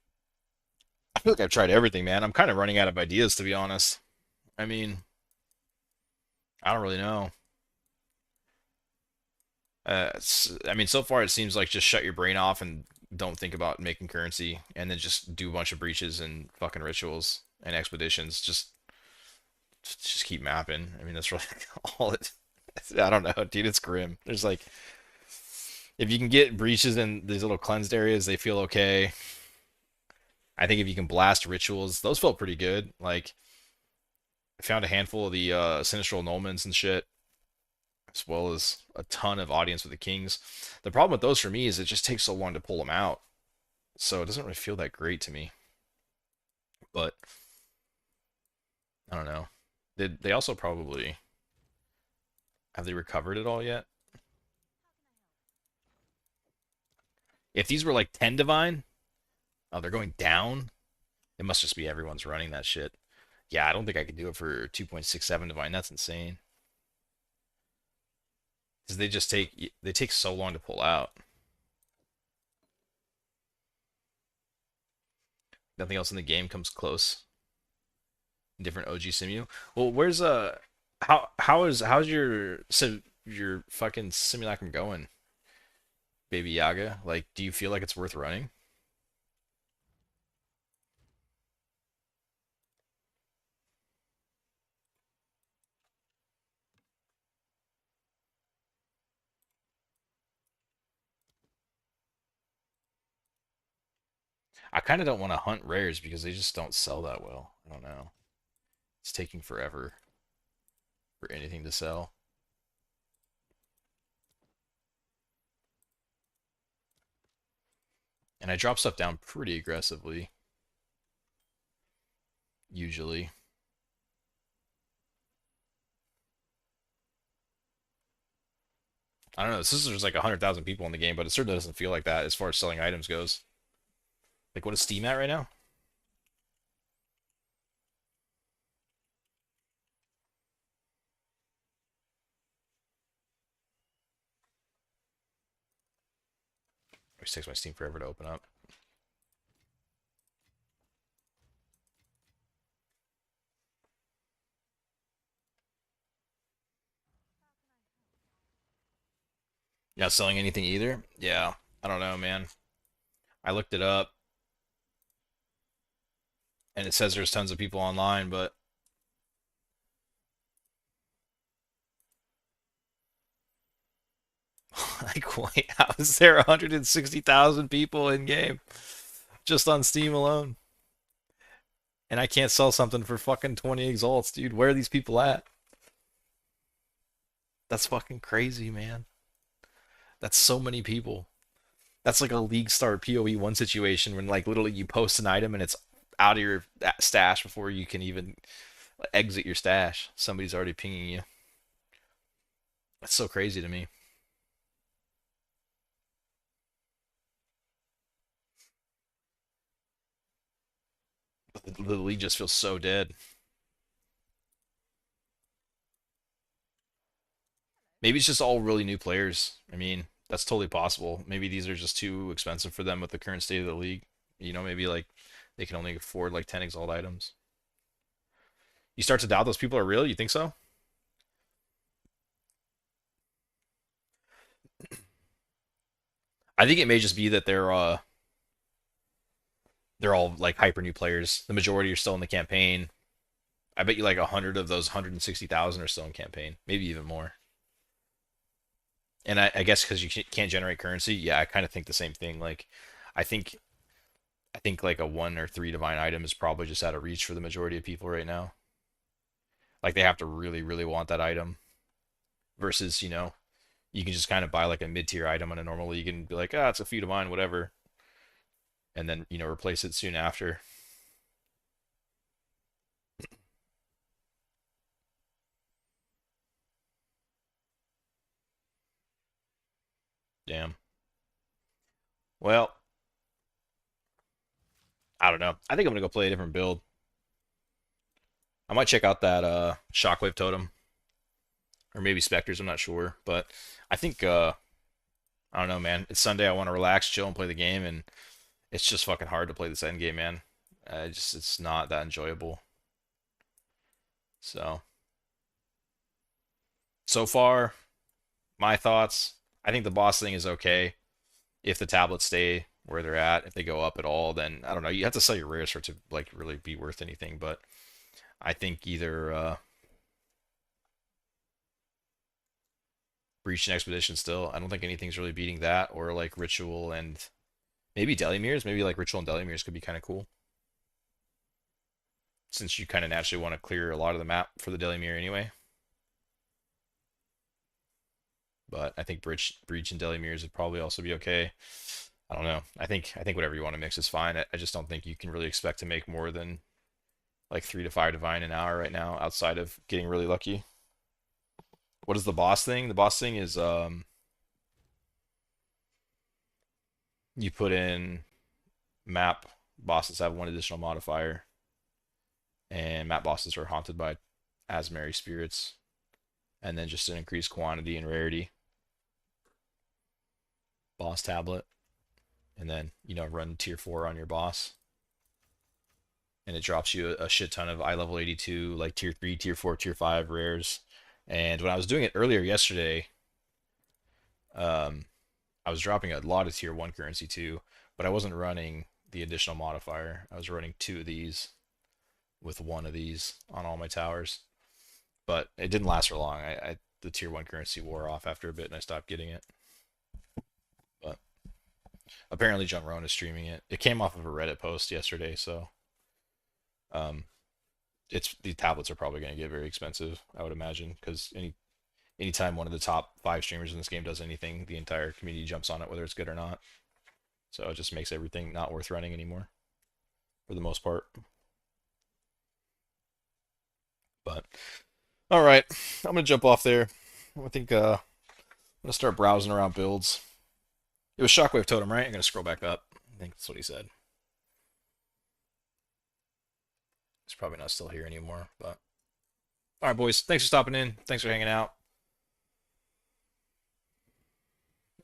I feel like I've tried everything, man. I'm kind of running out of ideas, to be honest. I mean, I don't really know. I mean, so far it seems like just shut your brain off and don't think about making currency, and then just do a bunch of breaches and fucking rituals and expeditions. Just keep mapping. I mean, that's really all it. I don't know, dude. It's grim. There's like, if you can get breaches in these little cleansed areas, they feel okay. I think if you can blast rituals, those felt pretty good. Like, I found a handful of the Sinistral Annulments and shit, as well as a ton of audience with the Kings. The problem with those for me is it just takes so long to pull them out, so it doesn't really feel that great to me. But I don't know. Did they also probably have they recovered it all yet? If these were like 10 divine, oh, they're going down. It must just be everyone's running that shit. Yeah, I don't think I could do it for 2.67 divine. That's insane. Because they take so long to pull out. Nothing else in the game comes close. Different OG Simu. Well, where's how's your fucking simulacrum going, Baby Yaga? Like, do you feel like it's worth running? I kind of don't want to hunt rares because they just don't sell that well. I don't know. It's taking forever for anything to sell. And I drop stuff down pretty aggressively, usually. I don't know. This is there's like 100,000 people in the game, but it certainly doesn't feel like that as far as selling items goes. Like, what is Steam at right now? It takes my Steam forever to open up. You're not selling anything either? Yeah. I don't know, man. I looked it up, and it says there's tons of people online, but like, wait, how is there 160,000 people in game just on Steam alone? And I can't sell something for fucking 20 exalts, dude. Where are these people at? That's fucking crazy, man. That's so many people. That's like a league start PoE 1 situation when like literally you post an item and it's out of your stash before you can even exit your stash. Somebody's already pinging you. That's so crazy to me. The league just feels so dead. Maybe it's just all really new players. I mean, that's totally possible. Maybe these are just too expensive for them with the current state of the league. Maybe like they can only afford like 10 exalt items. You start to doubt those people are real? You think so? I think it may just be that they're all like hyper new players. The majority are still in the campaign. I bet you like 100 of those 160,000 are still in campaign, maybe even more. And I guess because you can't generate currency, yeah, I kind of think the same thing. Like, I think I think like a one or three divine item is probably just out of reach for the majority of people right now. Like they have to really, really want that item versus, you can just kind of buy like a mid tier item on a normal league and be like, ah, it's a few divine, whatever, and then replace it soon after. Damn. Well, I don't know. I think I'm gonna go play a different build. I might check out that Shockwave Totem or maybe Specters. I'm not sure, but I think I don't know, man. It's Sunday. I want to relax, chill, and play the game, and it's just fucking hard to play this end game, man. It's not that enjoyable. So so far, my thoughts. I think the boss thing is okay if the tablets stay where they're at. If they go up at all, then I don't know. You have to sell your rares for it to like really be worth anything. But I think either Breach and Expedition still. I don't think anything's really beating that, or like Ritual and maybe Delimir's. Maybe like Ritual and Delimir's could be kind of cool since you kind of naturally want to clear a lot of the map for the Delimir anyway. But I think Breach and Delimir's would probably also be okay. I don't know. I think whatever you want to mix is fine. I just don't think you can really expect to make more than like 3 to 5 divine an hour right now, outside of getting really lucky. What is the boss thing? The boss thing is you put in map bosses have one additional modifier, and map bosses are haunted by Asmary spirits, and then just an increased quantity and rarity boss tablet, and then run tier 4 on your boss, and it drops you a shit ton of eye level 82 like tier 3, tier 4, tier 5 rares. And when I was doing it earlier yesterday, um, I was dropping a lot of tier 1 currency too, but I wasn't running the additional modifier. I was running 2 of these with 1 of these on all my towers, but it didn't last for long. The tier 1 currency wore off after a bit, and I stopped getting it. But apparently, John Roan is streaming it. It came off of a Reddit post yesterday, so um, it's the tablets are probably going to get very expensive, I would imagine, because anytime one of the top 5 streamers in this game does anything, the entire community jumps on it, whether it's good or not. So it just makes everything not worth running anymore, for the most part. But all right, I'm gonna jump off there. I think I'm gonna start browsing around builds. It was Shockwave Totem, right? I'm gonna scroll back up. I think that's what he said. He's probably not still here anymore. But all right, boys. Thanks for stopping in. Thanks for hanging out.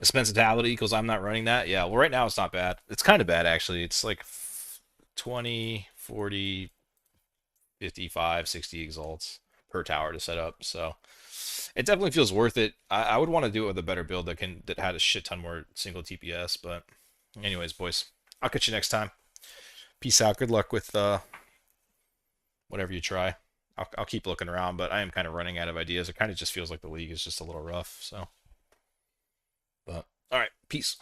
Expensitality equals I'm not running that. Yeah. Well, right now it's not bad. It's kind of bad actually. It's like 20, 40, 55, 60 exalts per tower to set up. So it definitely feels worth it. I would want to do it with a better build that had a shit ton more single TPS. But anyways, boys, I'll catch you next time. Peace out. Good luck with whatever you try. I'll keep looking around, but I am kind of running out of ideas. It kind of just feels like the league is just a little rough. So, but all right, peace.